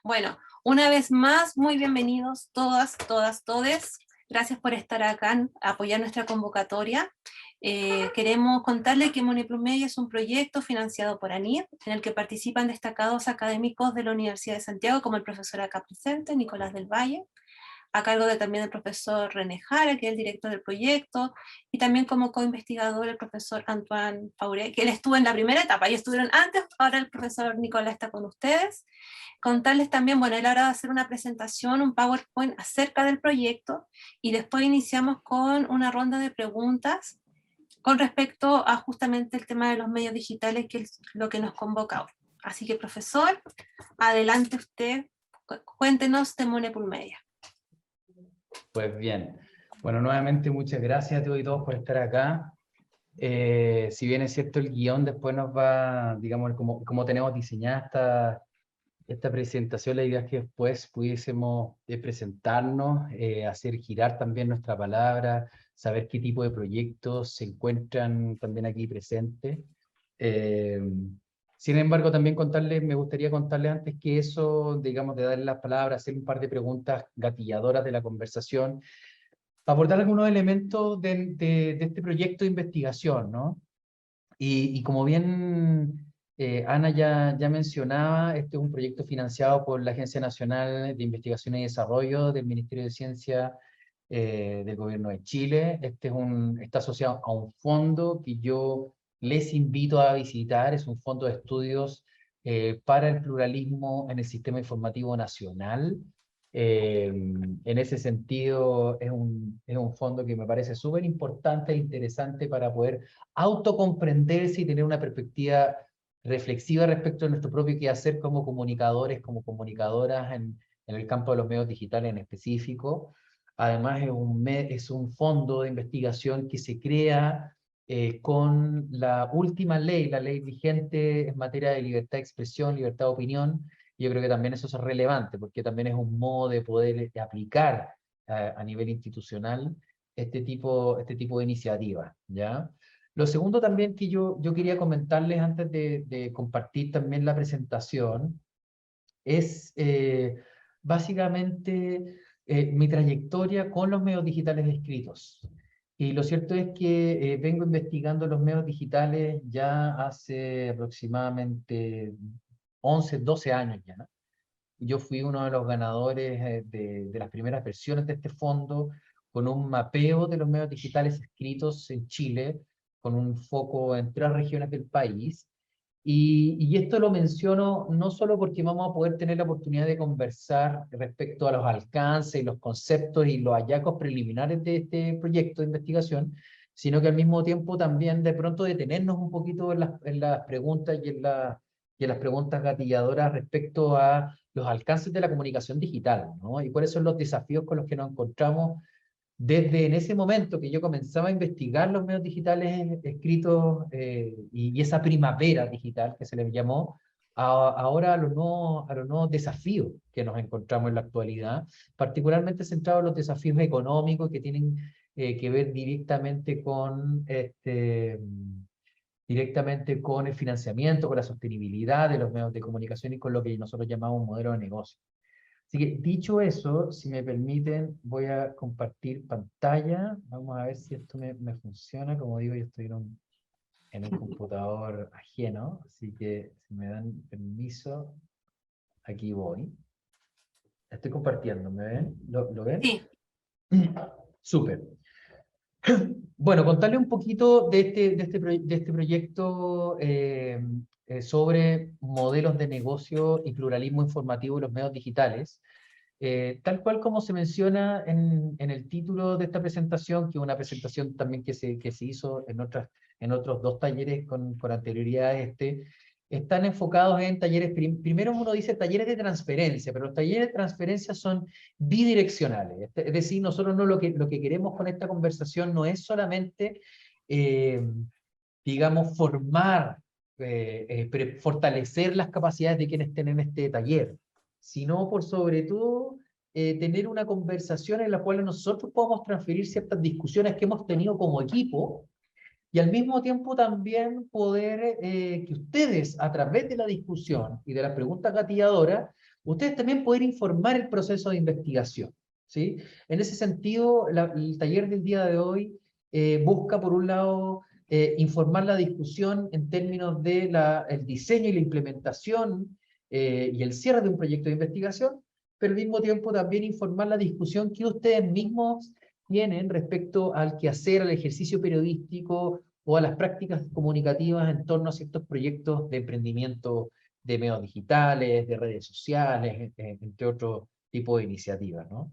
Bueno, una vez más, muy bienvenidos todas, todes. Gracias por estar acá, apoyar nuestra convocatoria. Queremos contarles que Moneplus Media es un proyecto financiado por ANID, en el que participan destacados académicos de la Universidad de Santiago, como el profesor acá presente, Nicolás del Valle, a cargo también del profesor René Jara, que es el director del proyecto, y también como co-investigador el profesor Antoine Fauré, que él estuvo en la primera etapa, y estuvieron antes, ahora el profesor Nicolás está con ustedes. Contarles también, bueno, él ahora va a hacer una presentación, un PowerPoint acerca del proyecto, y después iniciamos con una ronda de preguntas con respecto a justamente el tema de los medios digitales, que es lo que nos convoca hoy. Así que, profesor, adelante usted, cuéntenos de Moneplus Media. Pues bien, bueno, nuevamente muchas gracias a todos y todos por estar acá. Si bien es cierto, el guión después nos va, digamos, como tenemos diseñada esta presentación, la idea es que después pudiésemos presentarnos, hacer girar también nuestra palabra, saber qué tipo de proyectos se encuentran también aquí presentes. Sin embargo, también me gustaría contarles antes que eso, digamos, de darle las palabras, hacer un par de preguntas gatilladoras de la conversación, para abordar algunos elementos de este proyecto de investigación, ¿no? Y como bien Ana ya mencionaba, este es un proyecto financiado por la Agencia Nacional de Investigación y Desarrollo del Ministerio de Ciencia del Gobierno de Chile. Está asociado a un fondo que yo les invito a visitar. Es un fondo de estudios para el pluralismo en el sistema informativo nacional. En ese sentido, es un fondo que me parece súper importante e interesante para poder autocomprenderse y tener una perspectiva reflexiva respecto a nuestro propio quehacer como comunicadores, como comunicadoras en el campo de los medios digitales en específico. Además, es un fondo de investigación que se crea con la última ley, la ley vigente en materia de libertad de expresión, libertad de opinión. Yo creo que también eso es relevante, porque también es un modo de poder aplicar a nivel institucional este tipo de iniciativas, ¿ya? Lo segundo también que yo quería comentarles antes de compartir también la presentación es básicamente mi trayectoria con los medios digitales escritos. Y lo cierto es que vengo investigando los medios digitales ya hace aproximadamente 11, 12 años ya, ¿no? Yo fui uno de los ganadores de las primeras versiones de este fondo, con un mapeo de los medios digitales escritos en Chile, con un foco en 3 regiones del país. Y esto lo menciono no solo porque vamos a poder tener la oportunidad de conversar respecto a los alcances y los conceptos y los hallazgos preliminares de este proyecto de investigación, sino que al mismo tiempo también de pronto detenernos un poquito en las preguntas y en las preguntas gatilladoras respecto a los alcances de la comunicación digital, ¿no? Y cuáles son los desafíos con los que nos encontramos desde en ese momento que yo comenzaba a investigar los medios digitales escritos y esa primavera digital que se les llamó, ahora a los nuevos desafíos que nos encontramos en la actualidad, particularmente centrados en los desafíos económicos que tienen que ver directamente con el financiamiento, con la sostenibilidad de los medios de comunicación y con lo que nosotros llamamos modelo de negocio. Así que dicho eso, si me permiten, voy a compartir pantalla. Vamos a ver si esto me funciona. Como digo, yo estoy en un computador ajeno, así que si me dan permiso, aquí voy. Estoy compartiendo, ¿me ven? ¿Lo ven? Sí. Súper. Bueno, contarle un poquito de este proyecto sobre modelos de negocio y pluralismo informativo en los medios digitales. Tal cual como se menciona en el título de esta presentación, que es una presentación también que se hizo en otros 2 talleres con anterioridad a están enfocados en talleres, primero uno dice talleres de transferencia, pero los talleres de transferencia son bidireccionales. Es decir, nosotros no lo que queremos con esta conversación no es solamente, digamos, fortalecer las capacidades de quienes estén en este taller, sino por sobre todo tener una conversación en la cual nosotros podamos transferir ciertas discusiones que hemos tenido como equipo y al mismo tiempo también poder que ustedes a través de la discusión y de las preguntas gatilladoras ustedes también poder informar el proceso de investigación, ¿sí? En ese sentido, el taller del día de hoy busca, por un lado, informar la discusión en términos de el diseño y la implementación y el cierre de un proyecto de investigación, pero al mismo tiempo también informar la discusión que ustedes mismos tienen respecto al quehacer, al ejercicio periodístico o a las prácticas comunicativas en torno a ciertos proyectos de emprendimiento de medios digitales, de redes sociales, entre otros tipos de iniciativas, ¿no?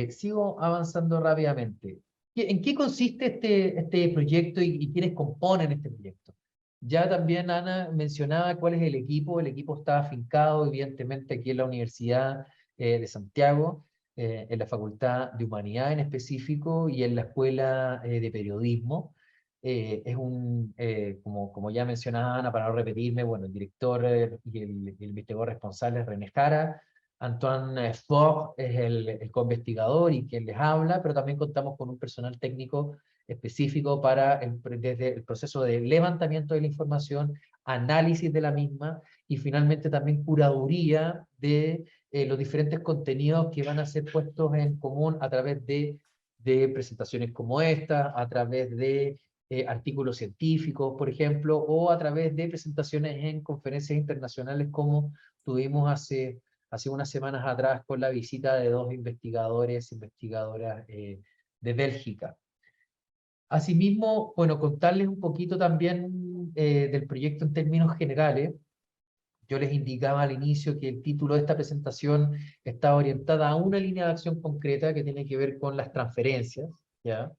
Sigo avanzando rápidamente. ¿En qué consiste este proyecto y quiénes componen este proyecto? Ya también Ana mencionaba cuál es el equipo. El equipo está afincado, evidentemente, aquí en la Universidad de Santiago, en la Facultad de Humanidad en específico y en la Escuela de Periodismo. Como ya mencionaba Ana, para no repetirme, bueno, el director y el investigador responsable es René Jara. Antoine Faure es el co-investigador y quien les habla, pero también contamos con un personal técnico específico para desde el proceso de levantamiento de la información, análisis de la misma y finalmente también curaduría de los diferentes contenidos que van a ser puestos en común a través de presentaciones como esta, a través de artículos científicos, por ejemplo, o a través de presentaciones en conferencias internacionales como tuvimos hace unas semanas atrás con la visita de dos investigadoras de Bélgica. Asimismo, bueno, contarles un poquito también del proyecto en términos generales. Yo les indicaba al inicio que el título de esta presentación está orientada a una línea de acción concreta que tiene que ver con las transferencias, ¿ya?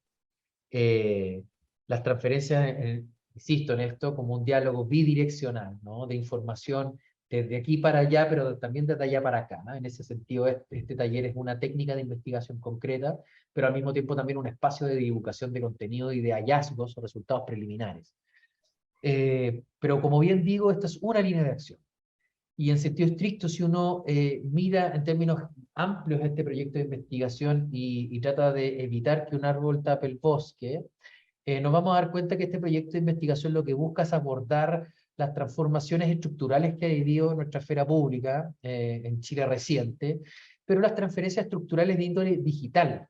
Las transferencias, insisto en esto, como un diálogo bidireccional, ¿no? De información desde aquí para allá, pero también desde allá para acá, ¿no? En ese sentido, este taller es una técnica de investigación concreta, pero al mismo tiempo también un espacio de divulgación de contenido y de hallazgos o resultados preliminares. Pero como bien digo, esta es una línea de acción. Y en sentido estricto, si uno mira en términos amplios este proyecto de investigación y trata de evitar que un árbol tape el bosque, nos vamos a dar cuenta que este proyecto de investigación lo que busca es abordar las transformaciones estructurales que ha vivido nuestra esfera pública en Chile reciente, pero las transferencias estructurales de índole digital,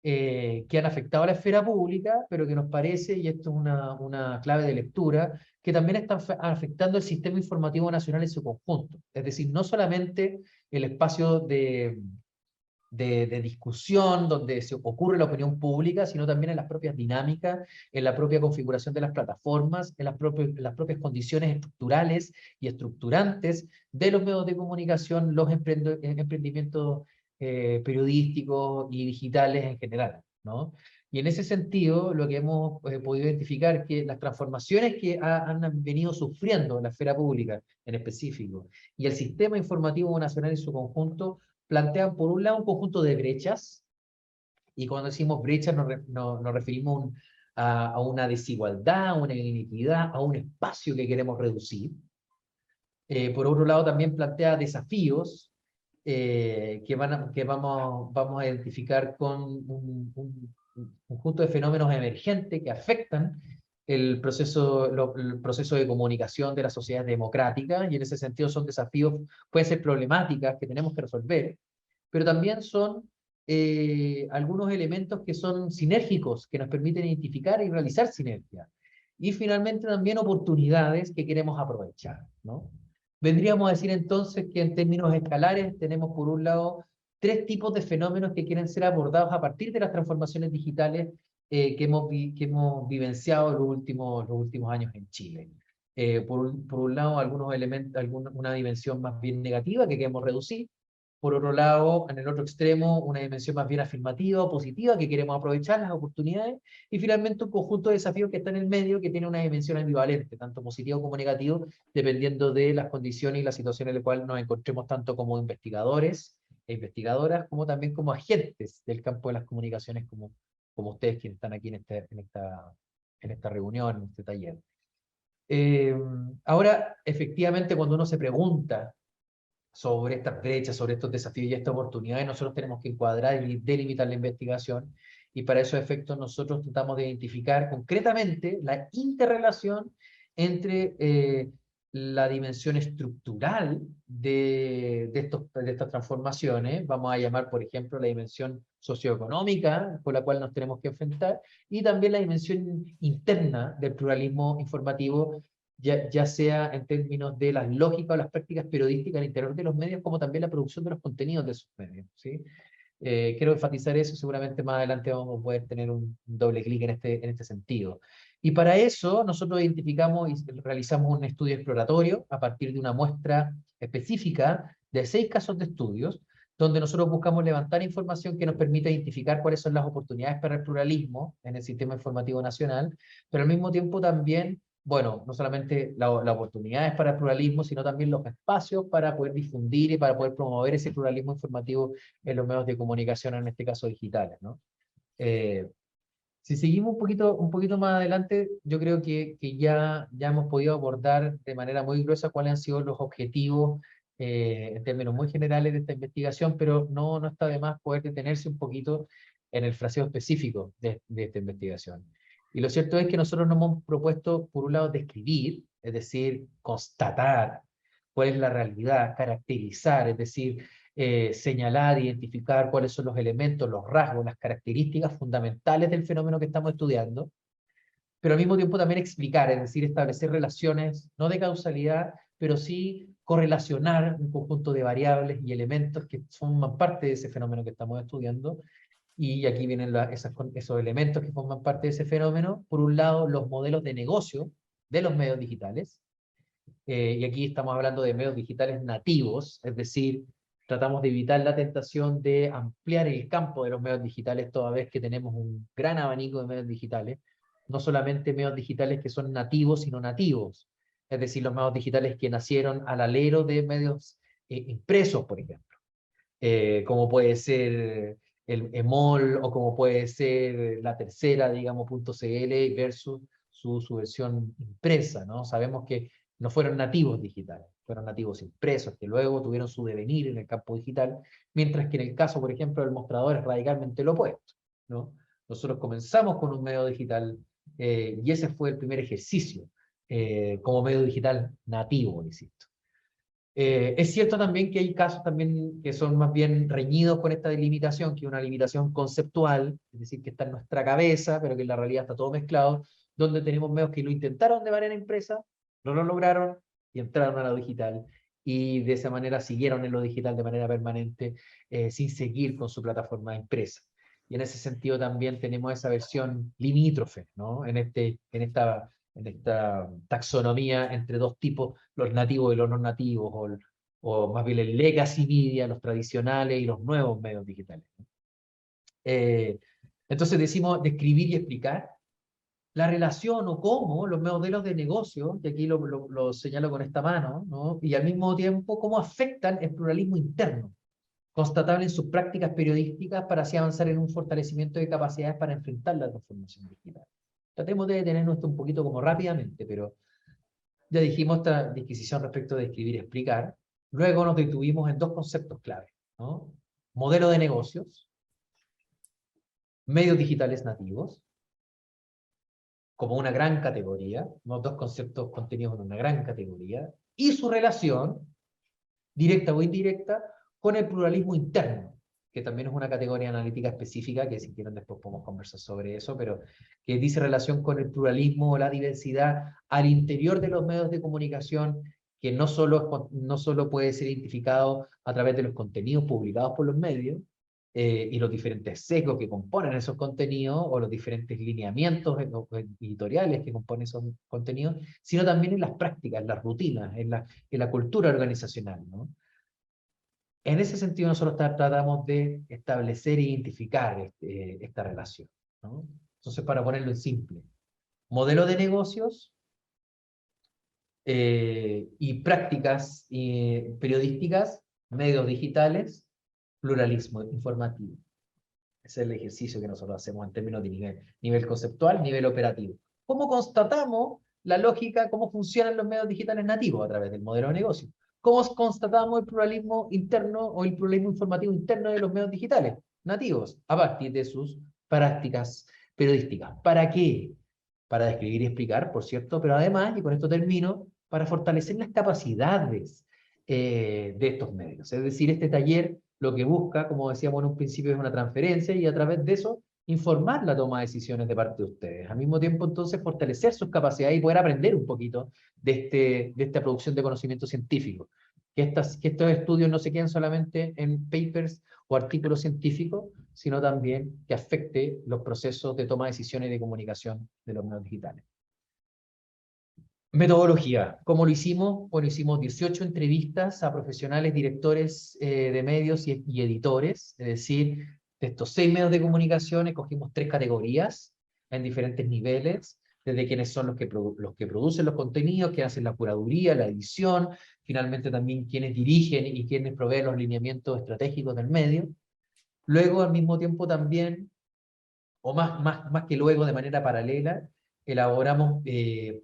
que han afectado a la esfera pública, pero que nos parece, y esto es una clave de lectura, que también están afectando el sistema informativo nacional en su conjunto. Es decir, no solamente el espacio de discusión donde se ocurre la opinión pública, sino también en las propias dinámicas, en la propia configuración de las plataformas, en las propias condiciones estructurales y estructurantes de los medios de comunicación, los emprendimientos periodísticos y digitales en general, ¿no? Y en ese sentido, lo que hemos podido identificar es que las transformaciones que han venido sufriendo la esfera pública en específico y el sistema informativo nacional en su conjunto plantean por un lado un conjunto de brechas, y cuando decimos brechas nos referimos a una desigualdad, a una inequidad, a un espacio que queremos reducir. Por otro lado también plantea desafíos que vamos a identificar con un conjunto de fenómenos emergentes que afectan el proceso de comunicación de las sociedades democráticas, y en ese sentido son desafíos, pueden ser problemáticas que tenemos que resolver, pero también son algunos elementos que son sinérgicos, que nos permiten identificar y realizar sinergia. Y finalmente también oportunidades que queremos aprovechar, ¿no? Vendríamos a decir entonces que en términos escalares tenemos por un lado tres tipos de fenómenos que quieren ser abordados a partir de las transformaciones digitales que hemos vivenciado los últimos años en Chile. Por un lado, algunos elementos, una dimensión más bien negativa que queremos reducir. Por otro lado, en el otro extremo, una dimensión más bien afirmativa o positiva, que queremos aprovechar las oportunidades, y finalmente un conjunto de desafíos que está en el medio, que tiene una dimensión ambivalente, tanto positivo como negativo, dependiendo de las condiciones y la situación en la cual nos encontremos tanto como investigadores e investigadoras, como también como agentes del campo de las comunicaciones, como ustedes quienes están aquí en esta reunión, en este taller. Ahora, efectivamente, cuando uno se pregunta sobre estas brechas, sobre estos desafíos y estas oportunidades, nosotros tenemos que encuadrar y delimitar la investigación, y para esos efectos nosotros tratamos de identificar concretamente la interrelación entre la dimensión estructural de estas transformaciones, vamos a llamar, por ejemplo, la dimensión socioeconómica con la cual nos tenemos que enfrentar, y también la dimensión interna del pluralismo informativo, ya sea en términos de las lógicas o las prácticas periodísticas al interior de los medios, como también la producción de los contenidos de esos medios, ¿sí? Quiero enfatizar eso, seguramente más adelante vamos a poder tener un doble clic en este sentido. Y para eso nosotros identificamos y realizamos un estudio exploratorio a partir de una muestra específica de 6 casos de estudios, donde nosotros buscamos levantar información que nos permita identificar cuáles son las oportunidades para el pluralismo en el sistema informativo nacional, pero al mismo tiempo también, bueno, no solamente las oportunidades para el pluralismo, sino también los espacios para poder difundir y para poder promover ese pluralismo informativo en los medios de comunicación, en este caso digitales, ¿no? Si seguimos un poquito más adelante, yo creo que ya hemos podido abordar de manera muy gruesa cuáles han sido los objetivos en términos muy generales de esta investigación, pero no está de más poder detenerse un poquito en el fraseo específico de esta investigación. Y lo cierto es que nosotros nos hemos propuesto, por un lado, describir, es decir, constatar cuál es la realidad, caracterizar, es decir, señalar, identificar cuáles son los elementos, los rasgos, las características fundamentales del fenómeno que estamos estudiando, pero al mismo tiempo también explicar, es decir, establecer relaciones, no de causalidad, pero sí correlacionar un conjunto de variables y elementos que forman parte de ese fenómeno que estamos estudiando. Y aquí vienen esos elementos que forman parte de ese fenómeno. Por un lado, los modelos de negocio de los medios digitales, y aquí estamos hablando de medios digitales nativos, es decir, tratamos de evitar la tentación de ampliar el campo de los medios digitales, toda vez que tenemos un gran abanico de medios digitales, no solamente medios digitales que son nativos, sino nativos, es decir, los medios digitales que nacieron al alero de medios impresos, por ejemplo, como puede ser el EMOL, o como puede ser La Tercera, digamos, .cl versus su versión impresa, ¿no? Sabemos que no fueron nativos digitales, fueron nativos impresos, que luego tuvieron su devenir en el campo digital, mientras que en el caso, por ejemplo, del mostrador es radicalmente lo opuesto, ¿no? Nosotros comenzamos con un medio digital, y ese fue el primer ejercicio, como medio digital nativo, insisto. Es cierto también que hay casos también que son más bien reñidos con esta delimitación, que es una limitación conceptual, es decir, que está en nuestra cabeza, pero que en la realidad está todo mezclado, donde tenemos medios que lo intentaron de manera impresa, no lo lograron y entraron a lo digital, y de esa manera siguieron en lo digital de manera permanente, sin seguir con su plataforma impresa. Y en ese sentido también tenemos esa versión limítrofe, ¿no? En esta taxonomía entre dos tipos, los nativos y los no nativos, o más bien el legacy media, los tradicionales y los nuevos medios digitales. Entonces decimos describir y explicar la relación o cómo los modelos de negocio, que aquí lo señalo con esta mano, ¿no? Y al mismo tiempo cómo afectan el pluralismo interno, constatable en sus prácticas periodísticas, para así avanzar en un fortalecimiento de capacidades para enfrentar la transformación digital. Tratemos de detenernos esto un poquito como rápidamente, pero ya dijimos esta disquisición respecto de escribir y explicar. Luego nos detuvimos en 2 conceptos clave, ¿no? Modelo de negocios, medios digitales nativos, como una gran categoría, ¿no? 2 conceptos contenidos en una gran categoría, y su relación, directa o indirecta, con el pluralismo interno, que también es una categoría analítica específica, que si quieren después podemos conversar sobre eso, pero que dice relación con el pluralismo o la diversidad al interior de los medios de comunicación, que no solo puede ser identificado a través de los contenidos publicados por los medios, y los diferentes sesgos que componen esos contenidos, o los diferentes lineamientos editoriales que componen esos contenidos, sino también en las prácticas, en las rutinas, en la cultura organizacional, ¿no? En ese sentido nosotros tratamos de establecer e identificar esta relación, ¿no? Entonces, para ponerlo en simple, modelo de negocios y prácticas periodísticas, medios digitales, pluralismo informativo. Ese es el ejercicio que nosotros hacemos en términos de nivel conceptual, nivel operativo. ¿Cómo constatamos la lógica, cómo funcionan los medios digitales nativos? A través del modelo de negocio. ¿Cómo constatamos el pluralismo interno o el pluralismo informativo interno de los medios digitales nativos? A partir de sus prácticas periodísticas. ¿Para qué? Para describir y explicar, por cierto, pero además, y con esto termino, para fortalecer las capacidades de estos medios. Es decir, este taller lo que busca, como decíamos en un principio, es una transferencia y a través de eso informar la toma de decisiones de parte de ustedes. Al mismo tiempo, entonces, fortalecer sus capacidades y poder aprender un poquito de esta producción de conocimiento científico. Que estos estudios no se queden solamente en papers o artículos científicos, sino también que afecte los procesos de toma de decisiones y de comunicación de los medios digitales. Metodología. ¿Cómo lo hicimos? Bueno, hicimos 18 entrevistas a profesionales, directores de medios y editores. Es decir, de estos 6 medios de comunicación escogimos 3 categorías en diferentes niveles, desde quienes son los que producen los contenidos, que hacen la curaduría, la edición, finalmente también quienes dirigen y quienes proveen los lineamientos estratégicos del medio. Luego, al mismo tiempo también, o más que luego, de manera paralela, elaboramos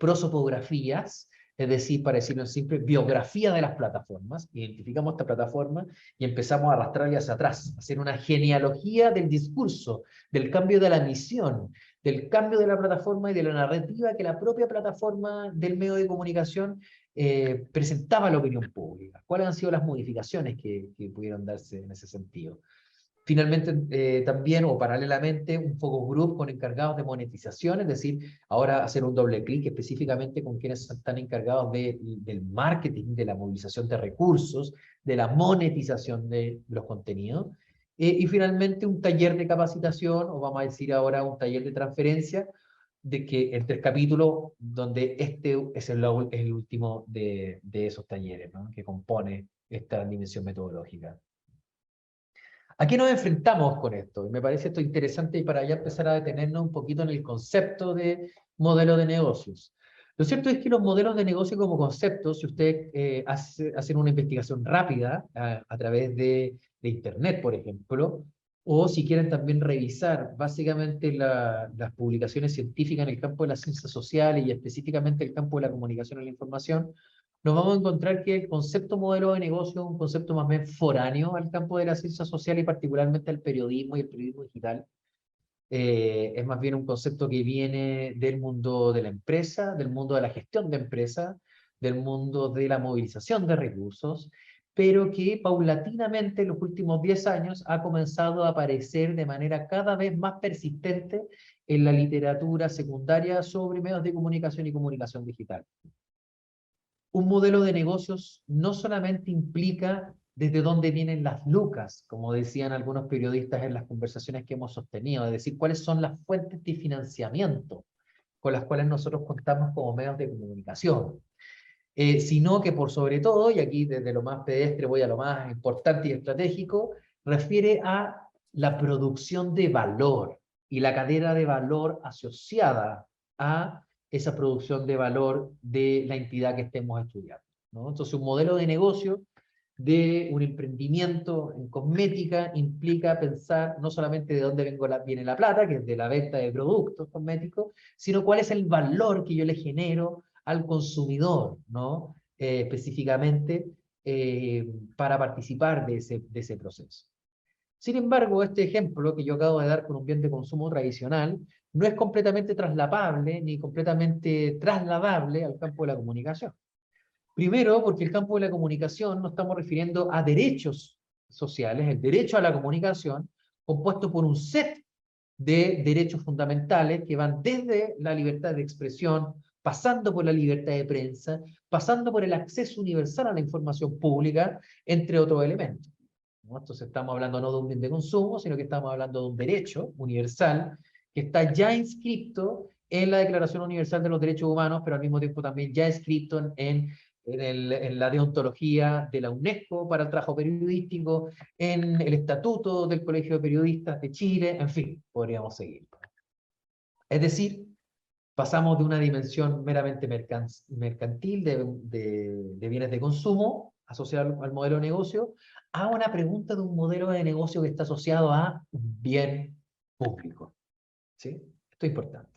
prosopografías, es decir, para decirlo en simple, biografía de las plataformas. Identificamos esta plataforma y empezamos a arrastrarla hacia atrás, a hacer una genealogía del discurso, del cambio de la misión, del cambio de la plataforma y de la narrativa que la propia plataforma del medio de comunicación presentaba a la opinión pública. ¿Cuáles han sido las modificaciones que pudieron darse en ese sentido? Finalmente, también o paralelamente, un focus group con encargados de monetización, es decir, ahora hacer un doble clic específicamente con quienes están encargados del marketing, de la movilización de recursos, de la monetización de los contenidos. Y finalmente un taller de capacitación, o vamos a decir ahora un taller de transferencia, de que en 3 capítulos, donde este es el último de esos talleres, ¿no?, que compone esta dimensión metodológica. ¿A qué nos enfrentamos con esto? Y me parece esto interesante y para ya empezar a detenernos un poquito en el concepto de modelo de negocios. Lo cierto es que los modelos de negocio como conceptos, si ustedes hacen una investigación rápida a través de Internet, por ejemplo, o si quieren también revisar básicamente las publicaciones científicas en el campo de las ciencias sociales y específicamente el campo de la comunicación y la información, nos vamos a encontrar que el concepto modelo de negocio es un concepto más bien foráneo al campo de la ciencia social y particularmente al periodismo y el periodismo digital. Es más bien un concepto que viene del mundo de la empresa, del mundo de la gestión de empresa, del mundo de la movilización de recursos, pero que paulatinamente en los últimos 10 años ha comenzado a aparecer de manera cada vez más persistente en la literatura secundaria sobre medios de comunicación y comunicación digital. Un modelo de negocios no solamente implica desde dónde vienen las lucas, como decían algunos periodistas en las conversaciones que hemos sostenido, es decir, cuáles son las fuentes de financiamiento con las cuales nosotros contamos como medios de comunicación, sino que por sobre todo, y aquí desde lo más pedestre voy a lo más importante y estratégico, refiere a la producción de valor y la cadena de valor asociada a esa producción de valor de la entidad que estemos estudiando, ¿no? Entonces, un modelo de negocio de un emprendimiento en cosmética implica pensar no solamente de dónde viene la plata, que es de la venta de productos cosméticos, sino cuál es el valor que yo le genero al consumidor, ¿no? Específicamente para participar de ese proceso. Sin embargo, este ejemplo que yo acabo de dar con un bien de consumo tradicional no es completamente traslapable ni completamente trasladable al campo de la comunicación. Primero, porque el campo de la comunicación nos estamos refiriendo a derechos sociales, el derecho a la comunicación, compuesto por un set de derechos fundamentales que van desde la libertad de expresión, pasando por la libertad de prensa, pasando por el acceso universal a la información pública, entre otros elementos, ¿no? Entonces estamos hablando no de un bien de consumo, sino que estamos hablando de un derecho universal que está ya inscrito en la Declaración Universal de los Derechos Humanos, pero al mismo tiempo también ya inscrito en la deontología de la UNESCO para el trabajo periodístico, en el Estatuto del Colegio de Periodistas de Chile, en fin, podríamos seguir. Es decir, pasamos de una dimensión meramente mercantil de bienes de consumo asociado al modelo de negocio, a una pregunta de un modelo de negocio que está asociado a un bien público. ¿Sí? Esto es importante.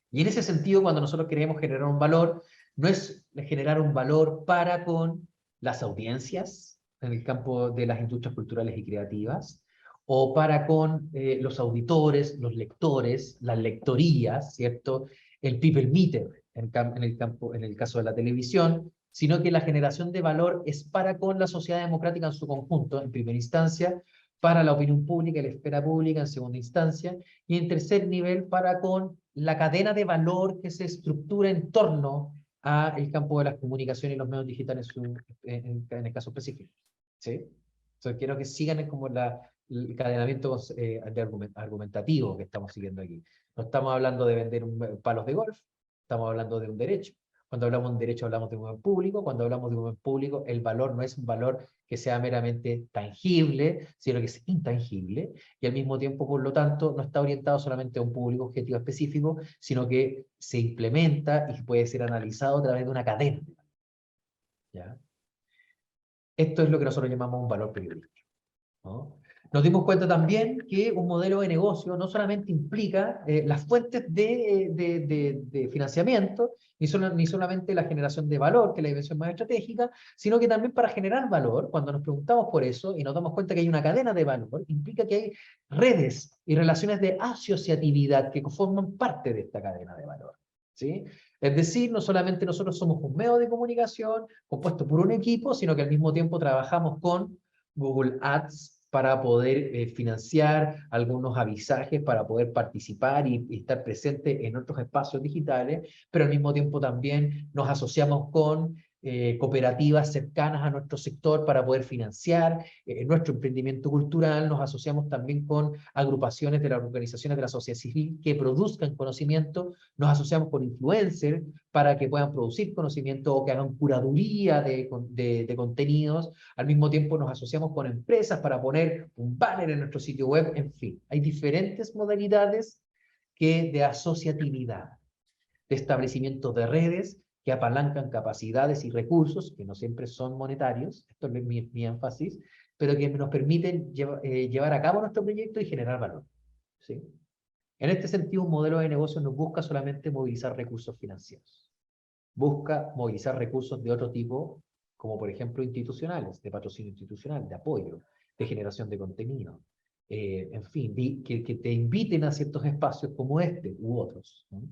Y en ese sentido, cuando nosotros queremos generar un valor, no es generar un valor para con las audiencias en el campo de las industrias culturales y creativas, o para con los auditores, los lectores, las lectorías, ¿cierto? El people meter, en el caso de la televisión, sino que la generación de valor es para con la sociedad democrática en su conjunto, en primera instancia, para la opinión pública y la esfera pública en segunda instancia, y en tercer nivel para con la cadena de valor que se estructura en torno al campo de las comunicaciones y los medios digitales en el caso específico. ¿Sí? Entonces quiero que sigan como el encadenamiento argumentativo que estamos siguiendo aquí. No estamos hablando de vender palos de golf, estamos hablando de un derecho. Cuando hablamos de un derecho hablamos de un buen público, cuando hablamos de un buen público el valor no es un valor que sea meramente tangible, sino que es intangible, y al mismo tiempo, por lo tanto, no está orientado solamente a un público objetivo específico, sino que se implementa y puede ser analizado a través de una cadena. ¿Ya? Esto es lo que nosotros llamamos un valor periodístico, ¿no? Nos dimos cuenta también que un modelo de negocio no solamente implica las fuentes de financiamiento, ni solamente la generación de valor, que es la dimensión más estratégica, sino que también para generar valor, cuando nos preguntamos por eso y nos damos cuenta que hay una cadena de valor, implica que hay redes y relaciones de asociatividad que forman parte de esta cadena de valor. ¿Sí? Es decir, no solamente nosotros somos un medio de comunicación compuesto por un equipo, sino que al mismo tiempo trabajamos con Google Ads para poder financiar algunos avisajes, para poder participar y estar presente en otros espacios digitales, pero al mismo tiempo también nos asociamos con cooperativas cercanas a nuestro sector para poder financiar nuestro emprendimiento cultural, nos asociamos también con agrupaciones de las organizaciones de la sociedad civil que produzcan conocimiento, nos asociamos con influencers para que puedan producir conocimiento o que hagan curaduría de contenidos, al mismo tiempo nos asociamos con empresas para poner un banner en nuestro sitio web, en fin, hay diferentes modalidades de asociatividad, de establecimiento de redes que apalancan capacidades y recursos, que no siempre son monetarios, esto es mi énfasis, pero que nos permiten llevar a cabo nuestro proyecto y generar valor. ¿Sí? En este sentido, un modelo de negocio no busca solamente movilizar recursos financieros, busca movilizar recursos de otro tipo, como por ejemplo institucionales, de patrocinio institucional, de apoyo, de generación de contenido, en fin, que te inviten a ciertos espacios como este u otros, ¿no?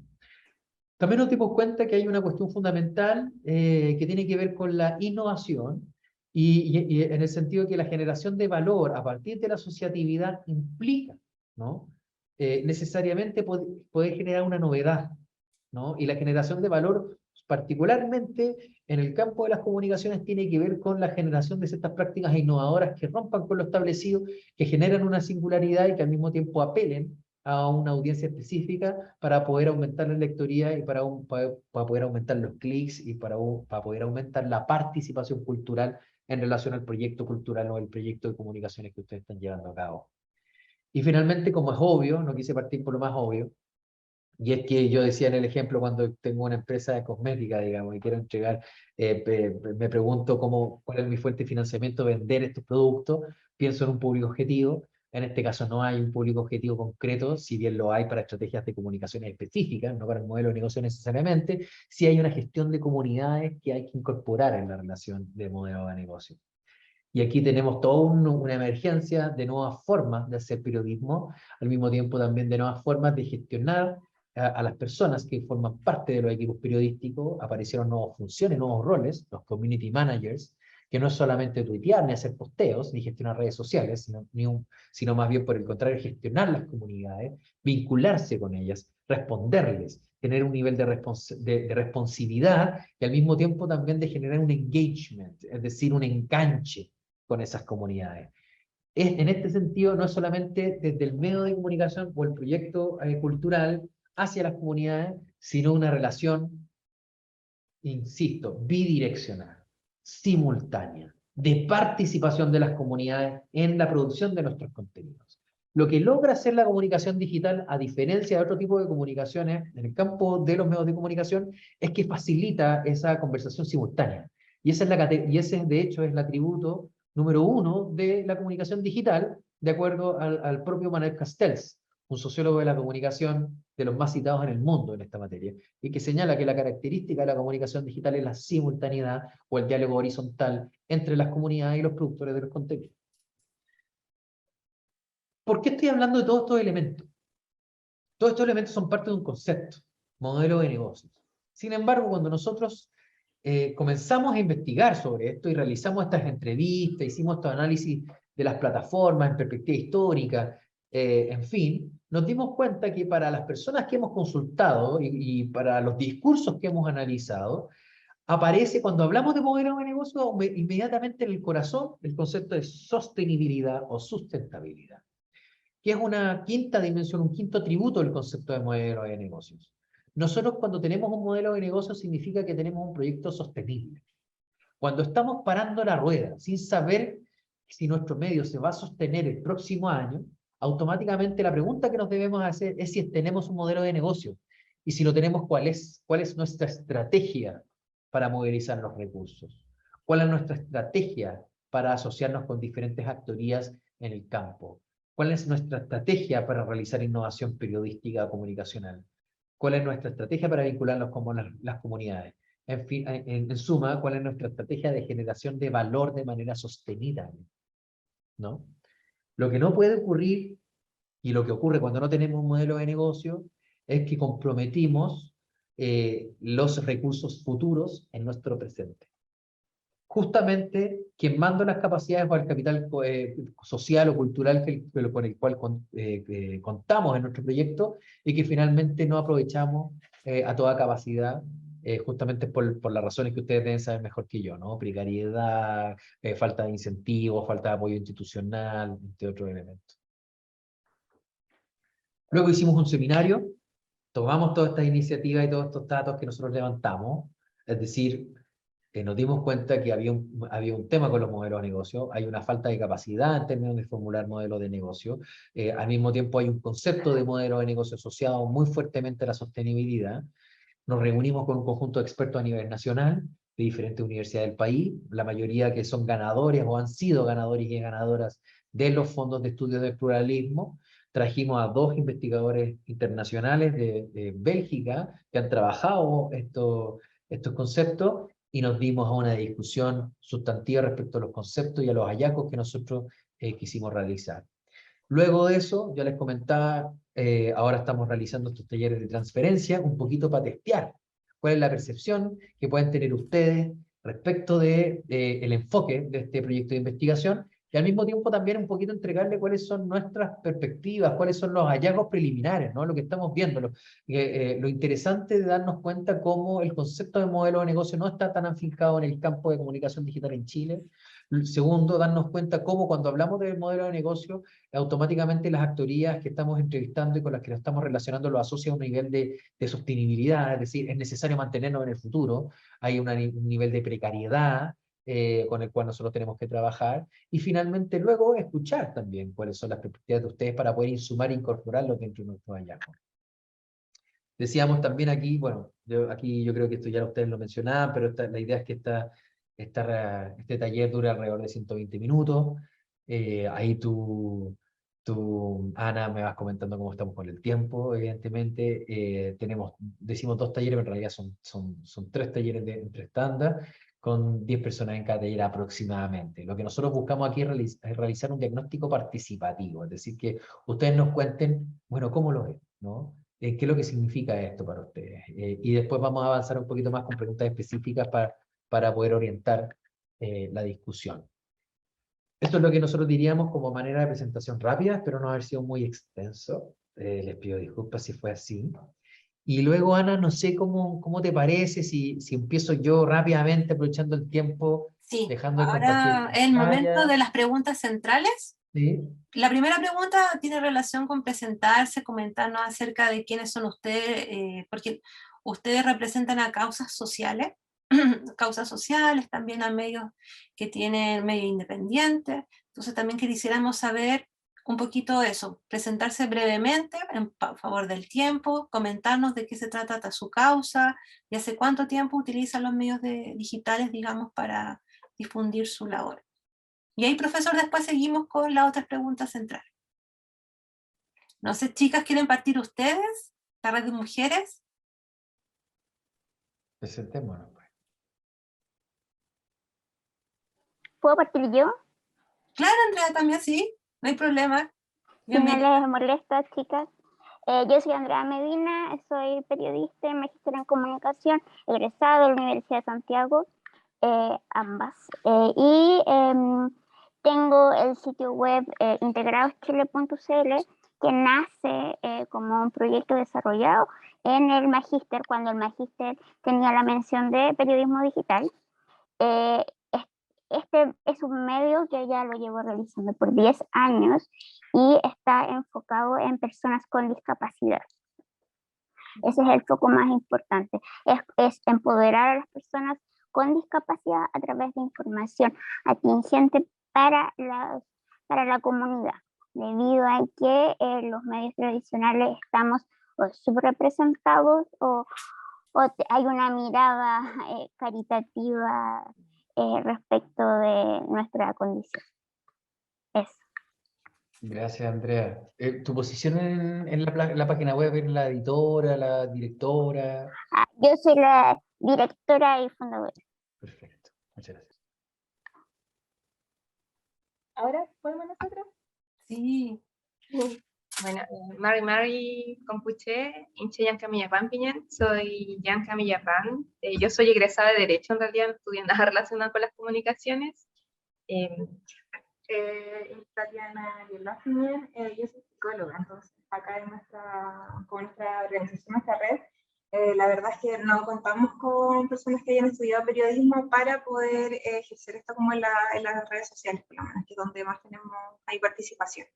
También nos dimos cuenta que hay una cuestión fundamental que tiene que ver con la innovación y en el sentido de que la generación de valor a partir de la asociatividad implica, ¿no? Necesariamente poder generar una novedad, ¿no? Y la generación de valor, particularmente en el campo de las comunicaciones, tiene que ver con la generación de ciertas prácticas innovadoras que rompan con lo establecido, que generan una singularidad y que al mismo tiempo apelen a una audiencia específica para poder aumentar la lectoría y para poder aumentar los clics y para poder aumentar la participación cultural en relación al proyecto cultural o el proyecto de comunicaciones que ustedes están llevando a cabo. Y finalmente, como es obvio, no quise partir por lo más obvio, y es que yo decía en el ejemplo cuando tengo una empresa de cosmética, digamos, y quiero entregar, me pregunto cuál es mi fuente de financiamiento, vender estos productos, pienso en un público objetivo. En este caso no hay un público objetivo concreto, si bien lo hay para estrategias de comunicaciones específicas, no para el modelo de negocio necesariamente, sí hay una gestión de comunidades que hay que incorporar en la relación de modelo de negocio. Y aquí tenemos toda una emergencia de nuevas formas de hacer periodismo, al mismo tiempo también de nuevas formas de gestionar a las personas que forman parte de los equipos periodísticos. Aparecieron nuevas funciones, nuevos roles, los community managers, que no es solamente tuitear, ni hacer posteos, ni gestionar redes sociales, sino más bien por el contrario, gestionar las comunidades, vincularse con ellas, responderles, tener un nivel de responsividad y al mismo tiempo también de generar un engagement, es decir, un enganche con esas comunidades. En este sentido, no es solamente desde el medio de comunicación o el proyecto cultural hacia las comunidades, sino una relación, insisto, bidireccional, simultánea, de participación de las comunidades en la producción de nuestros contenidos. Lo que logra hacer la comunicación digital, a diferencia de otro tipo de comunicaciones en el campo de los medios de comunicación, es que facilita esa conversación simultánea. Y ese, de hecho, es el atributo número 1 de la comunicación digital, de acuerdo al propio Manuel Castells, un sociólogo de la comunicación de los más citados en el mundo en esta materia, y que señala que la característica de la comunicación digital es la simultaneidad o el diálogo horizontal entre las comunidades y los productores de los contenidos. ¿Por qué estoy hablando de todos estos elementos? Todos estos elementos son parte de un concepto, modelo de negocios. Sin embargo, cuando nosotros comenzamos a investigar sobre esto y realizamos estas entrevistas, hicimos estos análisis de las plataformas en perspectiva histórica, en fin, nos dimos cuenta que para las personas que hemos consultado y para los discursos que hemos analizado, aparece cuando hablamos de modelo de negocio inmediatamente en el corazón el concepto de sostenibilidad o sustentabilidad, que es una quinta dimensión, un quinto atributo del concepto de modelo de negocios. Nosotros cuando tenemos un modelo de negocio significa que tenemos un proyecto sostenible. Cuando estamos parando la rueda sin saber si nuestro medio se va a sostener el próximo año, automáticamente la pregunta que nos debemos hacer es si tenemos un modelo de negocio y si lo tenemos, cuál es nuestra estrategia para movilizar los recursos, cuál es nuestra estrategia para asociarnos con diferentes actorías en el campo, cuál es nuestra estrategia para realizar innovación periodística comunicacional, cuál es nuestra estrategia para vincularnos con las comunidades. En fin, en suma, cuál es nuestra estrategia de generación de valor de manera sostenida, ¿no? Lo que no puede ocurrir, y lo que ocurre cuando no tenemos un modelo de negocio, es que comprometimos los recursos futuros en nuestro presente. Justamente quemando las capacidades o el capital social o cultural con el cual contamos en nuestro proyecto y que finalmente no aprovechamos a toda capacidad, justamente por las razones que ustedes deben saber mejor que yo, ¿no? Precariedad, falta de incentivos, falta de apoyo institucional, entre otros elementos. Luego hicimos un seminario, tomamos todas estas iniciativas y todos estos datos que nosotros levantamos, es decir, nos dimos cuenta que había un tema con los modelos de negocio, hay una falta de capacidad en términos de formular modelos de negocio, al mismo tiempo hay un concepto de modelo de negocio asociado muy fuertemente a la sostenibilidad. Nos reunimos con un conjunto de expertos a nivel nacional, de diferentes universidades del país, la mayoría que son ganadores o han sido ganadores y ganadoras de los fondos de estudios del pluralismo. Trajimos a 2 investigadores internacionales de Bélgica que han trabajado estos conceptos y nos dimos a una discusión sustantiva respecto a los conceptos y a los hallazgos que nosotros quisimos realizar. Luego de eso, ya les comentaba, ahora estamos realizando estos talleres de transferencia, un poquito para testear cuál es la percepción que pueden tener ustedes respecto de, el enfoque de este proyecto de investigación y al mismo tiempo también un poquito entregarle cuáles son nuestras perspectivas, cuáles son los hallazgos preliminares, ¿no? Lo que estamos viendo, lo interesante de darnos cuenta cómo el concepto de modelo de negocio no está tan afincado en el campo de comunicación digital en Chile. Segundo, darnos cuenta cómo cuando hablamos del modelo de negocio, automáticamente las actorías que estamos entrevistando y con las que nos estamos relacionando lo asocia a un nivel de sostenibilidad, es decir, es necesario mantenernos en el futuro, hay un nivel de precariedad con el cual nosotros tenemos que trabajar, y finalmente luego escuchar también cuáles son las perspectivas de ustedes para poder insumar e incorporarlos dentro de nuestros hallazgos. Decíamos también aquí, bueno, aquí yo creo que esto ya ustedes lo mencionaban, pero la idea es que este taller dura alrededor de 120 minutos. Ahí Ana, me vas comentando cómo estamos con el tiempo, evidentemente. Decimos 2 talleres, pero en realidad son 3 talleres entre estándar, con 10 personas en cada taller aproximadamente. Lo que nosotros buscamos aquí es realizar un diagnóstico participativo, es decir, que ustedes nos cuenten, bueno, cómo lo ven, ¿no? ¿Qué es lo que significa esto para ustedes? Y después vamos a avanzar un poquito más con preguntas específicas para poder orientar la discusión. Esto es lo que nosotros diríamos como manera de presentación rápida, espero no haber sido muy extenso. Les pido disculpas si fue así. Y luego, Ana, no sé cómo te parece, si empiezo yo rápidamente, aprovechando el tiempo, Sí, dejando de compartir ahora es el momento pantalla. de las preguntas centrales. ¿Sí? La primera pregunta tiene relación con presentarse, comentarnos acerca de quiénes son ustedes, porque ustedes representan a causas sociales, causas sociales, también a medios que tienen medio independientes. Entonces también quisiéramos saber un poquito eso, presentarse brevemente en favor del tiempo, comentarnos de qué se trata su causa y hace cuánto tiempo utilizan los medios digitales, digamos, para difundir su labor. Y ahí, profesor, después seguimos con las otras preguntas centrales. No sé, chicas, ¿quieren partir ustedes? ¿La red de mujeres? Presentémonos, pues. ¿Puedo partir yo? Claro, Andrea, también sí, no hay problema. Si no Bienvenida. les molesta, chicas. Yo soy Andrea Medina, soy periodista y magíster en comunicación, egresada de la Universidad de Santiago, ambas. Tengo el sitio web integradoschile.cl, que nace como un proyecto desarrollado en el magíster, cuando el magíster tenía la mención de periodismo digital. Este es un medio que ya lo llevo realizando por 10 años y está enfocado en personas con discapacidad. Ese es el foco más importante, es empoderar a las personas con discapacidad a través de información atingente para la comunidad, debido a que los medios tradicionales estamos subrepresentados o hay una mirada caritativa respecto de nuestra condición. Eso. Gracias, Andrea. ¿Tu posición en la página web es la editora, la directora? Yo soy la directora y fundadora. Perfecto, muchas gracias. ¿Ahora podemos nosotros? Sí. Bueno, Mari Compuche, Inche Yanka Millapan Piñan, soy Yanka Millapan. Yo soy egresada de Derecho, en realidad, estudiando nada relacionado con las comunicaciones. Tatiana Yolafinen, yo soy psicóloga, entonces acá con nuestra organización, nuestra red, la verdad es que no contamos con personas que hayan estudiado periodismo para poder ejercer esto como en las redes sociales, por lo menos, que es donde más hay participación.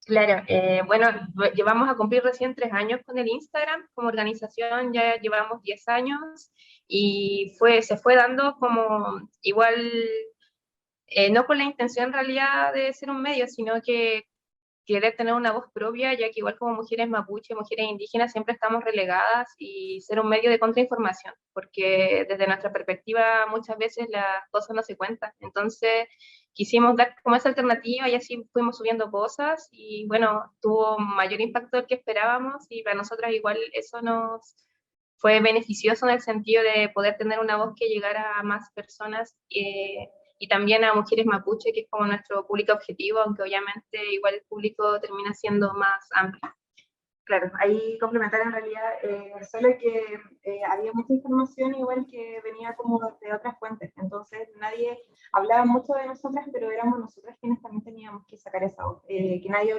Claro, bueno, llevamos a cumplir recién 3 años con el Instagram, como organización ya llevamos 10 años, y se fue dando como igual, no con la intención en realidad de ser un medio, sino que querer tener una voz propia, ya que igual como mujeres mapuche, mujeres indígenas, siempre estamos relegadas, y ser un medio de contrainformación, porque desde nuestra perspectiva muchas veces las cosas no se cuentan. Entonces quisimos dar como esa alternativa y así fuimos subiendo cosas, y bueno, tuvo mayor impacto del que esperábamos, y para nosotras igual eso nos fue beneficioso en el sentido de poder tener una voz que llegara a más personas, y también a mujeres mapuche, que es como nuestro público objetivo, aunque obviamente igual el público termina siendo más amplio. Claro, ahí complementar en realidad, solo que había mucha información igual que venía como de otras fuentes, entonces nadie hablaba mucho de nosotras, pero éramos nosotras quienes también teníamos que sacar esa voz, que nadie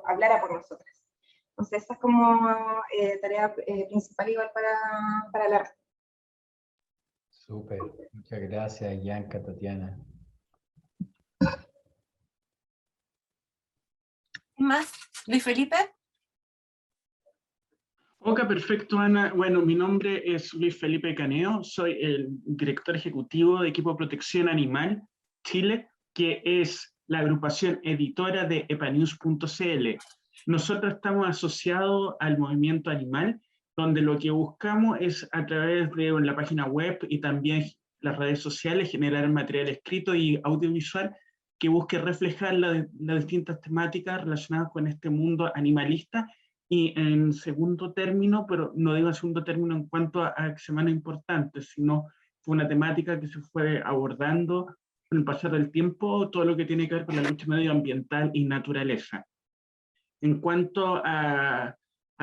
hablara por nosotras. Entonces esa es como tarea principal igual para la red. Súper, muchas gracias, Yanka, Tatiana. ¿Quién más? ¿Luis Felipe? Ok, perfecto, Ana. Bueno, mi nombre es Luis Felipe Caneo, soy el director ejecutivo de Equipo Protección Animal Chile, que es la agrupación editora de epanews.cl. Nosotros estamos asociados al movimiento animal, donde lo que buscamos es, a través de la página web y también las redes sociales, generar material escrito y audiovisual que busque reflejar las distintas temáticas relacionadas con este mundo animalista. Y en segundo término, pero no digo en segundo término en cuanto a que sea más importante, sino fue una temática que se fue abordando con el pasar del tiempo, todo lo que tiene que ver con la lucha medioambiental y naturaleza. En cuanto a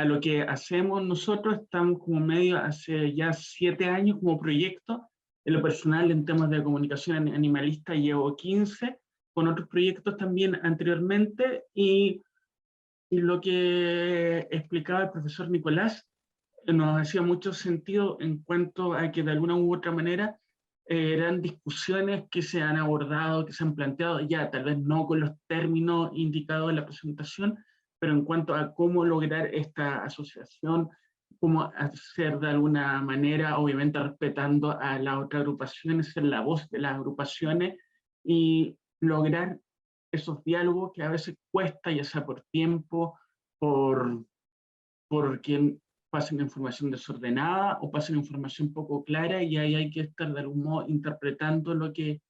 lo que hacemos nosotros, estamos como medio hace ya 7 años como proyecto. En lo personal, en temas de comunicación animalista, llevo 15, con otros proyectos también anteriormente, y lo que explicaba el profesor Nicolás nos hacía mucho sentido en cuanto a que de alguna u otra manera eran discusiones que se han abordado, que se han planteado, ya tal vez no con los términos indicados en la presentación, pero en cuanto a cómo lograr esta asociación, cómo hacer de alguna manera, obviamente respetando a las otras agrupaciones, ser la voz de las agrupaciones y lograr esos diálogos que a veces cuesta, ya sea por tiempo, por quien pasen información desordenada o pasen información poco clara, y ahí hay que estar de algún modo interpretando lo que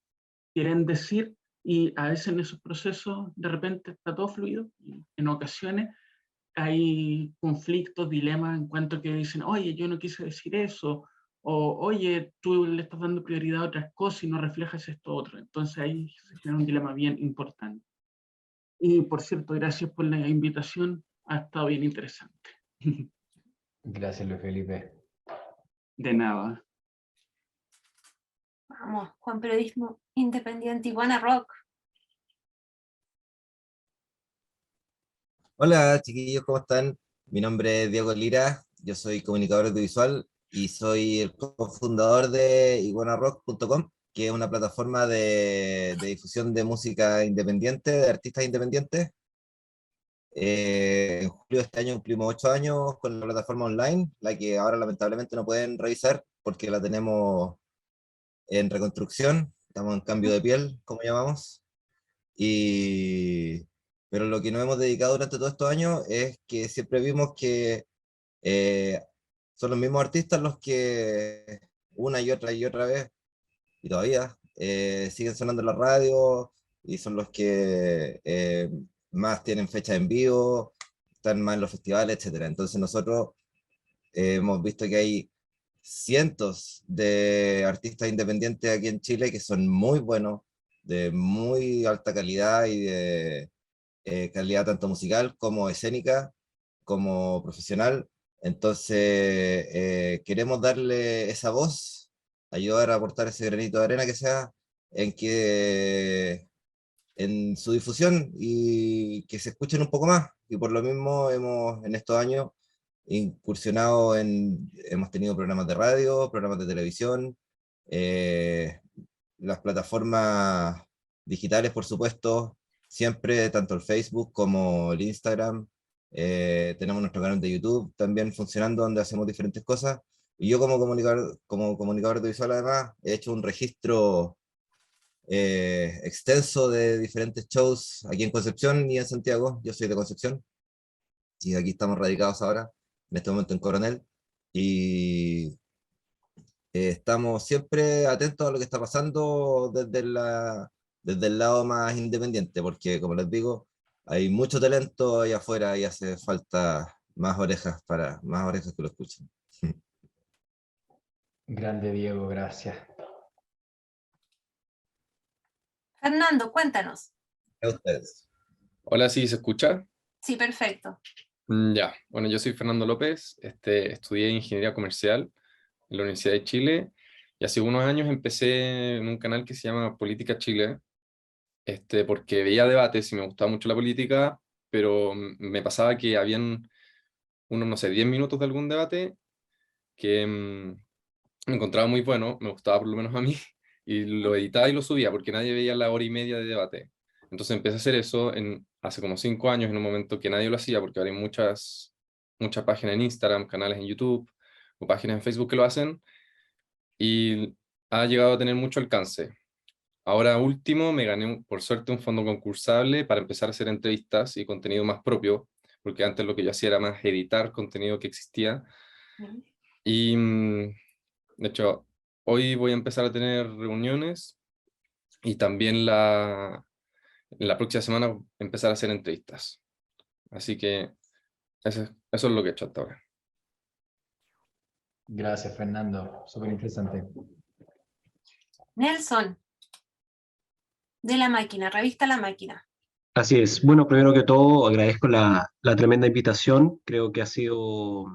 quieren decir, y a veces en esos procesos de repente está todo fluido, y en ocasiones hay conflictos, dilemas en cuanto a que dicen, oye, yo no quise decir eso, o oye, tú le estás dando prioridad a otras cosas y no reflejas esto otro. Entonces ahí se genera un dilema bien importante. Y por cierto, gracias por la invitación. ha estado bien interesante. Gracias, Luis Felipe. De nada. Vamos, Juan Periodismo Independiente, Iguana Rock. Hola chiquillos, ¿cómo están? Mi nombre es Diego Lira, yo soy comunicador audiovisual y soy el cofundador de iguanarock.com, que es una plataforma de difusión de música independiente, de artistas independientes. En julio de este año cumplimos 8 años con la plataforma online, la que ahora lamentablemente no pueden revisar porque la tenemos en reconstrucción, estamos en cambio de piel, como llamamos. Pero lo que nos hemos dedicado durante todos estos años es que siempre vimos que eh, son los mismos artistas los que una y otra vez, y todavía, siguen sonando en la radio, y son los que más tienen fecha en vivo, están más en los festivales, etcétera. Entonces nosotros hemos visto que hay cientos de artistas independientes aquí en Chile que son muy buenos, de muy alta calidad y de calidad tanto musical como escénica, como profesional. Entonces, queremos darle esa voz, ayudar a aportar ese granito de arena que sea, en su difusión y que se escuchen un poco más. Y por lo mismo hemos en estos años incursionado hemos tenido programas de radio, programas de televisión, eh, las plataformas digitales, por supuesto, siempre, tanto el Facebook como el Instagram. Tenemos nuestro canal de YouTube también funcionando, donde hacemos diferentes cosas. Y yo como comunicador audiovisual, además, he hecho un registro extenso de diferentes shows aquí en Concepción y en Santiago. Yo soy de Concepción y aquí estamos radicados ahora, en este momento en Coronel. Y estamos siempre atentos a lo que está pasando desde el lado más independiente, porque como les digo, hay mucho talento allá afuera y hace falta más orejas que lo escuchen. Grande Diego, gracias. Fernando, cuéntanos. A ustedes. Hola, ¿sí se escucha? Sí, perfecto. Ya, bueno, yo soy Fernando López, estudié Ingeniería Comercial en la Universidad de Chile y hace unos años empecé en un canal que se llama Política Chile, porque veía debates y me gustaba mucho la política, pero me pasaba que habían unos, no sé, 10 minutos de algún debate que me encontraba muy bueno, me gustaba por lo menos a mí, y lo editaba y lo subía porque nadie veía la hora y media de debate. Entonces empecé a hacer eso hace como 5 años, en un momento que nadie lo hacía, porque ahora hay muchas páginas en Instagram, canales en YouTube o páginas en Facebook que lo hacen, y ha llegado a tener mucho alcance. Ahora último me gané por suerte un fondo concursable para empezar a hacer entrevistas y contenido más propio, porque antes lo que yo hacía era más editar contenido que existía. Y de hecho, hoy voy a empezar a tener reuniones y también la próxima semana empezar a hacer entrevistas. Así que eso es lo que he hecho hasta ahora. Gracias, Fernando. Súper interesante. Nelson, de La Máquina, revista La Máquina. Así es. Bueno, primero que todo, agradezco la tremenda invitación. Creo que ha sido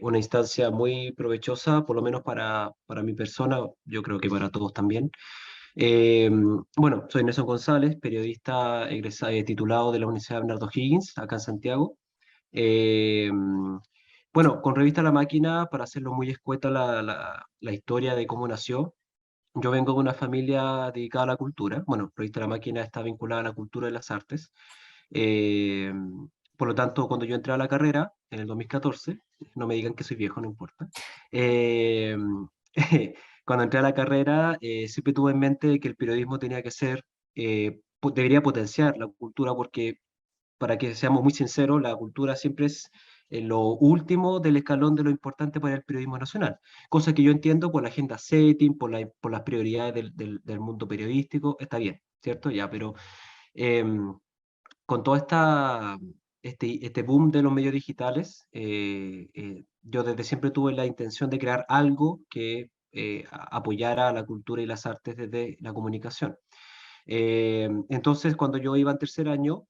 una instancia muy provechosa, por lo menos para mi persona, yo creo que para todos también. Bueno, soy Nelson González, periodista titulado de la Universidad Bernardo Higgins, acá en Santiago. Eh, bueno, con Revista La Máquina, para hacerlo muy escueta la historia de cómo nació. Yo vengo de una familia dedicada a la cultura. Bueno, Revista La Máquina está vinculada a la cultura y las artes. Eh, por lo tanto, cuando yo entré a la carrera, en el 2014, no me digan que soy viejo, no importa. eh, Cuando entré a la carrera, siempre tuve en mente que el periodismo tenía que ser, debería potenciar la cultura, porque, para que seamos muy sinceros, la cultura siempre es lo último del escalón de lo importante para el periodismo nacional. Cosa que yo entiendo por la agenda setting, por las prioridades del mundo periodístico, está bien, ¿cierto? Ya, pero con todo este boom de los medios digitales, yo desde siempre tuve la intención de crear algo que apoyara a la cultura y las artes desde la comunicación. Entonces, cuando yo iba en tercer año,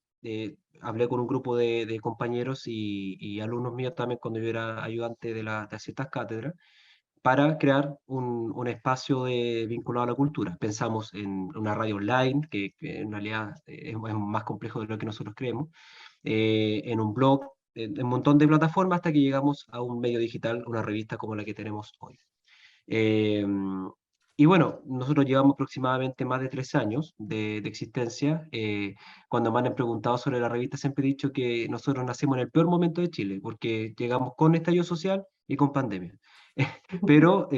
hablé con un grupo de compañeros y alumnos míos también cuando yo era ayudante de ciertas cátedras, para crear un espacio vinculado a la cultura. Pensamos en una radio online, que en realidad es más complejo de lo que nosotros creemos, en un blog, en un montón de plataformas hasta que llegamos a un medio digital, una revista como la que tenemos hoy. Eh, y bueno, nosotros llevamos aproximadamente más de 3 años de existencia. Cuando me han preguntado sobre la revista, siempre he dicho que nosotros nacimos en el peor momento de Chile, porque llegamos con estallido social y con pandemia. Pero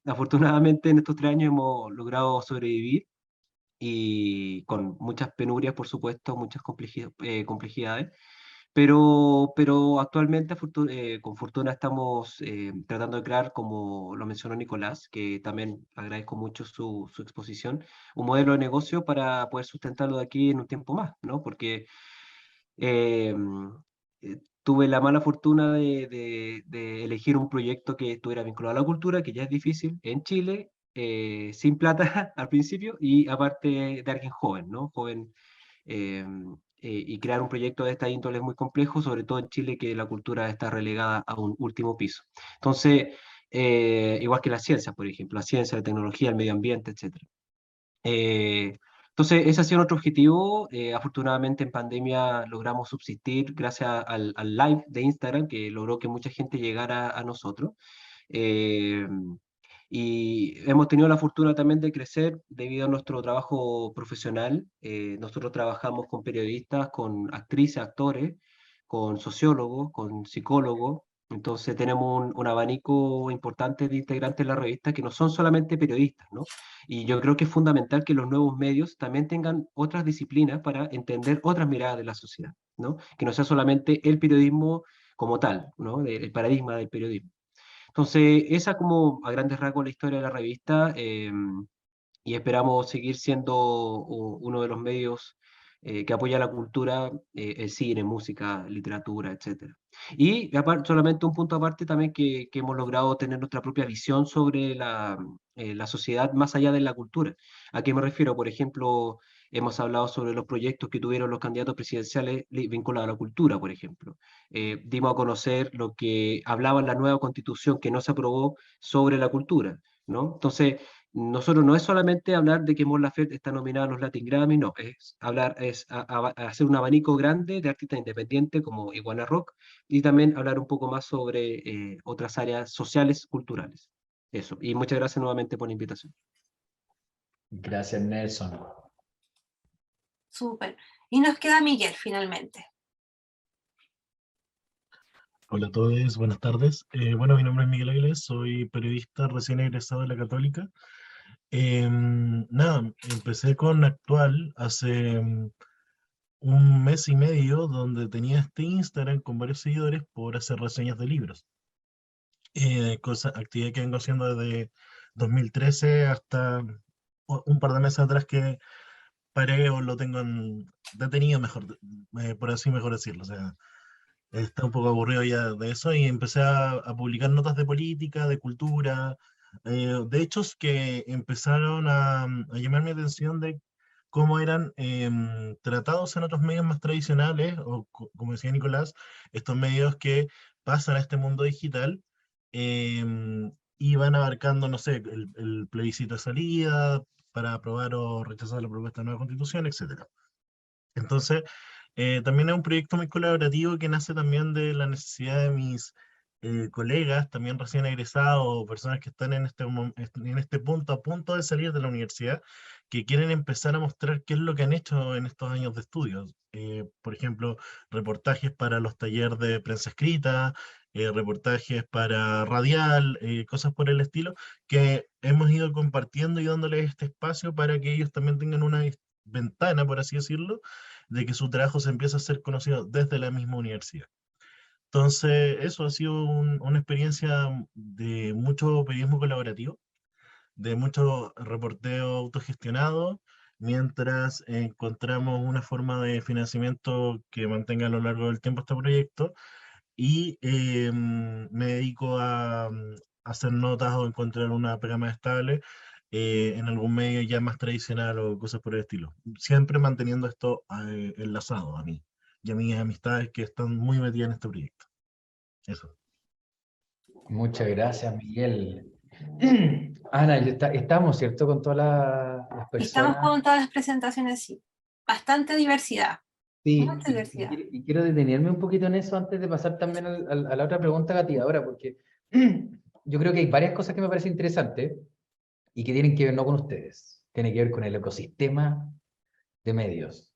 afortunadamente en estos 3 años hemos logrado sobrevivir y con muchas penurias, por supuesto, muchas complejidades. Pero actualmente, con fortuna, estamos tratando de crear, como lo mencionó Nicolás, que también agradezco mucho su exposición, un modelo de negocio para poder sustentarlo de aquí en un tiempo más, ¿no? Porque eh, tuve la mala fortuna de elegir un proyecto que estuviera vinculado a la cultura, que ya es difícil en Chile, sin plata al principio, y aparte de alguien joven, ¿no? Joven, eh, y crear un proyecto de esta índole es muy complejo, sobre todo en Chile, que la cultura está relegada a un último piso. Entonces, igual que la ciencia, por ejemplo, la ciencia, la tecnología, el medio ambiente, etc. Entonces, ese ha sido nuestro objetivo. Afortunadamente, en pandemia logramos subsistir gracias al live de Instagram, que logró que mucha gente llegara a nosotros. Eh, y hemos tenido la fortuna también de crecer debido a nuestro trabajo profesional. Nosotros trabajamos con periodistas, con actrices, actores, con sociólogos, con psicólogos. Entonces tenemos un abanico importante de integrantes en la revista que no son solamente periodistas, ¿no? Y yo creo que es fundamental que los nuevos medios también tengan otras disciplinas para entender otras miradas de la sociedad, ¿no? Que no sea solamente el periodismo como tal, ¿no? El paradigma del periodismo. Entonces, esa como a grandes rasgos la historia de la revista, y esperamos seguir siendo uno de los medios que apoya la cultura, el cine, música, literatura, etc. Y solamente un punto aparte también que hemos logrado tener nuestra propia visión sobre la sociedad más allá de la cultura. ¿A qué me refiero? Por ejemplo, hemos hablado sobre los proyectos que tuvieron los candidatos presidenciales vinculados a la cultura, por ejemplo. Dimos a conocer lo que hablaba la nueva constitución que no se aprobó sobre la cultura, ¿no? Entonces, nosotros no es solamente hablar de que Mon Laferte está nominada a los Latin Grammy, no, es hablar, hacer un abanico grande de artistas independientes como Iguana Rock y también hablar un poco más sobre otras áreas sociales, culturales. Eso, y muchas gracias nuevamente por la invitación. Gracias, Nelson. Súper. Y nos queda Miguel, finalmente. Hola a todos, buenas tardes. Bueno, mi nombre es Miguel Aguiles, soy periodista recién egresado de la Católica. Nada, empecé con Actual hace un mes y medio, donde tenía este Instagram con varios seguidores por hacer reseñas de libros. Actividad que vengo haciendo desde 2013 hasta un par de meses atrás que paré o lo tengo detenido, mejor, por así mejor decirlo. O sea, está un poco aburrido ya de eso y empecé a publicar notas de política, de cultura, de hechos que empezaron a llamar mi atención de cómo eran tratados en otros medios más tradicionales, o como decía Nicolás, estos medios que pasan a este mundo digital y van abarcando, no sé, el plebiscito de salida para aprobar o rechazar la propuesta de nueva constitución, etc. Entonces, también es un proyecto muy colaborativo que nace también de la necesidad de mis colegas, también recién egresados, o personas que están en este punto, a punto de salir de la universidad, que quieren empezar a mostrar qué es lo que han hecho en estos años de estudios. Por ejemplo, reportajes para los talleres de prensa escrita, reportajes para radial, cosas por el estilo, que hemos ido compartiendo y dándoles este espacio para que ellos también tengan una ventana, por así decirlo, de que su trabajo se empieza a ser conocido desde la misma universidad. Entonces, eso ha sido una experiencia de mucho periodismo colaborativo, de mucho reporteo autogestionado, mientras encontramos una forma de financiamiento que mantenga a lo largo del tiempo este proyecto, y me dedico a hacer notas o encontrar una pega más estable en algún medio ya más tradicional o cosas por el estilo. Siempre manteniendo esto enlazado a mí. y a mis amistades que están muy metidas en este proyecto. Eso. Muchas gracias, Miguel. Ana, estamos, ¿cierto? Con todas las personas. Estamos con todas las presentaciones, sí. Bastante diversidad. Sí, Mucha diversidad. y quiero detenerme un poquito en eso antes de pasar también a la otra pregunta gatilladora, porque yo creo que hay varias cosas que me parecen interesantes y que tienen que ver no con ustedes, tienen que ver con el ecosistema de medios,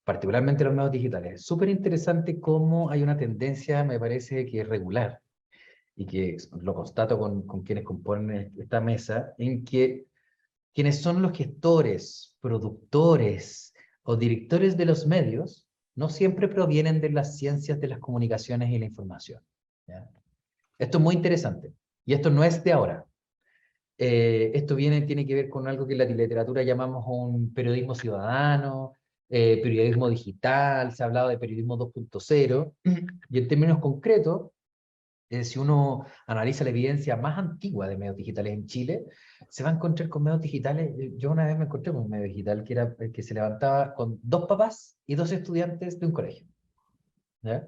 particularmente los medios digitales. Es súper interesante cómo hay una tendencia, me parece que es regular, y que lo constato con quienes componen esta mesa, en que quienes son los gestores, productores o directores de los medios no siempre provienen de las ciencias de las comunicaciones y la información, ¿ya? Esto es muy interesante, y esto no es de ahora. Esto tiene que ver con algo que en la literatura llamamos un periodismo ciudadano, periodismo digital, se ha hablado de periodismo 2.0, y en términos concretos, si uno analiza la evidencia más antigua de medios digitales en Chile, se va a encontrar con medios digitales. Yo una vez me encontré con un medio digital que era el que se levantaba con 2 papás y 2 estudiantes de un colegio, ¿ya?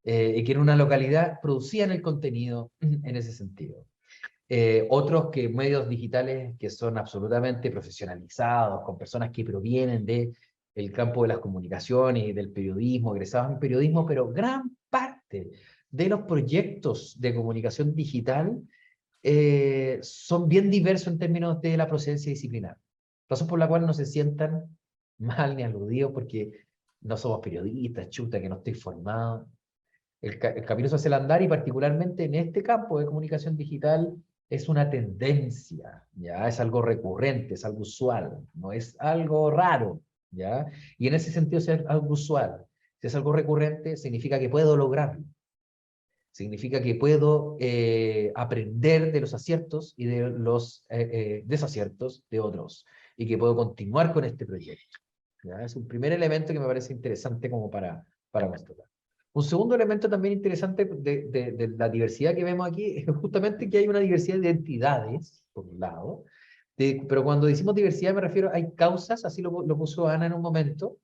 Y que en una localidad producían el contenido en ese sentido. Otros que medios digitales que son absolutamente profesionalizados, con personas que provienen del campo de las comunicaciones y del periodismo, egresados en periodismo, pero gran parte de los proyectos de comunicación digital son bien diversos en términos de la procedencia disciplinar. Razón por la cual no se sientan mal ni aludidos porque no somos periodistas, chuta, que no estoy formado. El camino se hace al andar, y particularmente en este campo de comunicación digital es una tendencia, ¿ya? Es algo recurrente, es algo usual, no es algo raro, ¿ya? Y en ese sentido, si es algo usual, si es algo recurrente, significa que puedo lograrlo. Significa que puedo aprender de los aciertos y de los desaciertos de otros, y que puedo continuar con este proyecto, ¿ya? Es un primer elemento que me parece interesante como para mostrar. Un segundo elemento también interesante de la diversidad que vemos aquí es justamente que hay una diversidad de identidades, por un lado, pero cuando decimos diversidad me refiero, hay causas, así lo puso Ana en un momento,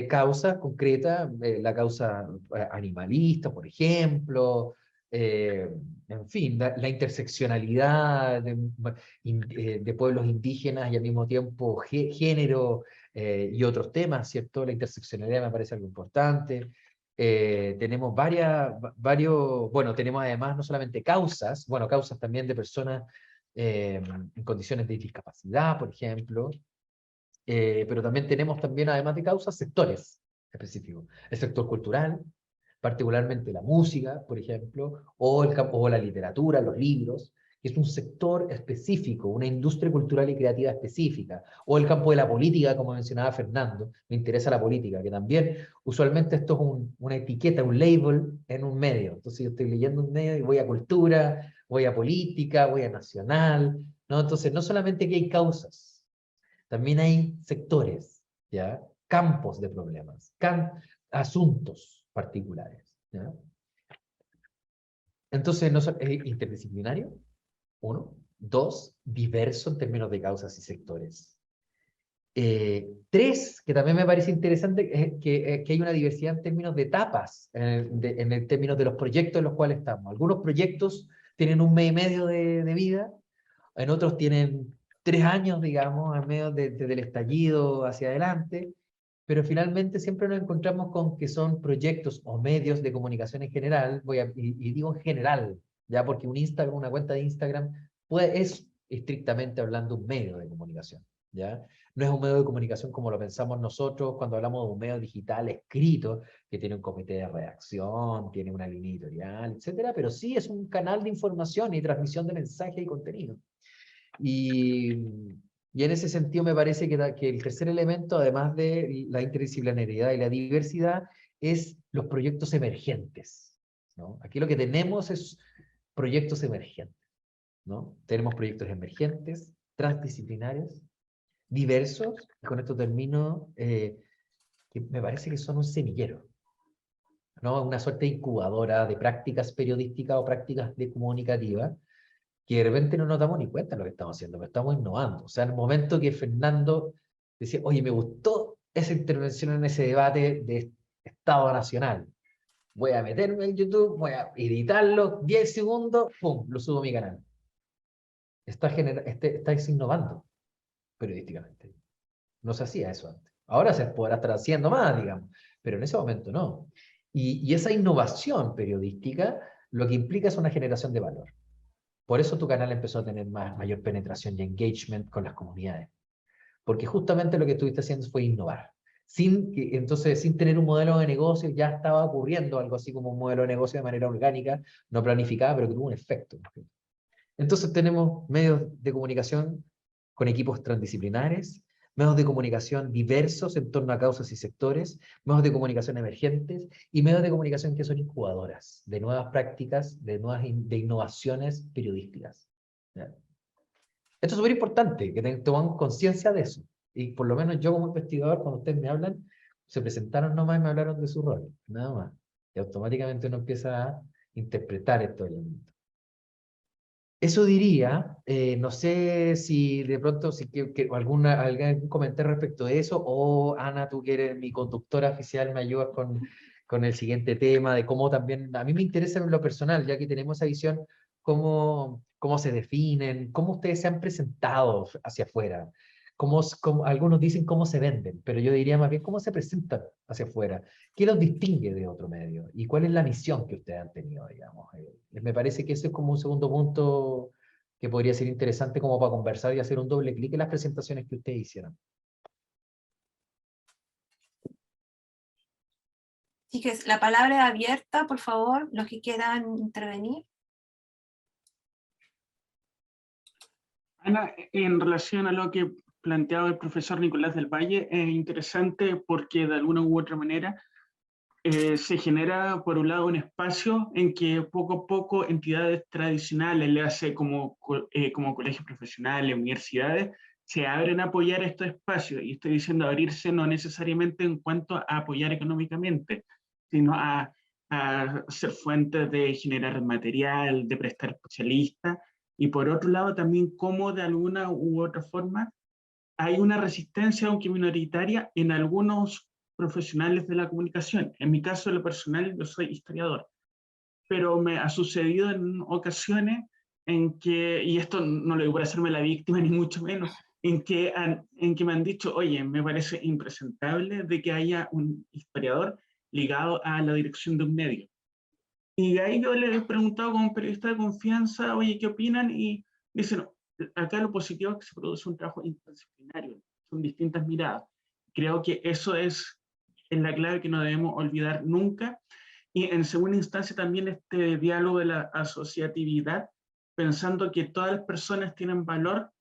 causas concretas, la causa animalista, por ejemplo, en fin, la interseccionalidad de pueblos indígenas y al mismo tiempo género y otros temas, ¿cierto? La interseccionalidad me parece algo importante. Tenemos bueno, tenemos además no solamente causas, bueno, causas también de personas en condiciones de discapacidad, por ejemplo, pero también tenemos además de causas, sectores específicos. El sector cultural, particularmente la música, por ejemplo, o la literatura, los libros, que es un sector específico, una industria cultural y creativa específica, o el campo de la política, como mencionaba Fernando, me interesa la política, que también usualmente esto es una etiqueta, un label en un medio. Entonces yo estoy leyendo un medio y voy a cultura, voy a política, voy a nacional, ¿no? Entonces no solamente que hay causas, también hay sectores, ¿ya? Campos de problemas, asuntos particulares, ¿ya? Entonces, no es interdisciplinario, 1. 2, diverso en términos de causas y sectores. 3, que también me parece interesante, es que hay una diversidad en términos de etapas, en términos de los proyectos en los cuales estamos. Algunos proyectos tienen 1 mes y medio de vida, en otros tienen 3 años, digamos, al medio desde el estallido hacia adelante, pero finalmente siempre nos encontramos con que son proyectos o medios de comunicación en general, y digo en general, ya porque una cuenta de Instagram es estrictamente hablando un medio de comunicación, ¿ya? No es un medio de comunicación como lo pensamos nosotros cuando hablamos de un medio digital escrito, que tiene un comité de redacción, tiene una línea editorial, etcétera, pero sí es un canal de información y transmisión de mensaje y contenido. Y en ese sentido me parece que el tercer elemento, además de la interdisciplinariedad y la diversidad, es los proyectos emergentes, ¿no? Aquí lo que tenemos es proyectos emergentes, ¿no? Tenemos proyectos emergentes, transdisciplinarios, diversos, y con esto termino, que me parece que son un semillero, ¿no? Una suerte de incubadora de prácticas periodísticas o prácticas de comunicativas, que de repente no nos damos ni cuenta de lo que estamos haciendo, pero estamos innovando. O sea, en el momento que Fernando decía, oye, me gustó esa intervención en ese debate de Estado Nacional. Voy a meterme en YouTube, voy a editarlo, 10 segundos, ¡pum!, lo subo a mi canal. Estáis innovando periodísticamente. No se hacía eso antes. Ahora se podrá estar haciendo más, digamos, pero en ese momento no. Y esa innovación periodística lo que implica es una generación de valor. Por eso tu canal empezó a tener mayor penetración y engagement con las comunidades. Porque justamente lo que estuviste haciendo fue innovar. Entonces, sin tener un modelo de negocio, ya estaba ocurriendo algo así como un modelo de negocio de manera orgánica, no planificada, pero que tuvo un efecto. Entonces tenemos medios de comunicación con equipos transdisciplinares, medios de comunicación diversos en torno a causas y sectores, medios de comunicación emergentes y medios de comunicación que son incubadoras de nuevas prácticas, de innovaciones periodísticas. ¿Ya? Esto es súper importante, que tomamos conciencia de eso. Y por lo menos yo como investigador, cuando ustedes me hablan, se presentaron nomás y me hablaron de su rol, nada más. Y automáticamente uno empieza a interpretar estos elementos. Eso diría, no sé si de pronto si algún comentario respecto de eso, o Ana, tú que eres mi conductora oficial, me ayudas con el siguiente tema, de cómo también, a mí me interesa en lo personal, ya que tenemos esa visión, cómo se definen, cómo ustedes se han presentado hacia afuera, algunos dicen cómo se venden, pero yo diría más bien cómo se presentan hacia afuera, qué los distingue de otro medio, y cuál es la misión que ustedes han tenido, digamos. Me parece que ese es como un segundo punto que podría ser interesante como para conversar y hacer un doble clic en las presentaciones que ustedes hicieron. Así que la palabra es abierta, por favor, los que quieran intervenir. Ana, en relación a lo que planteaba el profesor Nicolás del Valle, es interesante porque de alguna u otra manera se genera, por un lado, un espacio en que poco a poco entidades tradicionales, le hace como colegios profesionales, universidades, se abren a apoyar estos espacios. Y estoy diciendo abrirse no necesariamente en cuanto a apoyar económicamente, sino a ser fuentes de generar material, de prestar especialistas. Y por otro lado, también cómo de alguna u otra forma hay una resistencia, aunque minoritaria, en algunos profesionales de la comunicación. En mi caso, en lo personal, yo soy historiador, pero me ha sucedido en ocasiones en que, y esto no lo digo para hacerme la víctima ni mucho menos, en que me han dicho, oye, me parece impresentable de que haya un historiador ligado a la dirección de un medio. Y ahí yo le he preguntado como periodista de confianza, oye, ¿qué opinan? Y dicen, acá lo positivo es que se produce un trabajo interdisciplinario, son distintas miradas. Creo que eso es la clave que no debemos olvidar nunca. Y en segunda instancia también este diálogo de la asociatividad, pensando que todas las personas tienen valor,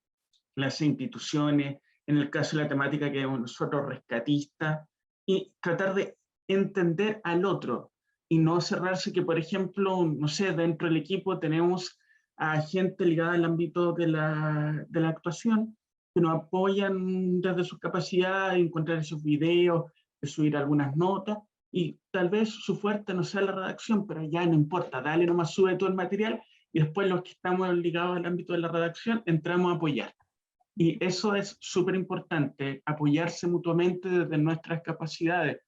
las instituciones, en el caso de la temática que nosotros rescatistas, y tratar de entender al otro, y no cerrarse que, por ejemplo, no sé, dentro del equipo tenemos a gente ligada al ámbito de la actuación, que nos apoyan desde sus capacidades, de encontrar esos videos, de subir algunas notas, y tal vez su fuerte no sea la redacción, pero ya no importa, dale nomás, sube todo el material, y después los que estamos ligados al ámbito de la redacción entramos a apoyar. Y eso es súper importante, apoyarse mutuamente desde nuestras capacidades.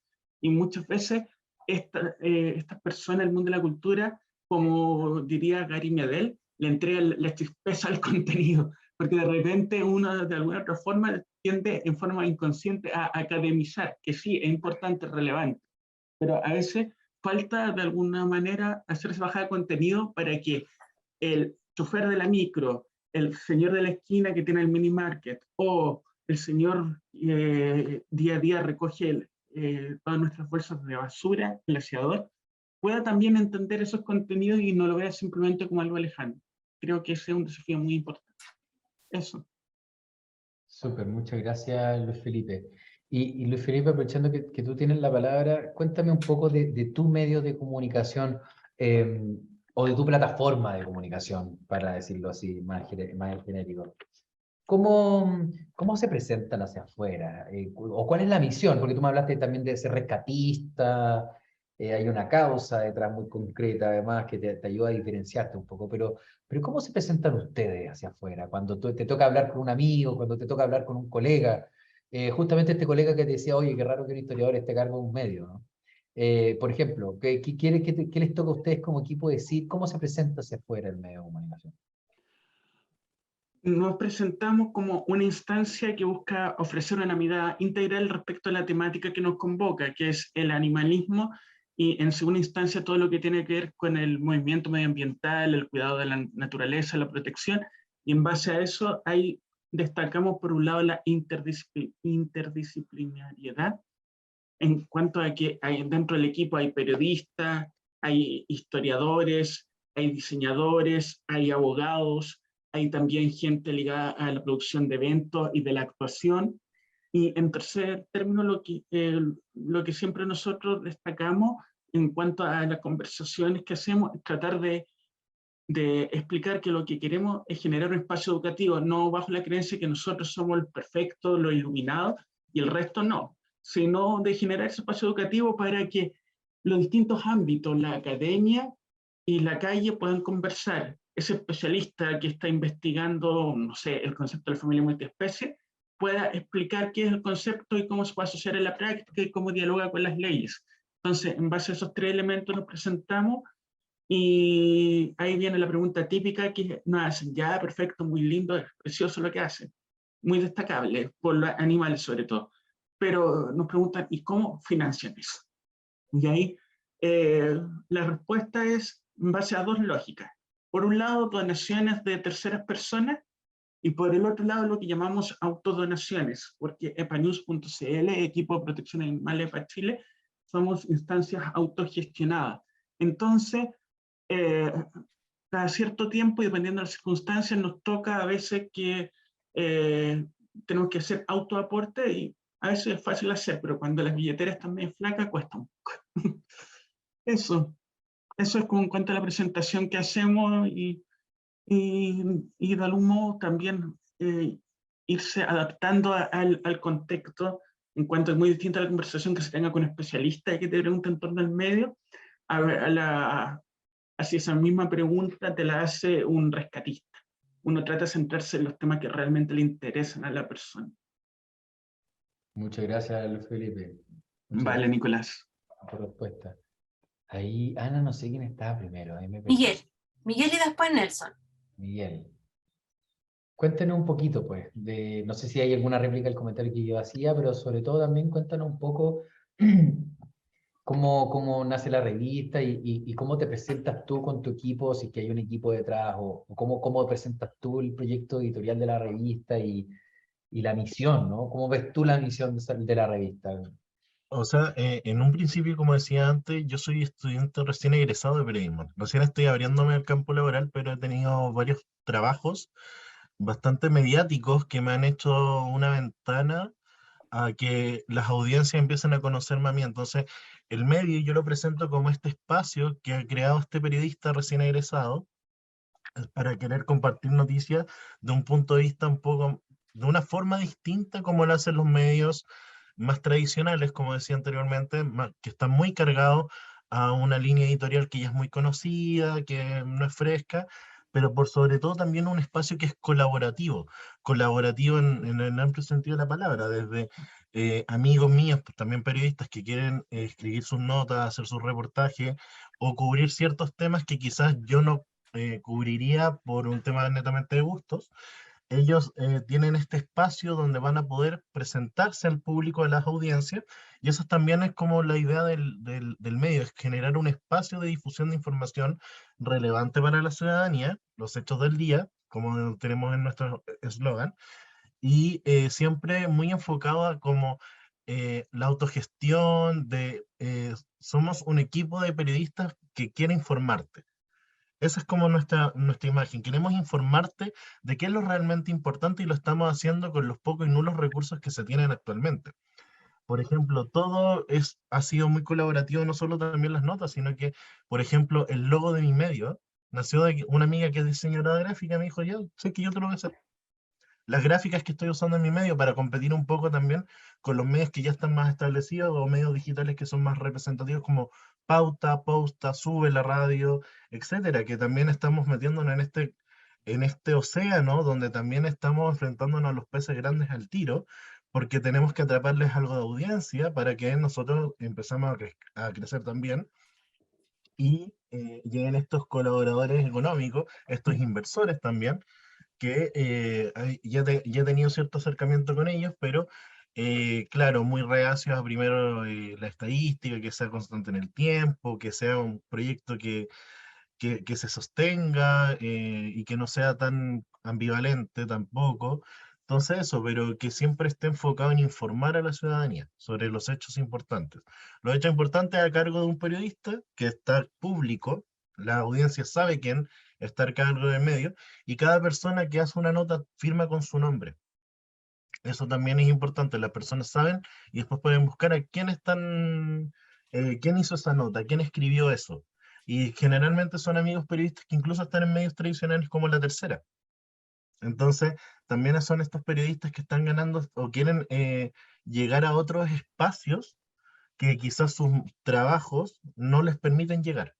Y muchas veces estas personas del mundo de la cultura, como diría Gary Medel, le entregan la chispeza al contenido, porque de repente uno de alguna otra forma tiende en forma inconsciente a academizar, que sí, es importante, es relevante, pero a veces falta de alguna manera hacerse bajada de contenido para que el chofer de la micro, el señor de la esquina que tiene el mini market, o el señor día a día recoge todas nuestras bolsas de basura, el aseador, pueda también entender esos contenidos y no lo vea simplemente como algo lejano. Creo que ese es un desafío muy importante. Eso. Súper, muchas gracias, Luis Felipe. Y Luis Felipe, aprovechando que tú tienes la palabra, cuéntame un poco de tu medio de comunicación o de tu plataforma de comunicación, para decirlo así, más genérico. ¿Cómo se presentan hacia afuera? ¿O cuál es la misión? Porque tú me hablaste también de ser rescatista, hay una causa detrás muy concreta, además, que te ayuda a diferenciarte un poco, pero ¿cómo se presentan ustedes hacia afuera? Cuando te toca hablar con un amigo, cuando te toca hablar con un colega, justamente este colega que te decía, oye, qué raro que un historiador esté a cargo de un medio, ¿no? Por ejemplo, ¿qué les toca a ustedes como equipo decir? ¿Cómo se presenta hacia afuera el medio de comunicación? Nos presentamos como una instancia que busca ofrecer una mirada integral respecto a la temática que nos convoca, que es el animalismo, y en segunda instancia todo lo que tiene que ver con el movimiento medioambiental, el cuidado de la naturaleza, la protección, y en base a eso ahí destacamos por un lado la interdisciplinariedad, en cuanto a que dentro del equipo hay periodistas, hay historiadores, hay diseñadores, hay abogados, hay también gente ligada a la producción de eventos y de la actuación. Y en tercer término, lo que siempre nosotros destacamos en cuanto a las conversaciones que hacemos es tratar de explicar que lo que queremos es generar un espacio educativo, no bajo la creencia que nosotros somos el perfecto, lo iluminado, y el resto no, sino de generar ese espacio educativo para que los distintos ámbitos, la academia y la calle puedan conversar. Ese especialista que está investigando, no sé, el concepto de la familia multiespecie, pueda explicar qué es el concepto y cómo se puede asociar en la práctica y cómo dialoga con las leyes. Entonces, en base a esos tres elementos nos presentamos y ahí viene la pregunta típica que nos hacen, ya, perfecto, muy lindo, es precioso lo que hacen, muy destacable, por los animales sobre todo. Pero nos preguntan, ¿y cómo financian eso? Y ahí la respuesta es en base a dos lógicas. Por un lado, donaciones de terceras personas, y por el otro lado, lo que llamamos autodonaciones, porque epanews.cl, Equipo de Protección Animal EPA Chile, somos instancias autogestionadas. Entonces, cada cierto tiempo y dependiendo de las circunstancias, nos toca a veces que tenemos que hacer autoaporte y a veces es fácil hacer, pero cuando las billeteras están medio flacas, cuesta un poco. Eso es como en cuanto a la presentación que hacemos y de algún modo también irse adaptando al contexto, en cuanto es muy distinta la conversación que se tenga con especialistas y que te pregunten en torno al medio, así esa misma pregunta te la hace un rescatista. Uno trata de centrarse en los temas que realmente le interesan a la persona. Muchas gracias, Luis Felipe. Muchas Vale, gracias Nicolás. por la respuesta. Ahí, Ana, no sé quién estaba primero. Ahí me perdí. Miguel y después Nelson. Miguel. Cuéntenos un poquito, pues, no sé si hay alguna réplica al comentario que yo hacía, pero sobre todo también cuéntanos un poco cómo nace la revista y cómo te presentas tú con tu equipo, si es que hay un equipo detrás, o cómo presentas tú el proyecto editorial de la revista y la misión, ¿no? ¿Cómo ves tú la misión de la revista? O sea, en un principio, como decía antes, yo soy estudiante recién egresado de periodismo. Recién estoy abriéndome al campo laboral, pero he tenido varios trabajos bastante mediáticos que me han hecho una ventana a que las audiencias empiecen a conocerme a mí. Entonces, el medio yo lo presento como este espacio que ha creado este periodista recién egresado para querer compartir noticias de un punto de vista un poco, de una forma distinta como lo hacen los medios más tradicionales, como decía anteriormente, que están muy cargados a una línea editorial que ya es muy conocida, que no es fresca, pero por sobre todo también un espacio que es colaborativo en el amplio sentido de la palabra, desde amigos míos, pues, también periodistas que quieren escribir sus notas, hacer sus reportajes o cubrir ciertos temas que quizás yo no cubriría por un tema netamente de gustos. Ellos tienen este espacio donde van a poder presentarse al público, a las audiencias, y eso también es como la idea del medio, es generar un espacio de difusión de información relevante para la ciudadanía, los hechos del día, como tenemos en nuestro eslogan, y siempre muy enfocado a como la autogestión somos un equipo de periodistas que quiere informarte. Esa es como nuestra imagen. Queremos informarte de qué es lo realmente importante y lo estamos haciendo con los pocos y nulos recursos que se tienen actualmente. Por ejemplo, ha sido muy colaborativo, no solo también las notas, sino que, por ejemplo, el logo de mi medio nació de una amiga que es diseñadora gráfica, me dijo, yo sé que yo te lo voy a hacer. Las gráficas que estoy usando en mi medio para competir un poco también con los medios que ya están más establecidos o medios digitales que son más representativos como Pauta, Posta, Sube la Radio, etcétera, que también estamos metiéndonos en este océano donde también estamos enfrentándonos a los peces grandes al tiro, porque tenemos que atraparles algo de audiencia para que nosotros empezamos a crecer también y lleguen estos colaboradores económicos, estos inversores también, que ya he tenido cierto acercamiento con ellos, pero claro, muy reacios a primero la estadística, que sea constante en el tiempo, que sea un proyecto que se sostenga y que no sea tan ambivalente tampoco. Entonces eso, pero que siempre esté enfocado en informar a la ciudadanía sobre los hechos importantes. Los hechos importantes a cargo de un periodista que está público, la audiencia sabe quién está a cargo del medio, y cada persona que hace una nota firma con su nombre. Eso también es importante, las personas saben y después pueden buscar a quién están, quién hizo esa nota, quién escribió eso. Y generalmente son amigos periodistas que incluso están en medios tradicionales como La Tercera. Entonces, también son estos periodistas que están ganando o quieren llegar a otros espacios que quizás sus trabajos no les permiten llegar.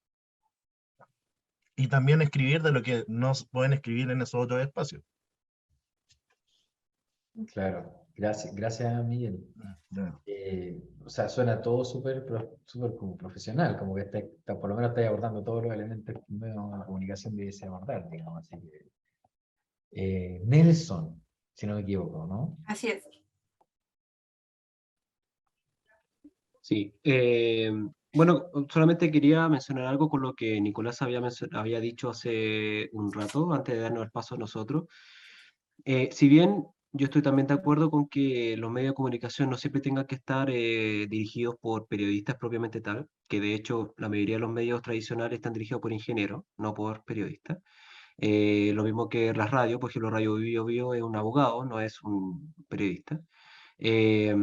Y también escribir de lo que no pueden escribir en esos otros espacios. Claro, gracias Miguel. Ya. O sea, suena todo súper súper como profesional, como que por lo menos estáis abordando todos los elementos que un medio de comunicación debiese abordar, digamos. Así que, Nelson, si no me equivoco, ¿no? Así es. Sí, bueno, solamente quería mencionar algo con lo que Nicolás había dicho hace un rato, antes de darnos el paso a nosotros. Si bien yo estoy también de acuerdo con que los medios de comunicación no siempre tengan que estar dirigidos por periodistas propiamente tal, que de hecho la mayoría de los medios tradicionales están dirigidos por ingenieros, no por periodistas. Lo mismo que las radios, por ejemplo, Radio Bio Bio es un abogado, no es un periodista. Eh,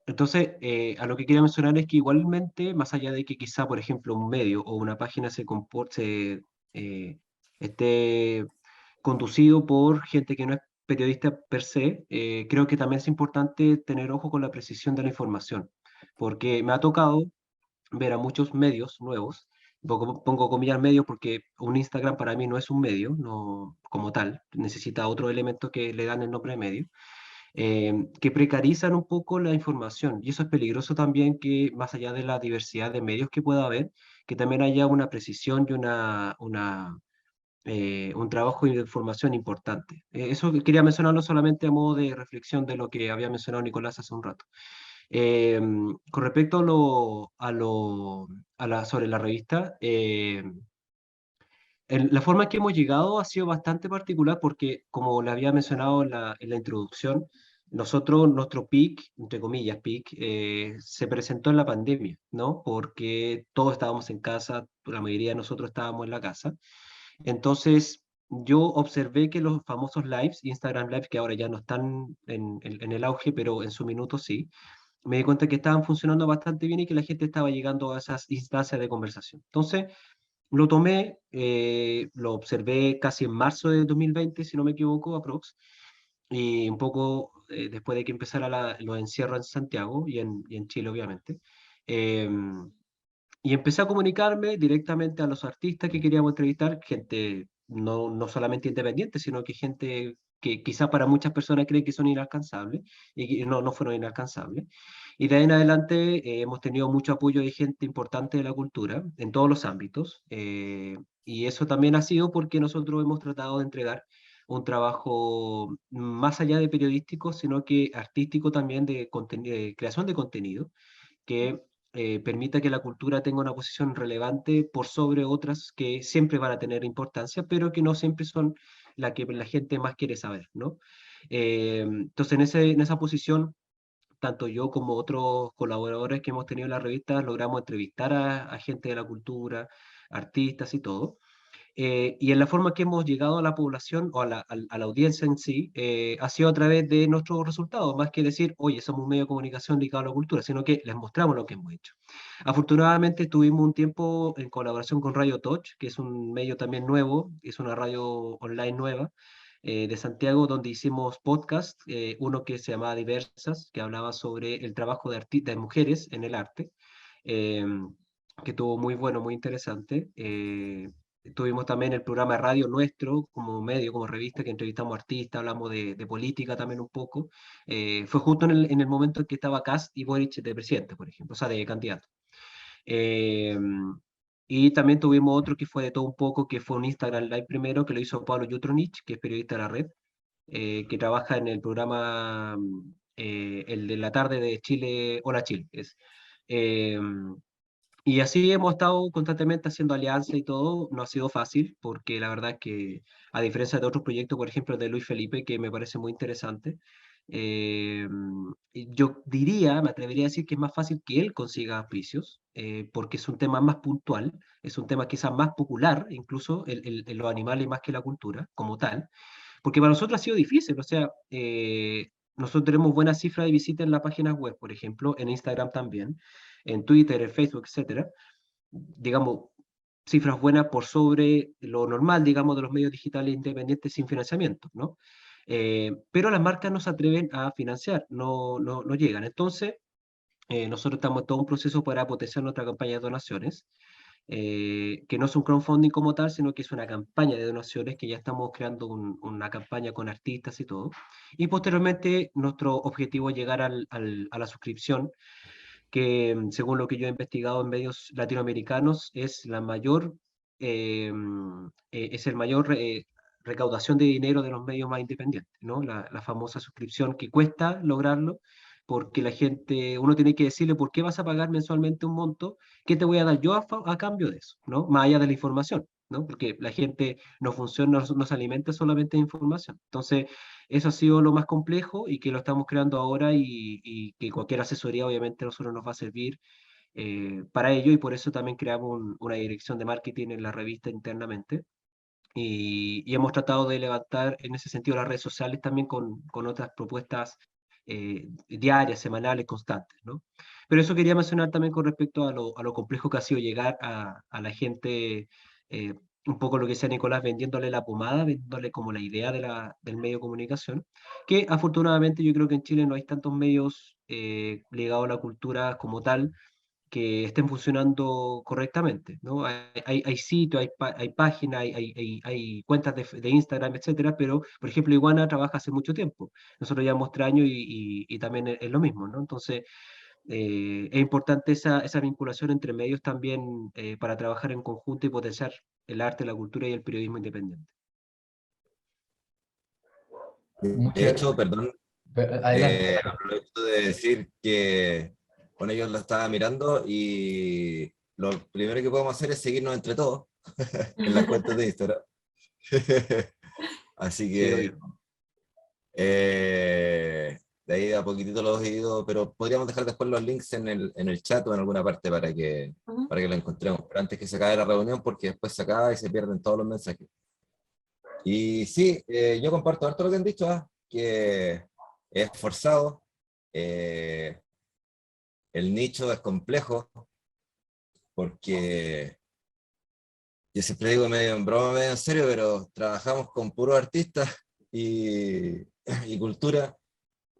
entonces, a lo que quería mencionar es que igualmente, más allá de que quizá, por ejemplo, un medio o una página se comporte, esté conducido por gente que no es periodista per se, creo que también es importante tener ojo con la precisión de la información, porque me ha tocado ver a muchos medios nuevos, pongo comillas medios porque un Instagram para mí no es un medio, no como tal, necesita otro elemento que le dan el nombre de medio, que precarizan un poco la información. Y eso es peligroso también, que más allá de la diversidad de medios que pueda haber, que también haya una precisión y un trabajo de información importante. Eso quería mencionarlo solamente a modo de reflexión de lo que había mencionado Nicolás hace un rato. Con respecto sobre la revista, la forma en que hemos llegado ha sido bastante particular porque, como le había mencionado en la introducción, nuestro peak, entre comillas, peak, se presentó en la pandemia, ¿no? Porque todos estábamos en casa, la mayoría de nosotros estábamos en la casa. Entonces, yo observé que los famosos lives, Instagram Live, que ahora ya no están en el auge, pero en su minuto sí, me di cuenta que estaban funcionando bastante bien y que la gente estaba llegando a esas instancias de conversación. Entonces, lo tomé, lo observé casi en marzo de 2020, si no me equivoco, aprox, y un poco después de que empezara los encierros en Santiago y en Chile, obviamente. Y empecé a comunicarme directamente a los artistas que queríamos entrevistar, gente no solamente independiente, sino que gente que quizá para muchas personas creen que son inalcanzables, y que no fueron inalcanzables. Y de ahí en adelante hemos tenido mucho apoyo de gente importante de la cultura en todos los ámbitos, y eso también ha sido porque nosotros hemos tratado de entregar un trabajo más allá de periodístico, sino que artístico también de creación de contenido, que permita que la cultura tenga una posición relevante por sobre otras que siempre van a tener importancia, pero que no siempre son la que la gente más quiere saber, ¿no? Entonces, en esa posición, tanto yo como otros colaboradores que hemos tenido en la revista, logramos entrevistar a gente de la cultura, artistas y todo. Y en la forma que hemos llegado a la población o a la audiencia en sí, ha sido a través de nuestros resultados, más que decir, oye, somos un medio de comunicación dedicado a la cultura, sino que les mostramos lo que hemos hecho. Afortunadamente tuvimos un tiempo en colaboración con Radio Touch, que es un medio también nuevo, es una radio online nueva, de Santiago, donde hicimos podcast, uno que se llamaba Diversas, que hablaba sobre el trabajo de mujeres en el arte, que estuvo muy bueno, muy interesante. Tuvimos también el programa de radio nuestro, como medio, como revista, que entrevistamos artistas, hablamos de política también un poco. Fue justo en el momento en que estaba Kast y Boric de presidente, por ejemplo, o sea, de candidato. Y también tuvimos otro que fue de todo un poco, que fue un Instagram Live primero, que lo hizo Pablo Jutronich, que es periodista de la red, que trabaja en el programa, el de la tarde de Chile, Hola Chile. Y así hemos estado constantemente haciendo alianzas y todo. No ha sido fácil, porque la verdad es que, a diferencia de otros proyectos, por ejemplo, de Luis Felipe, que me parece muy interesante, y yo diría, me atrevería a decir que es más fácil que él consiga auspicios, porque es un tema más puntual, es un tema quizás más popular, incluso los animales más que la cultura como tal, porque para nosotros ha sido difícil, o sea, nosotros tenemos buenas cifras de visitas en la página web, por ejemplo, en Instagram también, en Twitter, en Facebook, etcétera, digamos, cifras buenas por sobre lo normal, digamos, de los medios digitales independientes sin financiamiento, ¿no? Pero las marcas no se atreven a financiar, no llegan. Entonces, nosotros estamos en todo un proceso para potenciar nuestra campaña de donaciones, que no es un crowdfunding como tal, sino que es una campaña de donaciones que ya estamos creando una campaña con artistas y todo. Y posteriormente nuestro objetivo es llegar a la suscripción, que según lo que yo he investigado en medios latinoamericanos es la mayor, es el mayor recaudación de dinero de los medios más independientes, ¿no? La famosa suscripción que cuesta lograrlo, porque la gente, uno tiene que decirle por qué vas a pagar mensualmente un monto, qué te voy a dar yo a cambio de eso, ¿no? Más allá de la información, ¿no? Porque la gente no funciona, no se alimenta solamente de información. Entonces, eso ha sido lo más complejo y que lo estamos creando ahora, y que cualquier asesoría obviamente a nosotros nos va a servir para ello, y por eso también creamos una dirección de marketing en la revista internamente, y hemos tratado de levantar en ese sentido las redes sociales también con otras propuestas diarias, semanales, constantes, ¿no? Pero eso quería mencionar también con respecto a lo complejo que ha sido llegar a la gente, un poco lo que decía Nicolás, vendiéndole la pomada, vendiéndole como la idea del medio de comunicación, que afortunadamente yo creo que en Chile no hay tantos medios ligados a la cultura como tal, que estén funcionando correctamente, ¿no? Hay sitios, hay páginas, hay cuentas de Instagram, etcétera, pero, por ejemplo, Iguana trabaja hace mucho tiempo. Nosotros llevamos 3 años y también es lo mismo, ¿no? Entonces, es importante esa vinculación entre medios también, para trabajar en conjunto y potenciar el arte, la cultura y el periodismo independiente. De hecho, perdón, Adelante. aprovecho de decir que con ellos lo estaba mirando y lo primero que podemos hacer es seguirnos entre todos en las cuentas de Instagram. Así Sí, que obvio. de ahí a poquitito los he ido, pero podríamos dejar después los links en el chat o en alguna parte para que lo encontremos. Pero antes que se acabe la reunión, porque después se acaba y se pierden todos los mensajes. Y sí, yo comparto harto lo que han dicho, que es forzado, el nicho es complejo, porque yo siempre digo medio en broma, medio en serio, pero trabajamos con puros artistas y cultura,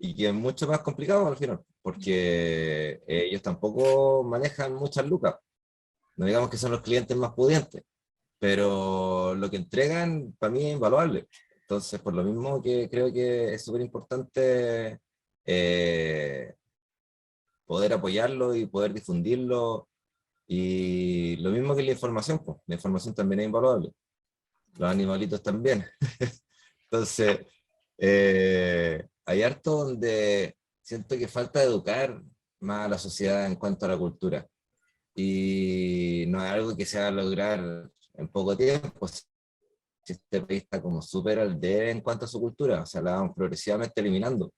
y que es mucho más complicado al final, porque ellos tampoco manejan muchas lucas. No digamos que son los clientes más pudientes, pero lo que entregan para mí es invaluable. Entonces, por lo mismo que creo que es súper importante poder apoyarlo y poder difundirlo. Y lo mismo que la información, pues. La información también es invaluable. Los animalitos también. Entonces, hay harto donde siento que falta educar más a la sociedad en cuanto a la cultura. Y no es algo que se va a lograr en poco tiempo. Si este país está como súper al debe en cuanto a su cultura, o sea, la vamos progresivamente eliminando.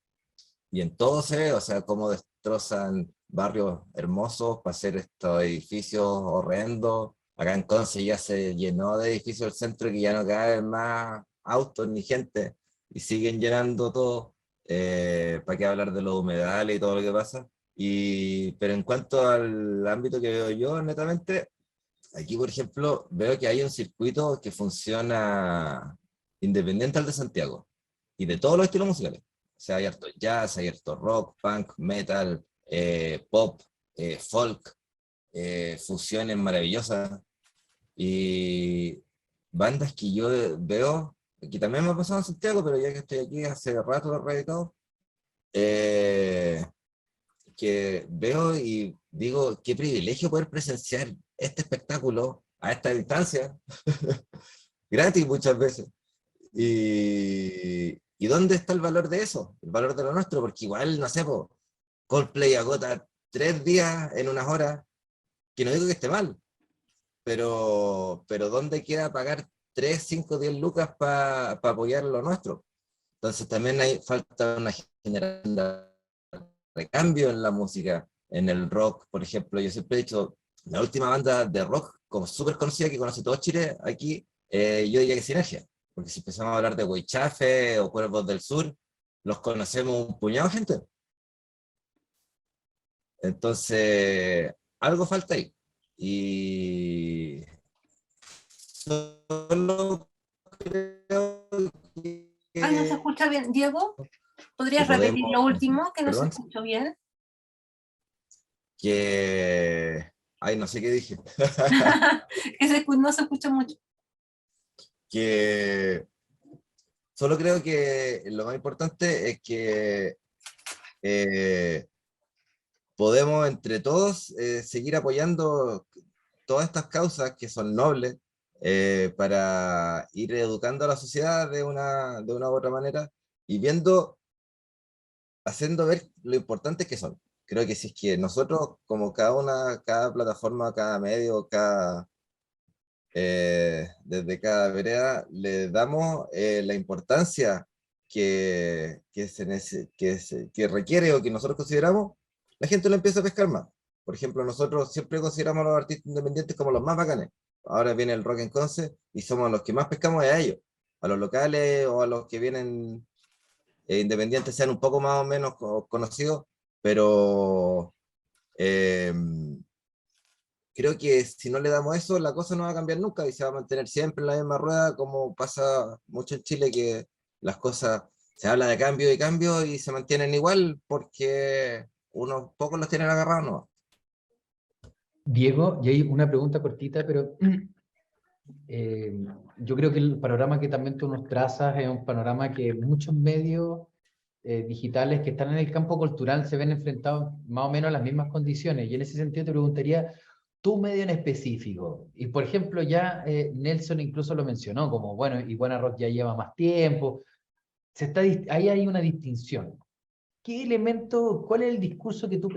Y en todo se ve, o sea, cómo destrozan barrios hermosos para hacer estos edificios horrendos. Acá en Conce ya se llenó de edificios del centro que ya no caben más autos ni gente, y siguen llenando todo. ¿Para qué hablar de los humedales y todo lo que pasa? Pero en cuanto al ámbito que veo yo, netamente, aquí, por ejemplo, veo que hay un circuito que funciona independiente al de Santiago, y de todos los estilos musicales. O sea, hay harto jazz, hay harto rock, punk, metal, pop, folk, fusiones maravillosas. Y bandas que yo veo, que también me ha pasado en Santiago, pero ya que estoy aquí hace rato radicado, que veo y digo, qué privilegio poder presenciar este espectáculo a esta distancia, gratis muchas veces. ¿Y dónde está el valor de eso? El valor de lo nuestro, porque igual, no sé, po, Coldplay agota 3 días en unas horas, que no digo que esté mal, pero ¿dónde queda pagar 3, 5, 10 lucas para apoyar lo nuestro? Entonces también falta una generación de cambio en la música, en el rock, por ejemplo. Yo siempre he dicho, la última banda de rock como súper conocida que conoce todo Chile aquí, yo diría que Sinergia, porque si empezamos a hablar de Huichafe o Cuervos del Sur, los conocemos un puñado de gente. Entonces, algo falta ahí. Y solo creo que, Ay, no se escucha bien. Diego, ¿podrías que repetir lo podemos, último, que no se perdón, escuchó bien? que, ay, no sé qué dije, No se escucha mucho. que solo creo que lo más importante es que podemos entre todos seguir apoyando todas estas causas que son nobles, para ir educando a la sociedad de una u otra manera y viendo, haciendo ver lo importantes que son. Creo que si es que nosotros, como cada plataforma, cada medio, desde cada vereda, le damos la importancia que requiere o que nosotros consideramos, la gente lo empieza a pescar más. Por ejemplo, nosotros siempre consideramos a los artistas independientes como los más bacanes. Ahora viene el Rock en Conce y somos los que más pescamos a ellos, a los locales o a los que vienen independientes, sean un poco más o menos conocidos, pero eh, creo que si no le damos eso, la cosa no va a cambiar nunca y se va a mantener siempre en la misma rueda, como pasa mucho en Chile, que las cosas, se habla de cambio y se mantienen igual porque unos pocos los tienen agarrados, ¿no? Diego, y hay una pregunta cortita, pero yo creo que el panorama que también tú nos trazas es un panorama que muchos medios digitales que están en el campo cultural se ven enfrentados más o menos a las mismas condiciones. Y en ese sentido te preguntaría, tu medio en específico, y por ejemplo ya Nelson incluso lo mencionó, como bueno, Iguana Rock ya lleva más tiempo, ahí hay una distinción. ¿Qué elemento, cuál es el discurso que tú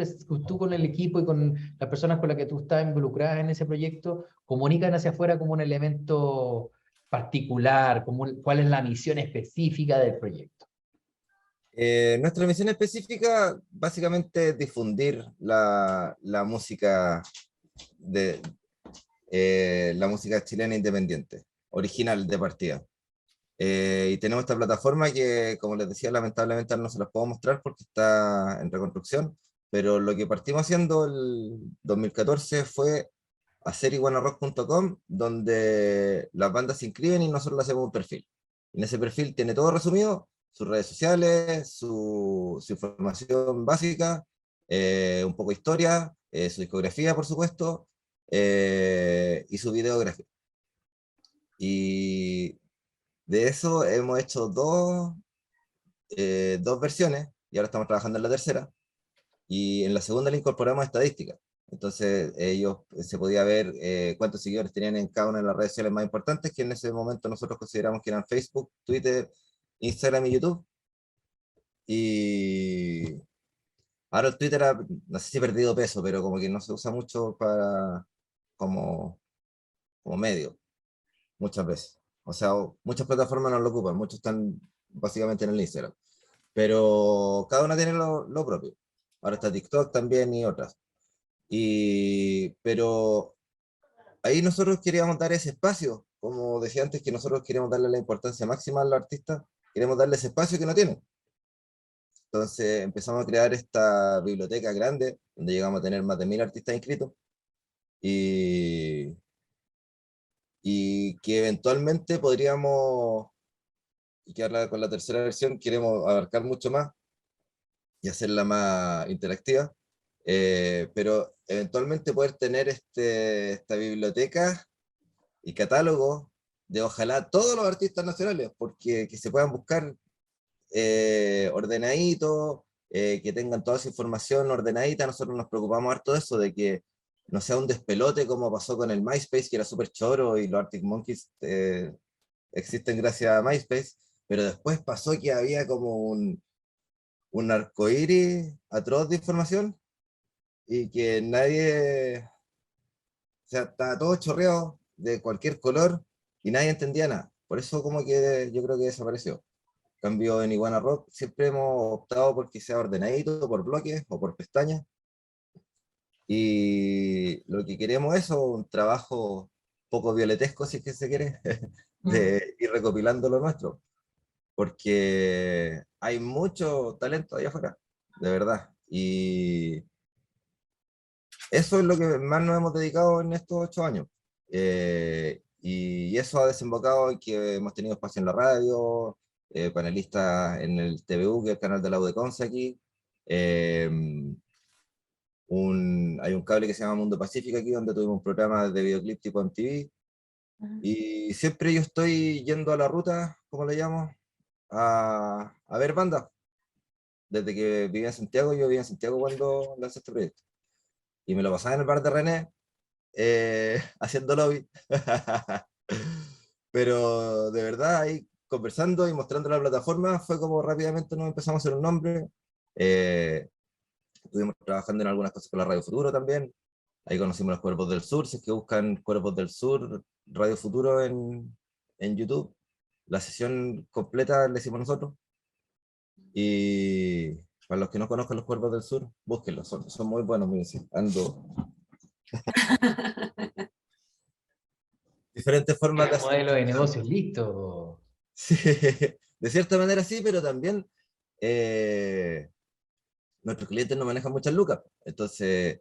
con el equipo y con las personas con las que tú estás involucradas en ese proyecto comunican hacia afuera como un elemento particular, cuál es la misión específica del proyecto? Nuestra misión específica básicamente es difundir la música la música chilena independiente, original de partida. Y tenemos esta plataforma que, como les decía, lamentablemente no se las puedo mostrar porque está en reconstrucción, pero lo que partimos haciendo el 2014 fue hacer iguanarock.com, donde las bandas se inscriben y nosotros le hacemos un perfil. En ese perfil tiene todo resumido, sus redes sociales, su información básica, un poco de historia, su discografía, por supuesto, y su videografía. Y de eso hemos hecho dos versiones y ahora estamos trabajando en la tercera. Y en la segunda le incorporamos estadísticas. Entonces ellos se podía ver cuántos seguidores tenían en cada una de las redes sociales más importantes, que en ese momento nosotros consideramos que eran Facebook, Twitter, Instagram y YouTube. Y ahora el Twitter no sé si ha perdido peso, pero como que no se usa mucho como, como medio, muchas veces. O sea, muchas plataformas no lo ocupan, muchos están básicamente en el Instagram. Pero cada una tiene lo propio. Ahora está TikTok también y otras. Pero ahí nosotros queríamos dar ese espacio, como decía antes, que nosotros queremos darle la importancia máxima a los artistas, queremos darle ese espacio que no tienen. Entonces empezamos a crear esta biblioteca grande, donde llegamos a tener más de 1000 artistas inscritos, y que eventualmente podríamos, y que ahora con la tercera versión queremos abarcar mucho más y hacerla más interactiva, pero eventualmente poder tener esta biblioteca y catálogo de ojalá todos los artistas nacionales, porque que se puedan buscar ordenaditos, que tengan toda esa información ordenadita. Nosotros nos preocupamos harto de eso, de que no sea un despelote como pasó con el MySpace, que era súper choro, y los Arctic Monkeys existen gracias a MySpace, pero después pasó que había como un arcoíris atroz de información, y que nadie, o sea, estaba todo chorreado de cualquier color, y nadie entendía nada. Por eso como que yo creo que desapareció. Cambio en Iguana Rock, siempre hemos optado por que sea ordenadito, por bloques o por pestañas. Y lo que queremos es un trabajo poco violetesco, si es que se quiere, de ir recopilando lo nuestro. Porque hay mucho talento allá afuera, de verdad. Y eso es lo que más nos hemos dedicado en estos 8 años. Y eso ha desembocado en que hemos tenido espacio en la radio, panelistas en el TVU, que es el canal de la UDECONCE aquí. Hay un cable que se llama Mundo Pacífico aquí, donde tuvimos un programa de videoclip tipo MTV. Y siempre yo estoy yendo a la ruta, como le llamo, a ver bandas. Desde que vivía en Santiago, yo vivía en Santiago cuando lancé este proyecto. Y me lo pasaba en el bar de René, haciendo lobby. Pero de verdad, ahí conversando y mostrando la plataforma, fue como rápidamente nos empezamos a hacer un nombre. Estuvimos trabajando en algunas cosas con la Radio Futuro también. Ahí conocimos los Cuerpos del Sur. Si es que buscan Cuerpos del Sur, Radio Futuro en YouTube, la sesión completa la hicimos nosotros. Y para los que no conozcan los Cuerpos del Sur, búsquenlos, son muy buenos. Miren, sí, ando. Diferentes formas de El modelo de negocio listo. Sí, de cierta manera sí, pero también nuestros clientes no manejan muchas lucas. Entonces,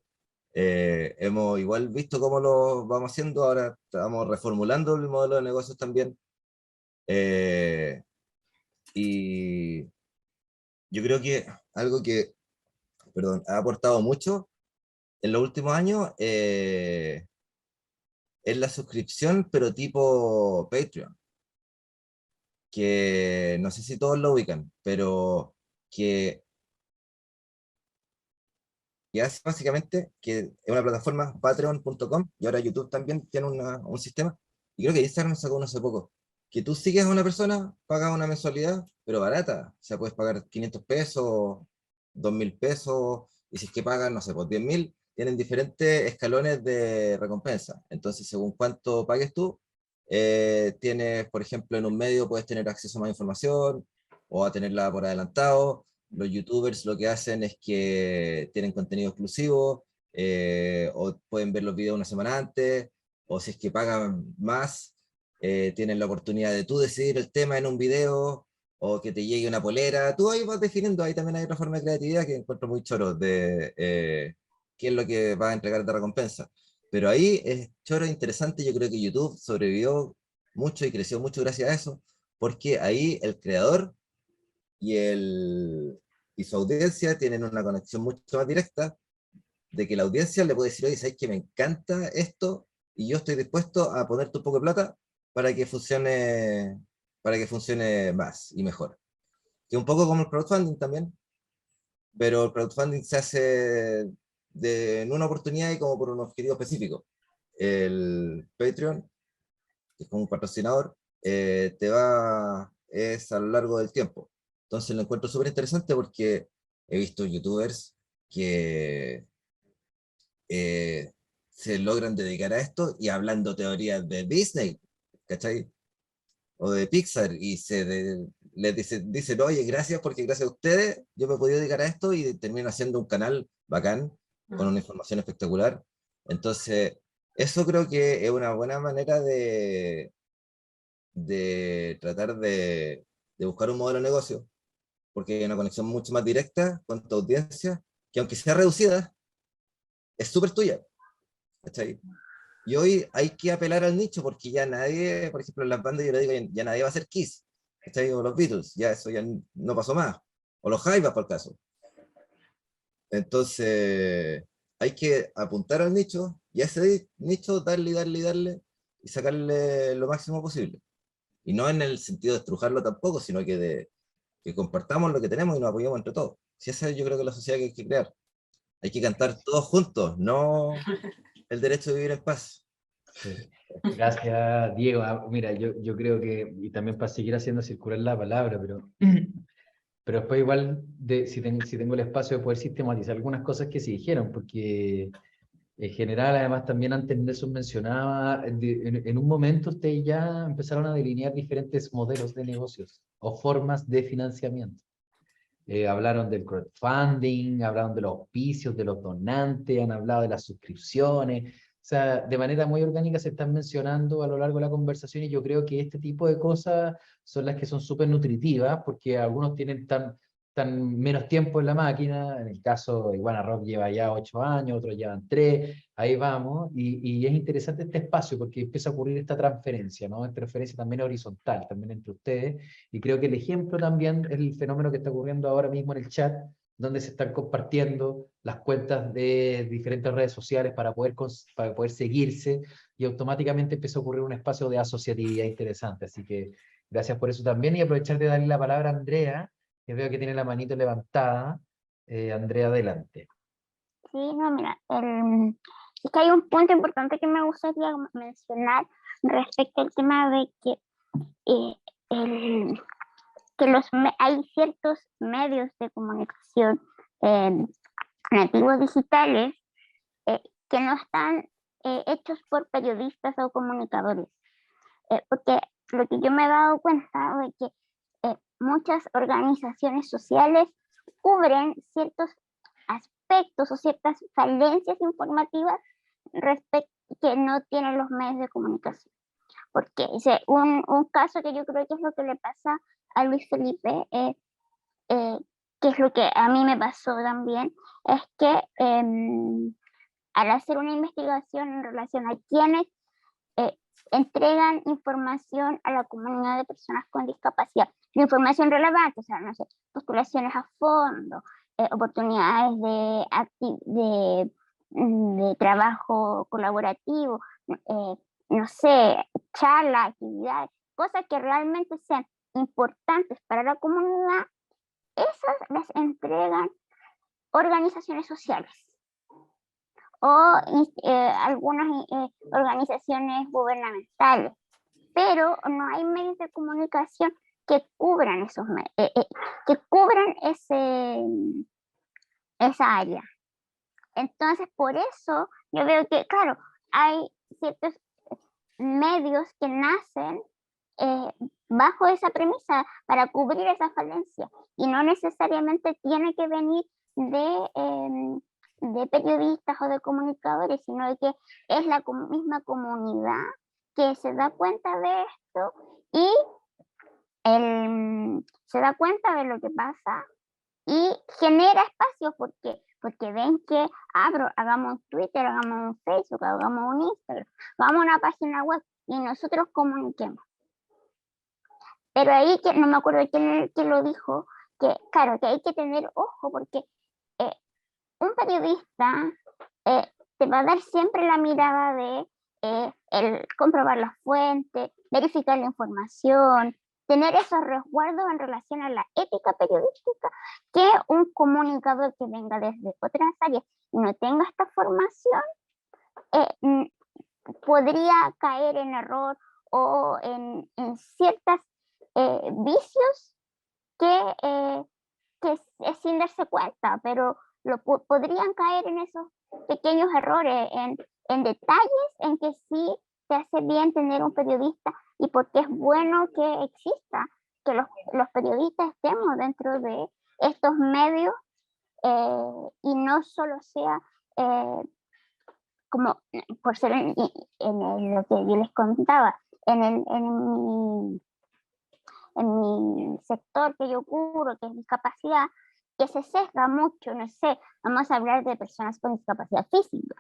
hemos igual visto cómo lo vamos haciendo. Ahora estamos reformulando el modelo de negocios también. Y yo creo que algo que, perdón, ha aportado mucho en los últimos años es la suscripción, pero tipo Patreon. Que no sé si todos lo ubican, pero que hace básicamente que es una plataforma, patreon.com, y ahora YouTube también tiene un sistema, y creo que Instagram sacó uno hace poco, que tú sigues a una persona, pagas una mensualidad, pero barata. O sea, puedes pagar 500 pesos, 2.000 pesos, y si es que pagas, no sé, pues 10.000, tienen diferentes escalones de recompensa. Entonces, según cuánto pagues tú, tienes, por ejemplo, en un medio puedes tener acceso a más información, o a tenerla por adelantado. Los youtubers lo que hacen es que tienen contenido exclusivo, o pueden ver los videos una semana antes, o si es que pagan más, tienen la oportunidad de tú decidir el tema en un video, o que te llegue una polera. Tú ahí vas definiendo. Ahí también hay otra forma de creatividad que encuentro muy choro, de qué es lo que va a entregar de recompensa. Pero ahí es choro interesante. Yo creo que YouTube sobrevivió mucho y creció mucho gracias a eso, porque ahí el creador y su audiencia tienen una conexión mucho más directa, de que la audiencia le puede decir: oye, ¿sabes que me encanta esto? Y yo estoy dispuesto a ponerte un poco de plata para que funcione más y mejor. Que un poco como el crowdfunding también, pero el crowdfunding se hace en una oportunidad y como por un objetivo específico. El Patreon, que es como un patrocinador, es a lo largo del tiempo. Entonces lo encuentro súper interesante, porque he visto youtubers que se logran dedicar a esto y hablando teorías de Disney, ¿cachai? O de Pixar, y les dicen: oye, gracias, porque gracias a ustedes yo me he podido dedicar a esto, y termino haciendo un canal bacán, con una información espectacular. Entonces, eso creo que es una buena manera de tratar de buscar un modelo de negocio, porque hay una conexión mucho más directa con tu audiencia, que aunque sea reducida, es súper tuya, ¿cachai? Y hoy hay que apelar al nicho, porque ya nadie, por ejemplo, en las bandas yo le digo, ya nadie va a hacer Kiss, ¿cachai? O los Beatles, ya eso ya no pasó más, o los Jaivas por el caso. Entonces, hay que apuntar al nicho, y a ese nicho darle, y sacarle lo máximo posible. Y no en el sentido de estrujarlo tampoco, sino que compartamos lo que tenemos y nos apoyemos entre todos. Si esa yo creo que es la sociedad que hay que crear. Hay que cantar todos juntos, no el derecho de vivir en paz. Sí. Gracias, Diego. Mira, yo creo que, y también para seguir haciendo circular la palabra, pero después igual, si tengo el espacio de poder sistematizar algunas cosas que se dijeron, porque en general, además, también antes Nelson mencionaba, en un momento ustedes ya empezaron a delinear diferentes modelos de negocios o formas de financiamiento. Hablaron del crowdfunding, hablaron de los auspicios, de los donantes, han hablado de las suscripciones. O sea, de manera muy orgánica se están mencionando a lo largo de la conversación y yo creo que este tipo de cosas son las que son súper nutritivas porque algunos tienen tan menos tiempo en la máquina. En el caso de Iguana Rock lleva ya 8 años, otros llevan 3, ahí vamos. Y es interesante este espacio porque empieza a ocurrir esta transferencia, ¿no? Esta transferencia también horizontal, también entre ustedes. Y creo que el ejemplo también es el fenómeno que está ocurriendo ahora mismo en el chat, donde se están compartiendo las cuentas de diferentes redes sociales para poder seguirse y automáticamente empieza a ocurrir un espacio de asociatividad interesante. Así que gracias por eso también y aprovechar de darle la palabra a Andrea, que veo que tiene la manito levantada. Andrea, adelante. Sí, no, mira, es que hay un punto importante que me gustaría mencionar respecto al tema de que hay ciertos medios de comunicación nativos digitales que no están hechos por periodistas o comunicadores. Porque lo que yo me he dado cuenta de que muchas organizaciones sociales cubren ciertos aspectos o ciertas falencias informativas que no tienen los medios de comunicación. Porque un caso que yo creo que es lo que le pasa a Luis Felipe, que es lo que a mí me pasó también, es que al hacer una investigación en relación a quienes entregan información a la comunidad de personas con discapacidad, la información relevante, o sea, no sé, postulaciones a fondo, oportunidades de trabajo colaborativo, no sé, charlas, actividades, cosas que realmente sean importantes para la comunidad, esas las entregan organizaciones sociales o algunas organizaciones gubernamentales, pero no hay medios de comunicación que cubran que cubran esa área. Entonces, por eso yo veo que, claro, hay ciertos medios que nacen bajo esa premisa para cubrir esa falencia y no necesariamente tiene que venir de periodistas o de comunicadores, sino de que es la misma comunidad que se da cuenta de esto y se da cuenta de lo que pasa y genera espacios porque ven que hagamos un Twitter, hagamos un Facebook, hagamos un Instagram, hagamos una página web y nosotros comuniquemos. Pero ahí, que no me acuerdo quién lo dijo, que claro, que hay que tener ojo porque un periodista te va a dar siempre la mirada de el comprobar las fuentes, verificar la información, tener esos resguardos en relación a la ética periodística, que un comunicador que venga desde otras áreas y no tenga esta formación, podría caer en error o en ciertos vicios que es sin darse cuenta, pero podrían caer en esos pequeños errores, en detalles en que sí te hace bien tener un periodista y porque es bueno que exista, que los periodistas estemos dentro de estos medios y no solo sea como por ser en lo que yo les contaba, en mi sector que yo cubro, que es discapacidad, que se sesga mucho, no sé, vamos a hablar de personas con discapacidad física.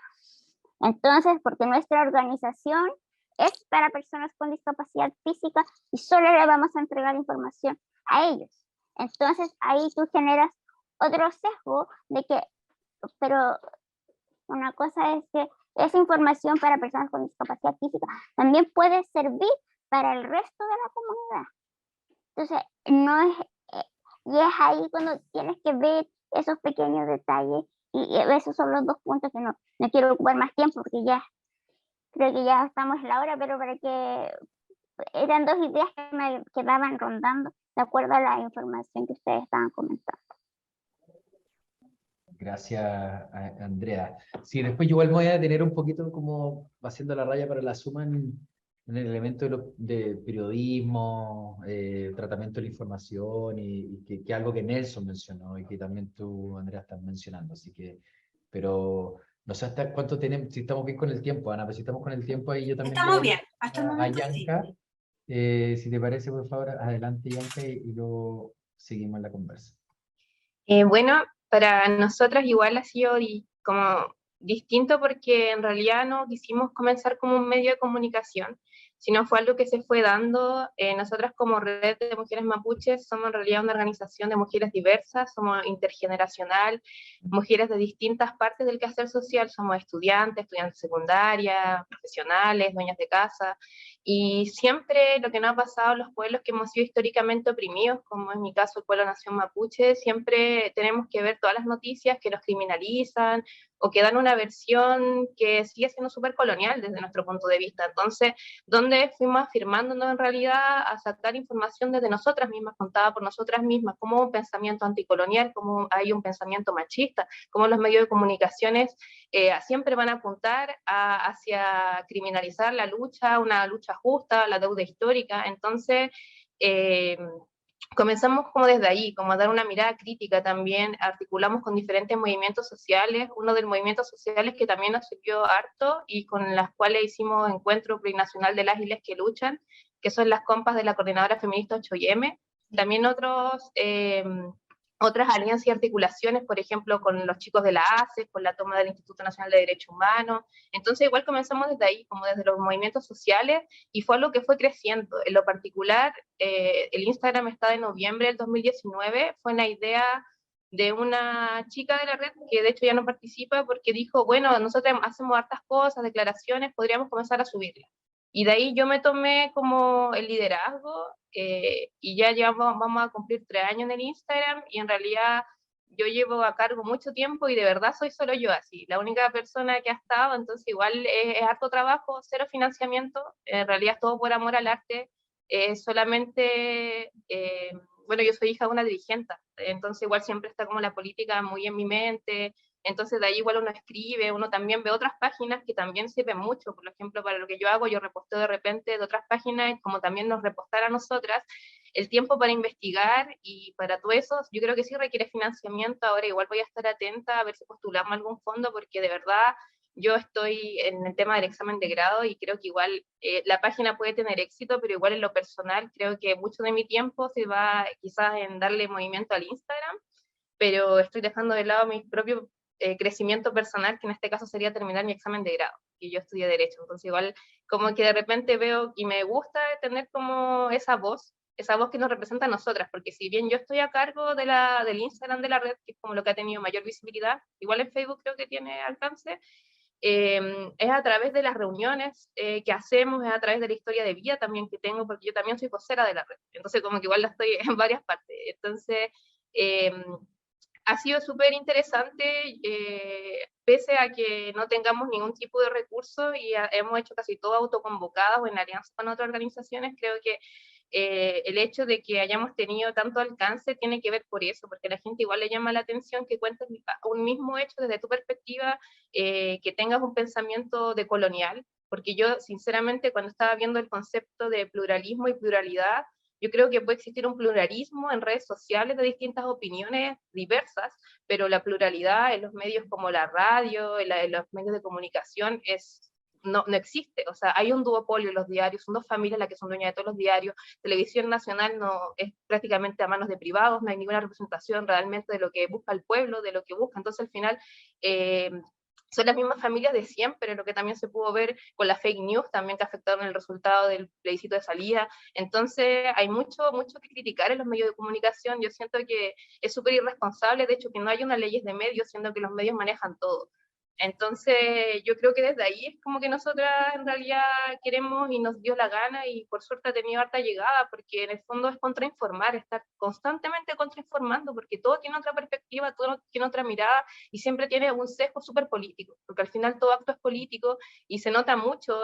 Entonces, porque nuestra organización es para personas con discapacidad física y solo le vamos a entregar información a ellos. Entonces, ahí tú generas otro sesgo de que, pero una cosa es que esa información para personas con discapacidad física también puede servir para el resto de la comunidad. Entonces, no es, y es ahí cuando tienes que ver esos pequeños detalles, y esos son los dos puntos que no quiero ocupar más tiempo, porque ya creo que ya estamos en la hora, pero para que eran dos ideas que me quedaban rondando de acuerdo a la información que ustedes estaban comentando. Gracias, Andrea. Sí, después yo igual me voy a detener un poquito como haciendo la raya para la suma en el elemento de periodismo, tratamiento de la información, y que es algo que Nelson mencionó y que también tú, Andrea, estás mencionando. Así que, pero no sé hasta cuánto tenemos, si estamos bien con el tiempo, Ana, pero si estamos con el tiempo ahí yo también Estamos voy bien, hasta el a momento sí. Yanka. Si te parece, por favor, adelante, Yanka, y luego seguimos la conversa. Bueno, para nosotras igual ha sido como distinto porque en realidad no quisimos comenzar como un medio de comunicación, sino fue algo que se fue dando. Nosotras como Red de Mujeres Mapuches somos en realidad una organización de mujeres diversas, somos intergeneracional, mujeres de distintas partes del quehacer social, somos estudiantes secundaria, profesionales, dueñas de casa, y siempre lo que nos ha pasado en los pueblos que hemos sido históricamente oprimidos, como en mi caso el pueblo nación mapuche, siempre tenemos que ver todas las noticias que nos criminalizan o que dan una versión que sigue siendo súper colonial desde nuestro punto de vista. Entonces, donde fuimos afirmándonos en realidad a sacar información desde nosotras mismas, contada por nosotras mismas, como un pensamiento anticolonial, como hay un pensamiento machista, como los medios de comunicaciones siempre van a apuntar hacia criminalizar la lucha, una lucha justa, la deuda histórica. Entonces, comenzamos como desde ahí, como a dar una mirada crítica también, articulamos con diferentes movimientos sociales, uno de los movimientos sociales que también nos sirvió harto y con las cuales hicimos encuentro plurinacional de las islas que luchan, que son las compas de la Coordinadora Feminista 8M, también otras alianzas y articulaciones, por ejemplo, con los chicos de la ACES, con la toma del Instituto Nacional de Derechos Humanos. Entonces, igual comenzamos desde ahí, como desde los movimientos sociales, y fue algo que fue creciendo. En lo particular, el Instagram está de noviembre del 2019, fue una idea de una chica de la red, que de hecho ya no participa, porque dijo, bueno, nosotros hacemos hartas cosas, declaraciones, podríamos comenzar a subirlas. Y de ahí yo me tomé como el liderazgo, y ya vamos a cumplir 3 años en el Instagram, y en realidad yo llevo a cargo mucho tiempo y de verdad soy solo yo así, la única persona que ha estado, entonces igual es harto trabajo, cero financiamiento, en realidad es todo por amor al arte, solamente, bueno, yo soy hija de una dirigente, entonces igual siempre está como la política muy en mi mente. Entonces de ahí igual uno escribe, uno también ve otras páginas que también sirven mucho. Por ejemplo, para lo que yo hago, yo reposteo de repente de otras páginas, como también nos repostar a nosotras. El tiempo para investigar y para todo eso, yo creo que sí requiere financiamiento. Ahora igual voy a estar atenta a ver si postulamos algún fondo, porque de verdad yo estoy en el tema del examen de grado y creo que igual la página puede tener éxito, pero igual en lo personal creo que mucho de mi tiempo se va quizás en darle movimiento al Instagram, pero estoy dejando de lado mi propio crecimiento personal, que en este caso sería terminar mi examen de grado, y yo estudié Derecho, entonces igual como que de repente veo y me gusta tener como esa voz que nos representa a nosotras, porque si bien yo estoy a cargo del Instagram de la red, que es como lo que ha tenido mayor visibilidad, igual en Facebook creo que tiene alcance, es a través de las reuniones que hacemos, es a través de la historia de vida también que tengo, porque yo también soy vocera de la red, entonces como que igual la estoy en varias partes, entonces ha sido súper interesante, pese a que no tengamos ningún tipo de recurso y hemos hecho casi todo autoconvocadas o en alianza con otras organizaciones. Creo que el hecho de que hayamos tenido tanto alcance tiene que ver por eso, porque a la gente igual le llama la atención que cuentes un mismo hecho desde tu perspectiva, que tengas un pensamiento decolonial, porque yo sinceramente cuando estaba viendo el concepto de pluralismo y pluralidad, yo creo que puede existir un pluralismo en redes sociales de distintas opiniones diversas, pero la pluralidad en los medios como la radio, en los medios de comunicación no existe. O sea, hay un duopolio en los diarios, son dos familias las que son dueñas de todos los diarios, Televisión Nacional no es prácticamente a manos de privados, no hay ninguna representación realmente de lo que busca el pueblo, de lo que busca. Entonces al final son las mismas familias de siempre, lo que también se pudo ver con las fake news también que afectaron el resultado del plebiscito de salida. Entonces hay mucho que criticar en los medios de comunicación. Yo siento que es súper irresponsable, de hecho, que no hay unas leyes de medios, siendo que los medios manejan todo. Entonces, yo creo que desde ahí es como que nosotras en realidad queremos y nos dio la gana, y por suerte ha tenido harta llegada, porque en el fondo es contrainformar, estar constantemente contrainformando, porque todo tiene otra perspectiva, todo tiene otra mirada, y siempre tiene un sesgo súper político, porque al final todo acto es político, y se nota mucho.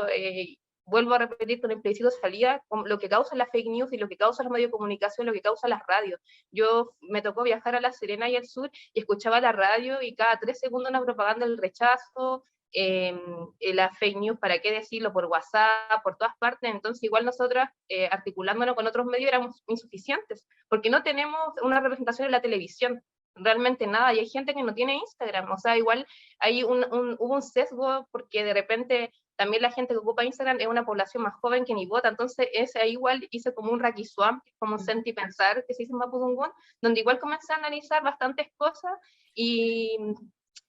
Vuelvo a repetir, con el plebiscito de salida, lo que causa la fake news y lo que causa los medios de comunicación, lo que causa las radios. Yo me tocó viajar a La Serena y al sur y escuchaba la radio y cada 3 segundos una propaganda del rechazo, la fake news, para qué decirlo, por WhatsApp, por todas partes. Entonces igual nosotras, articulándonos con otros medios, éramos insuficientes, porque no tenemos una representación en la televisión, realmente nada, y hay gente que no tiene Instagram, o sea, igual hay hubo un sesgo, porque de repente también la gente que ocupa Instagram es una población más joven que ni vota, entonces ahí igual hice como un raquisuam, como un senti pensar, que se dice en Mapudungun, donde igual comencé a analizar bastantes cosas, y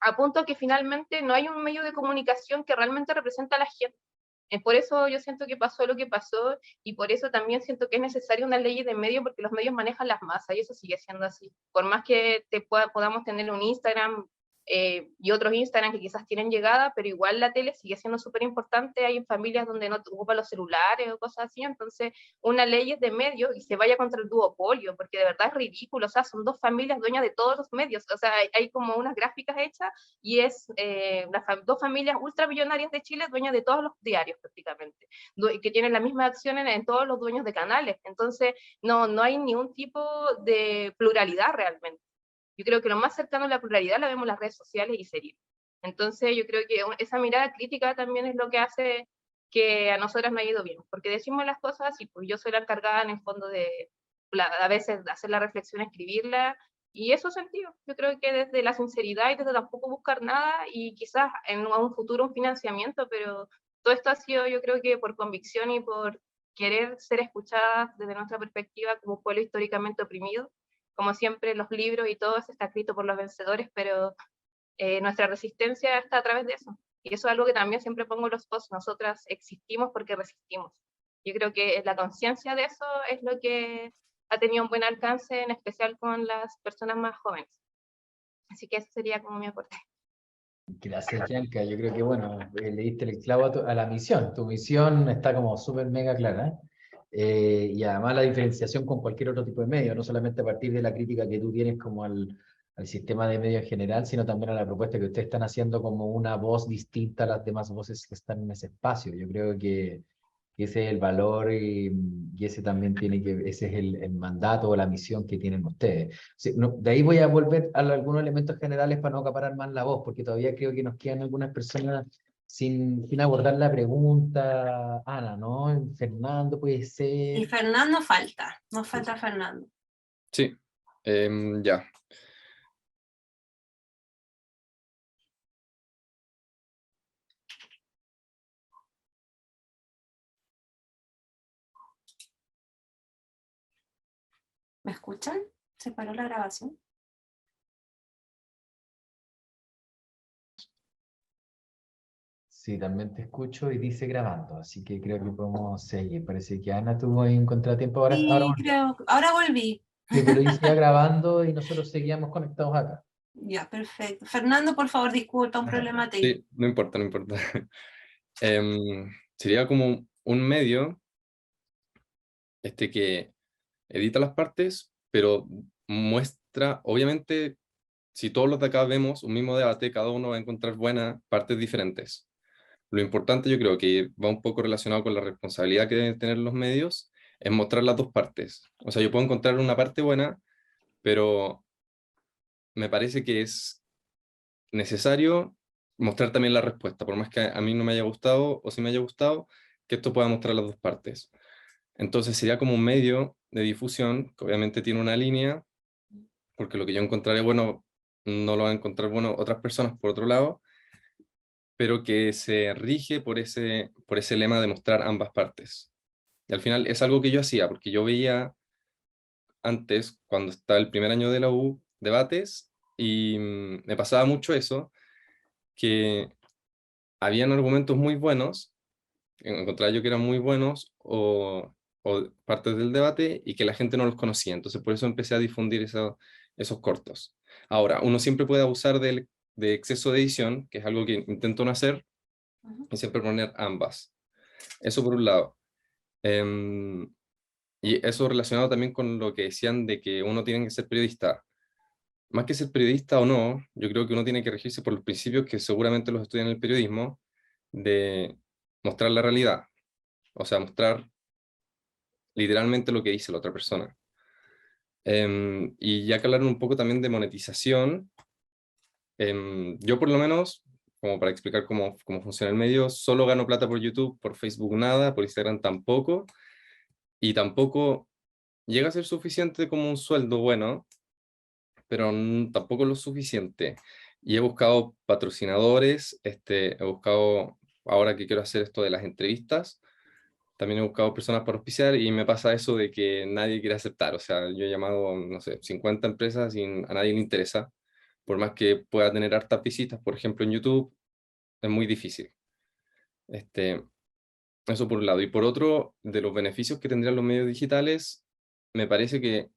a punto que finalmente no hay un medio de comunicación que realmente representa a la gente. Por eso yo siento que pasó lo que pasó, y por eso también siento que es necesaria una ley de medios, porque los medios manejan las masas, y eso sigue siendo así. Por más que podamos tener un Instagram, y otros Instagram que quizás tienen llegada, pero igual la tele sigue siendo súper importante. Hay familias donde no ocupan los celulares o cosas así, entonces una ley es de medios y se vaya contra el duopolio, porque de verdad es ridículo. O sea, son 2 familias dueñas de todos los medios, o sea, hay como unas gráficas hechas, y es 2 familias ultramillonarias de Chile dueñas de todos los diarios prácticamente, que tienen las mismas acciones en todos los dueños de canales. Entonces no hay ningún tipo de pluralidad realmente. Yo creo que lo más cercano a la pluralidad la vemos en las redes sociales y series. Entonces yo creo que esa mirada crítica también es lo que hace que a nosotras me ha ido bien, porque decimos las cosas y pues yo soy la encargada en el fondo de a veces de hacer la reflexión, escribirla, y eso sentido. Yo creo que desde la sinceridad y desde tampoco buscar nada, y quizás en un futuro un financiamiento, pero todo esto ha sido, yo creo que por convicción y por querer ser escuchadas desde nuestra perspectiva como pueblo históricamente oprimido. Como siempre, los libros y todo eso está escrito por los vencedores, pero nuestra resistencia está a través de eso. Y eso es algo que también siempre pongo en los posts: nosotras existimos porque resistimos. Yo creo que la conciencia de eso es lo que ha tenido un buen alcance, en especial con las personas más jóvenes. Así que ese sería como mi aporte. Gracias, Yanka. Yo creo que, bueno, le diste el clavo a la misión. Tu misión está como súper mega clara. Y además la diferenciación con cualquier otro tipo de medio, no solamente a partir de la crítica que tú tienes como al sistema de medios en general, sino también a la propuesta que ustedes están haciendo como una voz distinta a las demás voces que están en ese espacio. Yo creo que ese es el valor, y ese también ese es el mandato o la misión que tienen ustedes. Sí, de ahí voy a volver a algunos elementos generales para no acaparar más la voz, porque todavía creo que nos quedan algunas personas sin abordar la pregunta. Ana, ¿no? Fernando puede ser. Y Fernando falta, nos falta Fernando. Sí, ya. ¿Me escuchan? ¿Se paró la grabación? Sí, también te escucho y dice grabando, así que creo que podemos seguir. Parece que Ana tuvo ahí un contratiempo. Ahora Sí, volvió. ahora volví. Sí, pero dice ya grabando y nosotros seguíamos conectados acá. Ya, perfecto. Fernando, por favor, disculpa, un problema técnico. Sí, no importa, no importa. Sería como un medio que edita las partes, pero muestra, obviamente, si todos los de acá vemos un mismo debate, cada uno va a encontrar buenas partes diferentes. Lo importante, yo creo que va un poco relacionado con la responsabilidad que deben tener los medios, es mostrar las dos partes. O sea, yo puedo encontrar una parte buena, pero me parece que es necesario mostrar también la respuesta, por más que a mí no me haya gustado o si me haya gustado, que esto pueda mostrar las dos partes. Entonces sería como un medio de difusión que obviamente tiene una línea, porque lo que yo encontraré bueno no lo van a encontrar bueno otras personas por otro lado, pero que se rige por ese lema de mostrar ambas partes. Y al final es algo que yo hacía, porque yo veía antes, cuando estaba el primer año de la U, debates, y me pasaba mucho eso, que habían argumentos muy buenos, encontraba yo que eran muy buenos, o partes del debate, y que la gente no los conocía. Entonces por eso empecé a difundir esos cortos. Ahora, uno siempre puede abusar de exceso de edición, que es algo que intento no hacer, Ujú. y siempre poner ambas. Eso por un lado. Y eso relacionado también con lo que decían de que uno tiene que ser periodista. Más que ser periodista o no, yo creo que uno tiene que regirse por los principios que seguramente los estudian en el periodismo, de mostrar la realidad. O sea, mostrar literalmente lo que dice la otra persona. Y ya que hablaron un poco también de monetización, yo por lo menos, como para explicar cómo funciona el medio, solo gano plata por YouTube, por Facebook nada, por Instagram tampoco, y tampoco llega a ser suficiente como un sueldo bueno, pero tampoco lo suficiente. Y he buscado patrocinadores, he buscado, ahora que quiero hacer esto de las entrevistas, también he buscado personas para auspiciar y me pasa eso de que nadie quiere aceptar. O sea, yo he llamado, no sé, 50 empresas y a nadie le interesa. Por más que pueda tener hartas visitas, por ejemplo, en YouTube, es muy difícil. Eso por un lado. Y por otro, de los beneficios que tendrían los medios digitales, me parece que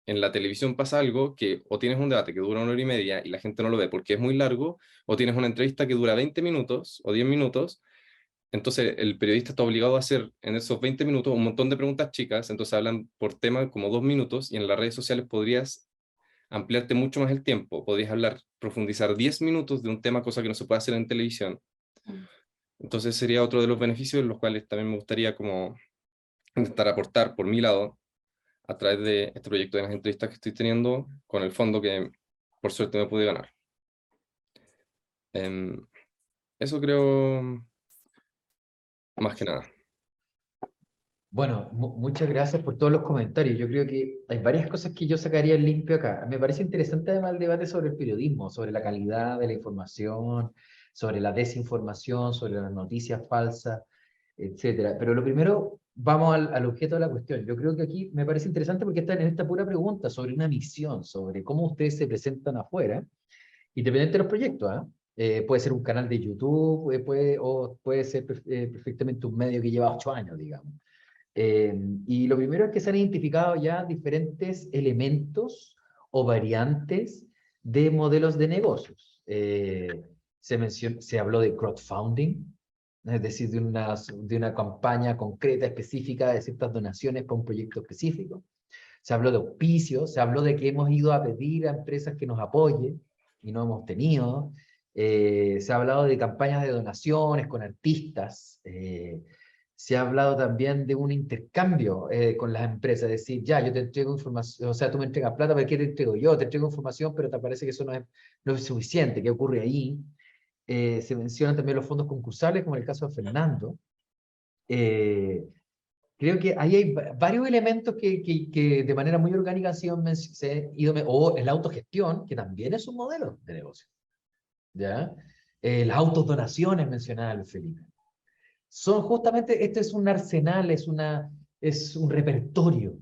en la televisión pasa algo que o tienes un debate que dura 1 hora y media y la gente no lo ve porque es muy largo, o tienes una entrevista que dura 20 minutos o 10 minutos. Entonces, el periodista está obligado a hacer en esos 20 minutos un montón de preguntas chicas, entonces hablan por tema como 2 minutos, y en las redes sociales podrías ampliarte mucho más el tiempo, podrías hablar, profundizar 10 minutos de un tema, cosa que no se puede hacer en televisión. Entonces sería otro de los beneficios, los cuales también me gustaría como intentar aportar por mi lado, a través de este proyecto de las entrevistas que estoy teniendo, con el fondo que por suerte me pude ganar. Eso creo, más que nada. Bueno, muchas gracias por todos los comentarios. Yo creo que hay varias cosas que yo sacaría limpio acá. Me parece interesante además el debate sobre el periodismo, sobre la calidad de la información, sobre la desinformación, sobre las noticias falsas, etcétera. Pero lo primero, vamos al objeto de la cuestión. Yo creo que aquí me parece interesante porque está en esta pura pregunta sobre una misión, sobre cómo ustedes se presentan afuera, independiente de los proyectos, ¿ah? Puede ser un canal de YouTube, o puede ser perfectamente un medio que lleva 8 años, digamos. Y lo primero es que se han identificado ya diferentes elementos o variantes de modelos de negocios. Se habló de crowdfunding, es decir, de una campaña concreta, específica, de ciertas donaciones para un proyecto específico. Se habló de auspicios, se habló de que hemos ido a pedir a empresas que nos apoyen y no hemos tenido. Se ha hablado de campañas de donaciones con artistas. Se ha hablado también de un intercambio con las empresas, es decir, ya, yo te entrego información, o sea, tú me entregas plata, ¿pero qué te entrego yo? Te entrego información, pero te parece que eso no es suficiente. ¿Qué ocurre ahí? Se mencionan también los fondos concursables, como en el caso de Fernando. Creo que ahí hay varios elementos que de manera muy orgánica han sido o la autogestión, que también es un modelo de negocio. ¿Ya? Las autodonaciones mencionadas, Felipe. Son justamente, este es un arsenal, es un repertorio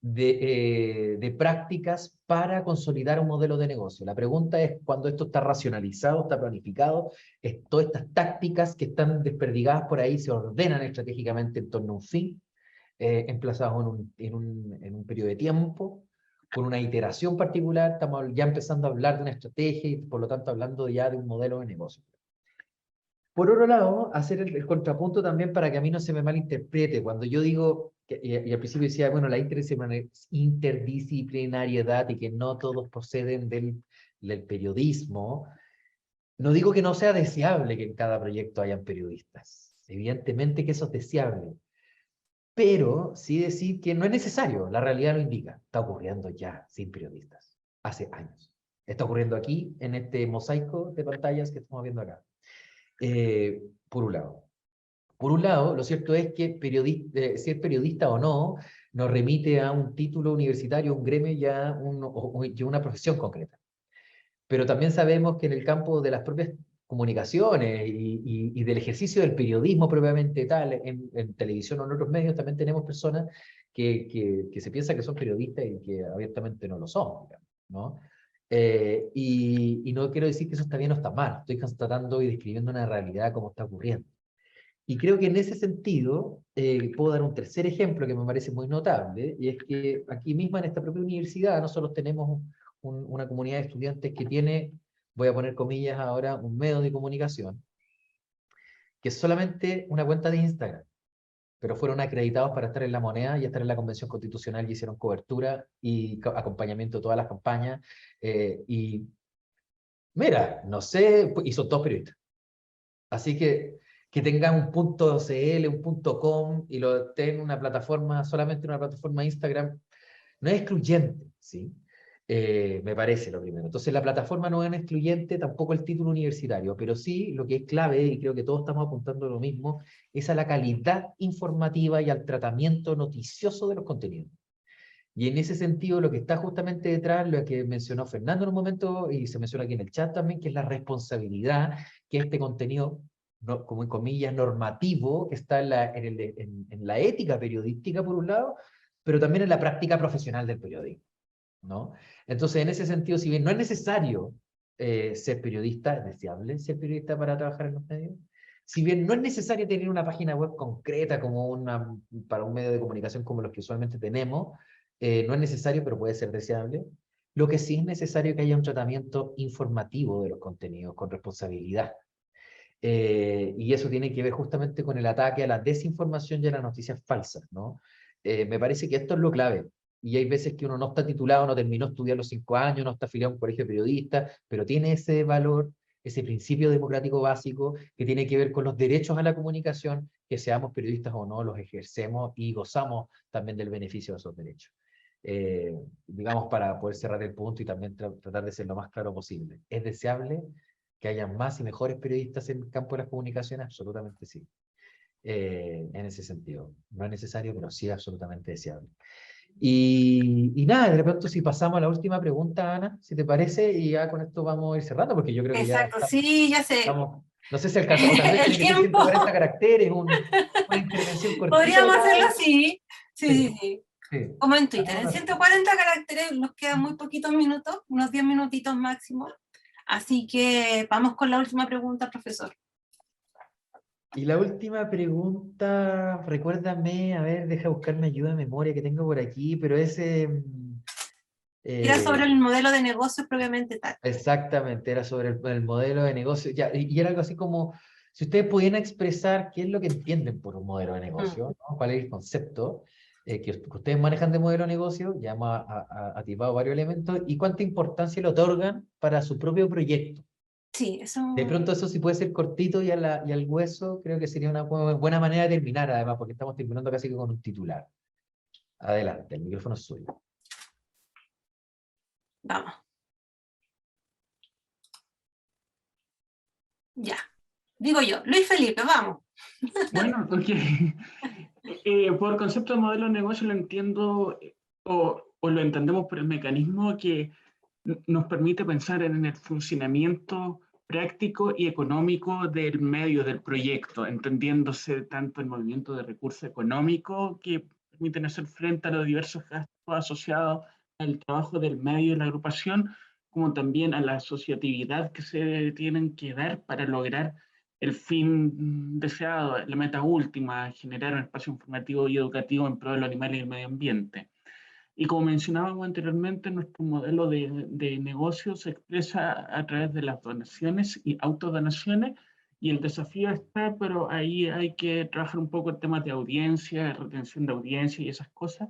de prácticas para consolidar un modelo de negocio. La pregunta es, cuando esto está racionalizado, está planificado, todas estas tácticas que están desperdigadas por ahí se ordenan estratégicamente en torno a un fin, emplazados en un periodo de tiempo, con una iteración particular. Estamos ya empezando a hablar de una estrategia y por lo tanto hablando ya de un modelo de negocio. Por otro lado, hacer el contrapunto también para que a mí no se me malinterprete. Cuando yo digo, y al principio decía, bueno, la interdisciplinariedad y que no todos proceden del periodismo, no digo que no sea deseable que en cada proyecto hayan periodistas. Evidentemente que eso es deseable. Pero sí decir que no es necesario, la realidad lo indica. Está ocurriendo ya sin periodistas, hace años. Está ocurriendo aquí, en este mosaico de pantallas que estamos viendo acá. Por un lado. Por un lado, lo cierto es que ser periodista o no nos remite a un título universitario, un gremio ya una profesión concreta. Pero también sabemos que en el campo de las propias comunicaciones y del ejercicio del periodismo propiamente tal, en televisión o en otros medios, también tenemos personas que se piensa que son periodistas y que abiertamente no lo son, digamos, ¿no? Y no quiero decir que eso está bien o está mal, estoy constatando y describiendo una realidad como está ocurriendo. Y creo que en ese sentido, puedo dar un tercer ejemplo que me parece muy notable, y es que aquí mismo en esta propia universidad nosotros tenemos una comunidad de estudiantes que tiene voy a poner comillas ahora, un medio de comunicación, que es solamente una cuenta de Instagram, pero fueron acreditados para estar en La Moneda y estar en la Convención Constitucional y hicieron cobertura y acompañamiento de todas las campañas. Y mira, no sé, y son todos periodistas. Así que tengan un punto .cl, un punto .com y lo estén en una plataforma, solamente una plataforma Instagram, no es excluyente, ¿sí? Me parece lo primero. Entonces la plataforma no es excluyente, tampoco el título universitario, pero sí lo que es clave, y creo que todos estamos apuntando a lo mismo, es a la calidad informativa y al tratamiento noticioso de los contenidos. Y en ese sentido, lo que está justamente detrás, lo que mencionó Fernando en un momento, y se menciona aquí en el chat también, que es la responsabilidad que este contenido, no, como en comillas, normativo, está en la ética periodística, por un lado, pero también en la práctica profesional del periodismo, ¿no? Entonces, en ese sentido, si bien no es necesario ser periodista, es deseable ser periodista para trabajar en los medios, si bien no es necesario tener una página web concreta como para un medio de comunicación como los que usualmente tenemos, no es necesario, pero puede ser deseable. Lo que sí es necesario es que haya un tratamiento informativo de los contenidos con responsabilidad. Y eso tiene que ver justamente con el ataque a la desinformación y a las noticias falsas, ¿no? Me parece que esto es lo clave. Y hay veces que uno no está titulado, no terminó de estudiar los 5 años, no está afiliado a un colegio de periodistas, pero tiene ese valor, ese principio democrático básico que tiene que ver con los derechos a la comunicación, que seamos periodistas o no, los ejercemos y gozamos también del beneficio de esos derechos. Digamos, para poder cerrar el punto y también tratar de ser lo más claro posible. ¿Es deseable que haya más y mejores periodistas en el campo de las comunicaciones? Absolutamente sí. En ese sentido. No es necesario, pero sí absolutamente deseable. Y nada, de repente si pasamos a la última pregunta, Ana, si te parece, y ya con esto vamos a ir cerrando, porque yo creo que ya Exacto, sí, ya sé. no sé si alcanzamos, tal vez El tiene que ser tiempo. 140 caracteres, una intervención cortita. Podríamos hacerlo así. Sí, Sí. sí, sí. Sí. Como en Twitter, en Ahora, 140 caracteres nos quedan muy poquitos minutos, unos 10 minutitos máximo. Así que vamos con la última pregunta, profesor. y la última pregunta, recuérdame, a ver, deja buscarme ayuda de memoria que tengo por aquí, pero Era sobre el modelo de negocios propiamente tal. exactamente, era sobre el modelo de negocio, ya, y era algo así como, si ustedes pudieran expresar qué es lo que entienden por un modelo de negocio, ¿no? ¿Cuál es el concepto que ustedes manejan de modelo de negocio? Ya hemos atisbado varios elementos, y cuánta importancia le otorgan para su propio proyecto. Sí, eso. De pronto eso sí puede ser cortito y al hueso, creo que sería una buena manera de terminar, además, porque estamos terminando casi que con un titular. Adelante, el micrófono es suyo. Vamos. Ya. Digo yo, Luis Felipe, vamos. Bueno, porque por concepto de modelo de negocio lo entiendo o lo entendemos por el mecanismo que nos permite pensar en el funcionamiento práctico y económico del medio, del proyecto, entendiéndose tanto el movimiento de recursos económicos que permiten hacer frente a los diversos gastos asociados al trabajo del medio y la agrupación, como también a la asociatividad que se tienen que dar para lograr el fin deseado, la meta última, generar un espacio informativo y educativo en pro de los animales y el medio ambiente. Y como mencionábamos anteriormente, nuestro modelo de negocio se expresa a través de las donaciones y autodonaciones, y el desafío está, pero ahí hay que trabajar un poco el tema de audiencia, retención de audiencia y esas cosas,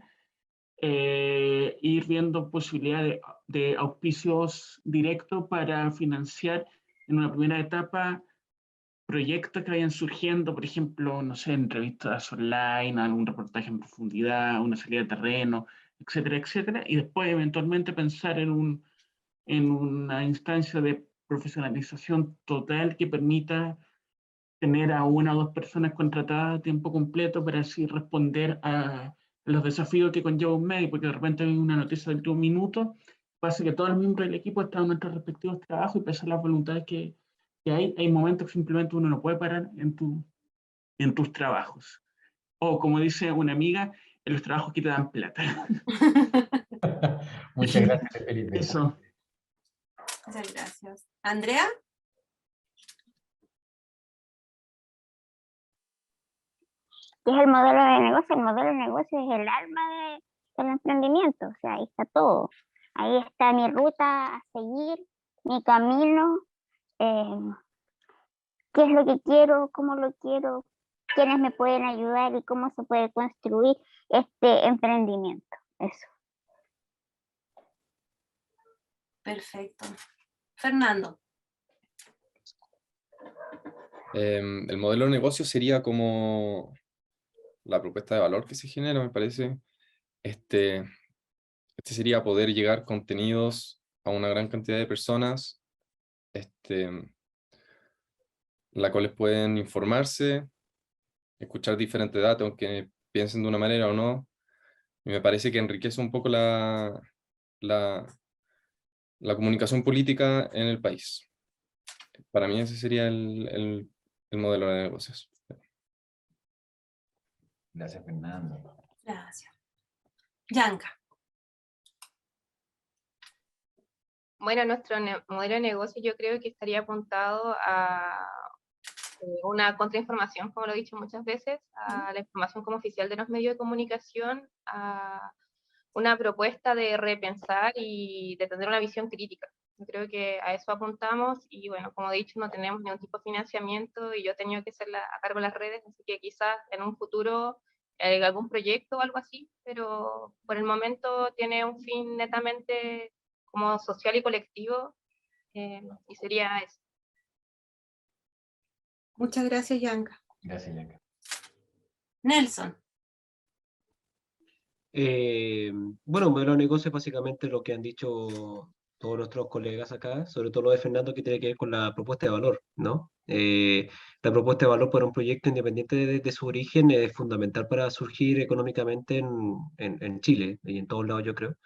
ir viendo posibilidades de auspicios directos para financiar en una primera etapa proyectos que vayan surgiendo, por ejemplo, no sé, entrevistas online, algún reportaje en profundidad, una salida de terreno, etcétera, etcétera, y después eventualmente pensar en una instancia de profesionalización total que permita tener a una o dos personas contratadas a tiempo completo para así responder a los desafíos que conlleva un medio, porque de repente hay una noticia del último minuto, pasa que todos los miembros del equipo están en nuestros respectivos trabajos y pese a las voluntades que hay momentos que simplemente uno no puede parar en tus trabajos. O como dice una amiga, en los trabajos que te dan plata. Muchas gracias, Felipe. Eso. Muchas gracias. ¿Andrea? ¿Qué es el modelo de negocio? El modelo de negocio es el alma del emprendimiento, o sea, ahí está todo. Ahí está mi ruta a seguir, mi camino, eh, qué es lo que quiero, cómo lo quiero, quiénes me pueden ayudar y cómo se puede construir este emprendimiento. Eso. Perfecto. Fernando. El modelo de negocio sería como la propuesta de valor que se genera, me parece. Este sería poder llegar contenidos a una gran cantidad de personas, las cuales pueden informarse, escuchar diferentes datos, aunque piensen de una manera o no. Y me parece que enriquece un poco la comunicación política en el país. Para mí ese sería el modelo de negocios. Gracias, Fernando. Gracias. Yanka. Bueno, nuestro modelo de negocio yo creo que estaría apuntado a una contrainformación, como lo he dicho muchas veces, a la información como oficial de los medios de comunicación, a una propuesta de repensar y de tener una visión crítica. Yo creo que a eso apuntamos y bueno, como he dicho, no tenemos ningún tipo de financiamiento y yo he tenido que ser a cargo de las redes, así que quizás en un futuro algún proyecto o algo así, pero por el momento tiene un fin netamente como social y colectivo y sería eso. Muchas gracias, Yanka. Gracias, Yanka. Nelson. Bueno, modelo de negocio es básicamente lo que han dicho todos nuestros colegas acá, sobre todo lo de Fernando, que tiene que ver con la propuesta de valor, ¿no? La propuesta de valor para un proyecto independiente de su origen es fundamental para surgir económicamente en Chile y en todos lados, yo creo.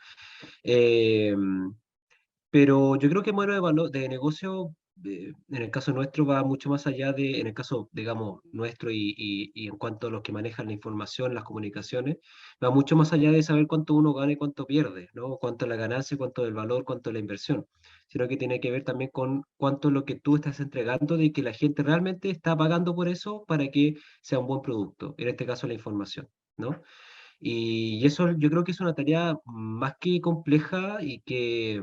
Pero yo creo que el modelo de valor de negocio, en el caso nuestro, va mucho más allá en el caso, digamos, nuestro y en cuanto a los que manejan la información, las comunicaciones, va mucho más allá de saber cuánto uno gana y cuánto pierde, ¿no? Cuánto es la ganancia, cuánto es el valor, cuánto es la inversión, sino que tiene que ver también con cuánto es lo que tú estás entregando, de que la gente realmente está pagando por eso para que sea un buen producto, en este caso la información, ¿no? Y eso yo creo que es una tarea más que compleja y que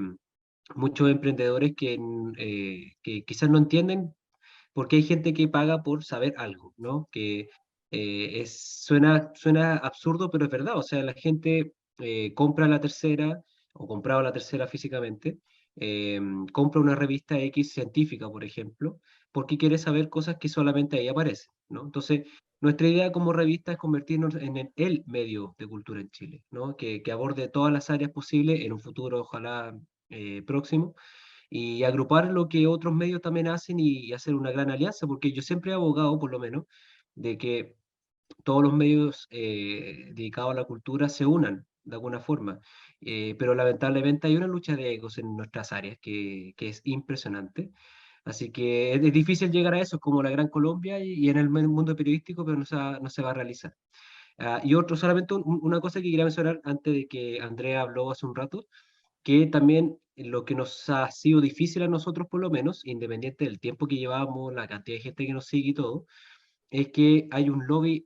muchos emprendedores que quizás no entienden porque hay gente que paga por saber algo, ¿no? Que suena absurdo, pero es verdad. O sea, la gente compra la tercera o compraba la tercera físicamente, eh, compra una revista X científica, por ejemplo, porque quiere saber cosas que solamente ahí aparecen, ¿no? Entonces, nuestra idea como revista es convertirnos en el medio de cultura en Chile, ¿no? Que aborde todas las áreas posibles en un futuro, ojalá próximo y agrupar lo que otros medios también hacen y hacer una gran alianza, porque yo siempre he abogado, por lo menos, de que todos los medios dedicados a la cultura se unan de alguna forma, pero lamentablemente hay una lucha de egos en nuestras áreas que es impresionante. Así que es difícil llegar a eso, como la Gran Colombia y en el mundo periodístico, pero no se va a realizar. Y otro, solamente una cosa que quería mencionar antes de que Andrea habló hace un rato, que también lo que nos ha sido difícil a nosotros, por lo menos, independiente del tiempo que llevamos, la cantidad de gente que nos sigue y todo, es que hay un lobby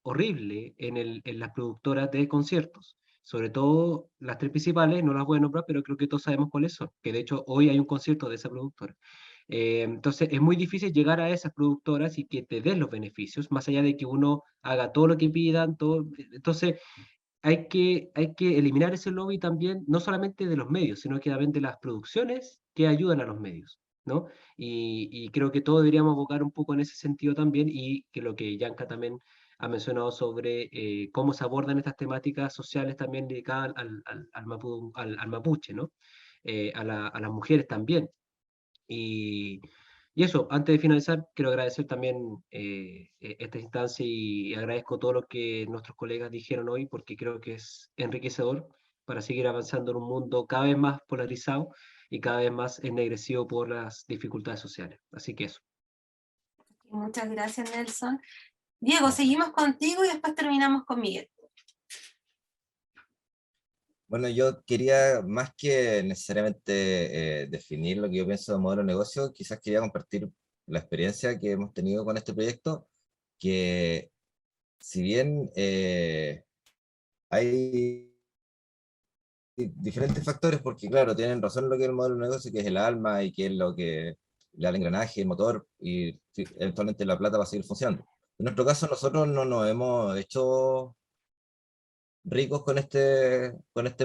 horrible en las productoras de conciertos. Sobre todo las tres principales, no las voy a nombrar, pero creo que todos sabemos cuáles son, que de hecho hoy hay un concierto de esa productora. Entonces es muy difícil llegar a esas productoras y que te den los beneficios, más allá de que uno haga todo lo que pidan, todo. Entonces hay que eliminar ese lobby también, no solamente de los medios, sino que también de las producciones que ayudan a los medios, ¿no? Y creo que todos deberíamos abocar un poco en ese sentido también, y que lo que Yanka también ha mencionado sobre cómo se abordan estas temáticas sociales también dedicadas al mapuche, ¿no? A las mujeres también. Y eso, antes de finalizar, quiero agradecer también esta instancia y agradezco todo lo que nuestros colegas dijeron hoy porque creo que es enriquecedor para seguir avanzando en un mundo cada vez más polarizado y cada vez más ennegrecido por las dificultades sociales. Así que eso. Muchas gracias, Nelson. Diego, seguimos contigo y después terminamos con Miguel. Bueno, yo quería, más que necesariamente definir lo que yo pienso de modelo de negocio, quizás quería compartir la experiencia que hemos tenido con este proyecto, que si bien hay diferentes factores, porque claro, tienen razón lo que es el modelo de negocio, que es el alma y que es lo que le da el engranaje, el motor, y eventualmente la plata va a seguir funcionando. En nuestro caso, nosotros no nos hemos hecho ricos con este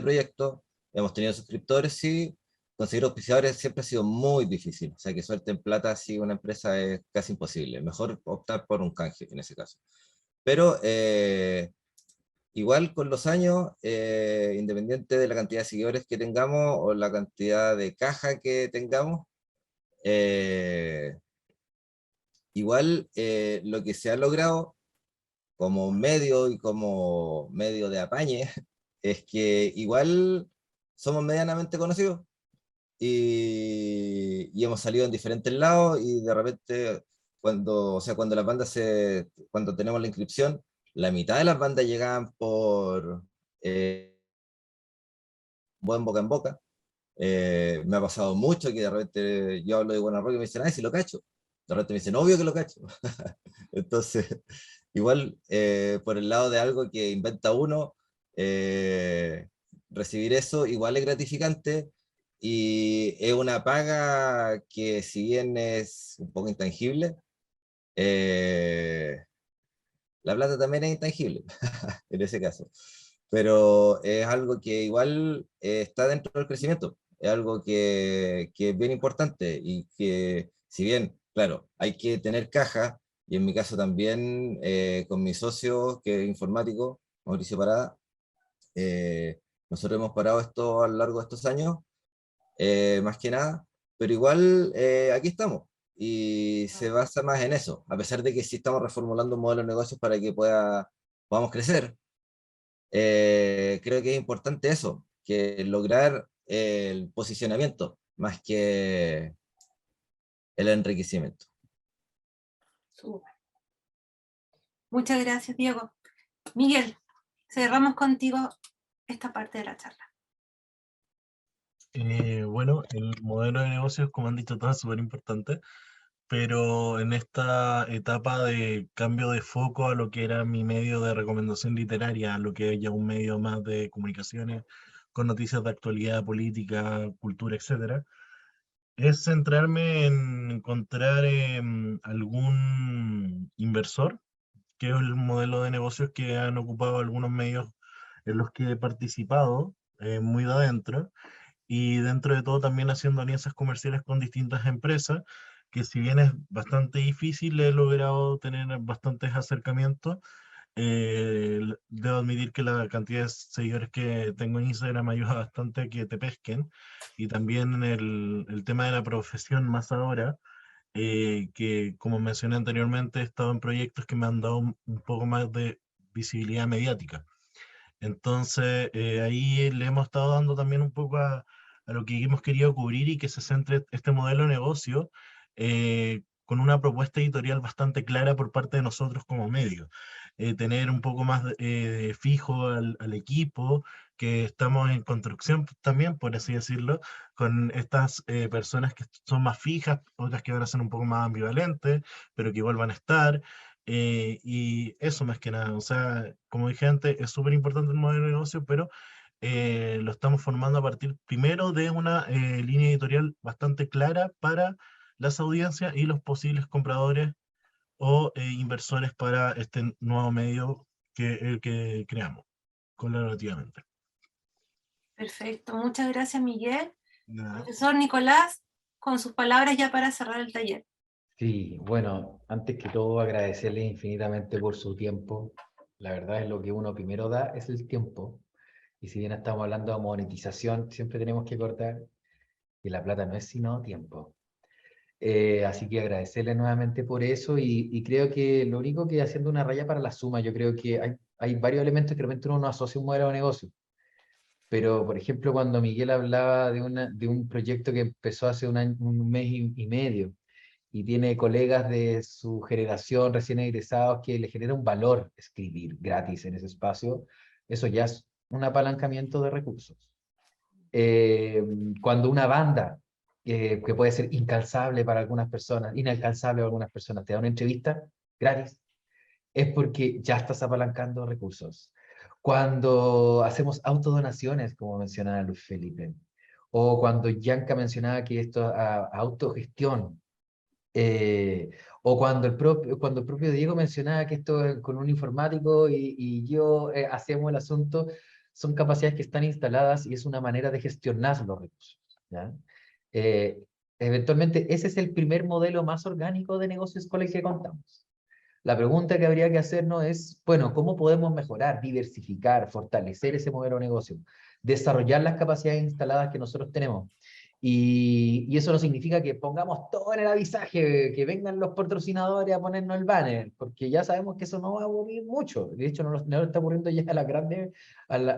proyecto, hemos tenido suscriptores, sí, conseguir auspiciadores siempre ha sido muy difícil, o sea que suelten plata si una empresa es casi imposible, mejor optar por un canje en ese caso. Pero igual con los años, independiente de la cantidad de seguidores que tengamos o la cantidad de caja que tengamos, igual lo que se ha logrado como medio y como medio de apañe es que igual somos medianamente conocidos y hemos salido en diferentes lados y de repente cuando las bandas cuando tenemos la inscripción, la mitad de las bandas llegaban por buen boca en boca. Me ha pasado mucho que de repente yo hablo de Buena Rock y me dicen, ay, si lo cacho. De repente me dicen, obvio que lo cacho. Entonces, igual por el lado de algo que inventa uno, recibir eso igual es gratificante y es una paga que si bien es un poco intangible, la plata también es intangible en ese caso, pero es algo que igual está dentro del crecimiento, es algo que es bien importante y que si bien, claro, hay que tener caja, y en mi caso también con mi socio que es informático, Mauricio Parada, nosotros hemos parado esto a lo largo de estos años, más que nada, pero igual aquí estamos y se basa más en eso, a pesar de que sí estamos reformulando un modelo de negocios para que podamos crecer. Creo que es importante eso, que lograr el posicionamiento más que el enriquecimiento. Súper. Muchas gracias, Diego. Miguel, cerramos contigo esta parte de la charla. Bueno, el modelo de negocios, como han dicho todos, es súper importante, pero en esta etapa de cambio de foco a lo que era mi medio de recomendación literaria, a lo que es ya un medio más de comunicaciones, con noticias de actualidad, política, cultura, etcétera, es centrarme en encontrar algún inversor, que es el modelo de negocios que han ocupado algunos medios en los que he participado, muy de adentro, y dentro de todo también haciendo alianzas comerciales con distintas empresas, que si bien es bastante difícil, he logrado tener bastantes acercamientos. Debo admitir que la cantidad de seguidores que tengo en Instagram ayuda bastante a que te pesquen, y también el tema de la profesión más ahora, que como mencioné anteriormente, he estado en proyectos que me han dado un poco más de visibilidad mediática. Entonces, ahí le hemos estado dando también un poco a lo que hemos querido cubrir, y que se centre este modelo de negocio con una propuesta editorial bastante clara por parte de nosotros como medio. Tener un poco más fijo al equipo, que estamos en construcción también, por así decirlo, con estas personas que son más fijas, otras que van a ser un poco más ambivalentes, pero que igual van a estar. Y eso más que nada, o sea, como dije antes, es súper importante el modelo de negocio, pero lo estamos formando a partir primero de una línea editorial bastante clara para las audiencias y los posibles compradores o inversores para este nuevo medio que creamos colaborativamente. Perfecto, muchas gracias, Miguel. Nada. Profesor Nicolás, con sus palabras ya para cerrar el taller. Sí, bueno, antes que todo agradecerle infinitamente por su tiempo. La verdad es lo que uno primero da es el tiempo. Y si bien estamos hablando de monetización, siempre tenemos que cortar que la plata no es sino tiempo. Así que agradecerle nuevamente por eso, y creo que lo único que haciendo una raya para la suma, yo creo que hay varios elementos que de repente uno no asocia un modelo de negocio. Pero, por ejemplo, cuando Miguel hablaba de un proyecto que empezó hace un mes y medio, y tiene colegas de su generación recién egresados que le genera un valor escribir gratis en ese espacio, eso ya es un apalancamiento de recursos. Cuando una banda, que puede ser incansable para algunas personas, inalcanzable para algunas personas, te da una entrevista gratis, es porque ya estás apalancando recursos. cuando hacemos autodonaciones, como mencionaba Luis Felipe, o cuando Yanka mencionaba que esto autogestión, o cuando el propio Diego mencionaba que esto es con un informático y yo hacemos el asunto, son capacidades que están instaladas y es una manera de gestionar los recursos, ¿ya? Eventualmente ese es el primer modelo más orgánico de negocios con el que contamos. La pregunta que habría que hacernos es, bueno, ¿cómo podemos mejorar, diversificar, fortalecer ese modelo de negocio? Desarrollar las capacidades instaladas que nosotros tenemos. Y eso no significa que pongamos todo en el avisaje, que vengan los patrocinadores a ponernos el banner, porque ya sabemos que eso no va a ocurrir mucho. De hecho, no lo está ocurriendo ya a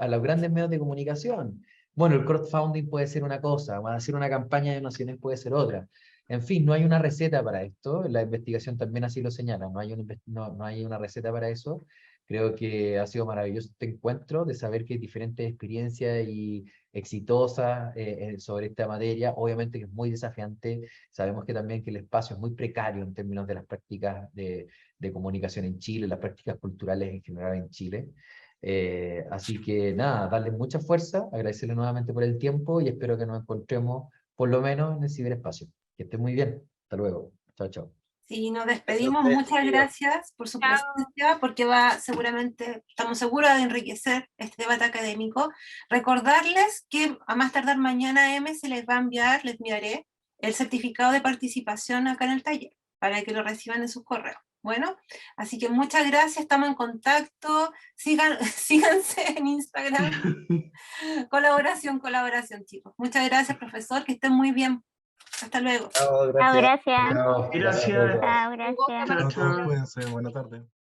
los grandes medios de comunicación. Bueno, el crowdfunding puede ser una cosa, hacer una campaña de donaciones puede ser otra. En fin, no hay una receta para esto, la investigación también así lo señala, no hay una receta para eso. Creo que ha sido maravilloso este encuentro de saber que hay diferentes experiencias y exitosas sobre esta materia. Obviamente que es muy desafiante, sabemos que también que el espacio es muy precario en términos de las prácticas de comunicación en Chile, las prácticas culturales en general en Chile. Así que nada, darle mucha fuerza, agradecerle nuevamente por el tiempo y espero que nos encontremos por lo menos en el ciberespacio. Que esté muy bien. Hasta luego. Chao, chao. Sí, nos despedimos. ustedes, Muchas chiquillos. gracias por su presencia, porque va seguramente, estamos seguros de enriquecer este debate académico. Recordarles que a más tardar mañana M se les va a enviar, les enviaré el certificado de participación acá en el taller, para que lo reciban en sus correos. Bueno, así que muchas gracias, estamos en contacto, síganse en Instagram. Colaboración, chicos. Muchas gracias, profesor, que estén muy bien. Hasta luego. Chao, Chao, gracias. gracias. Chao. Gracias. Chao, Un gusto, gracias. Chao, Martín. todos, cuídense, buena tarde.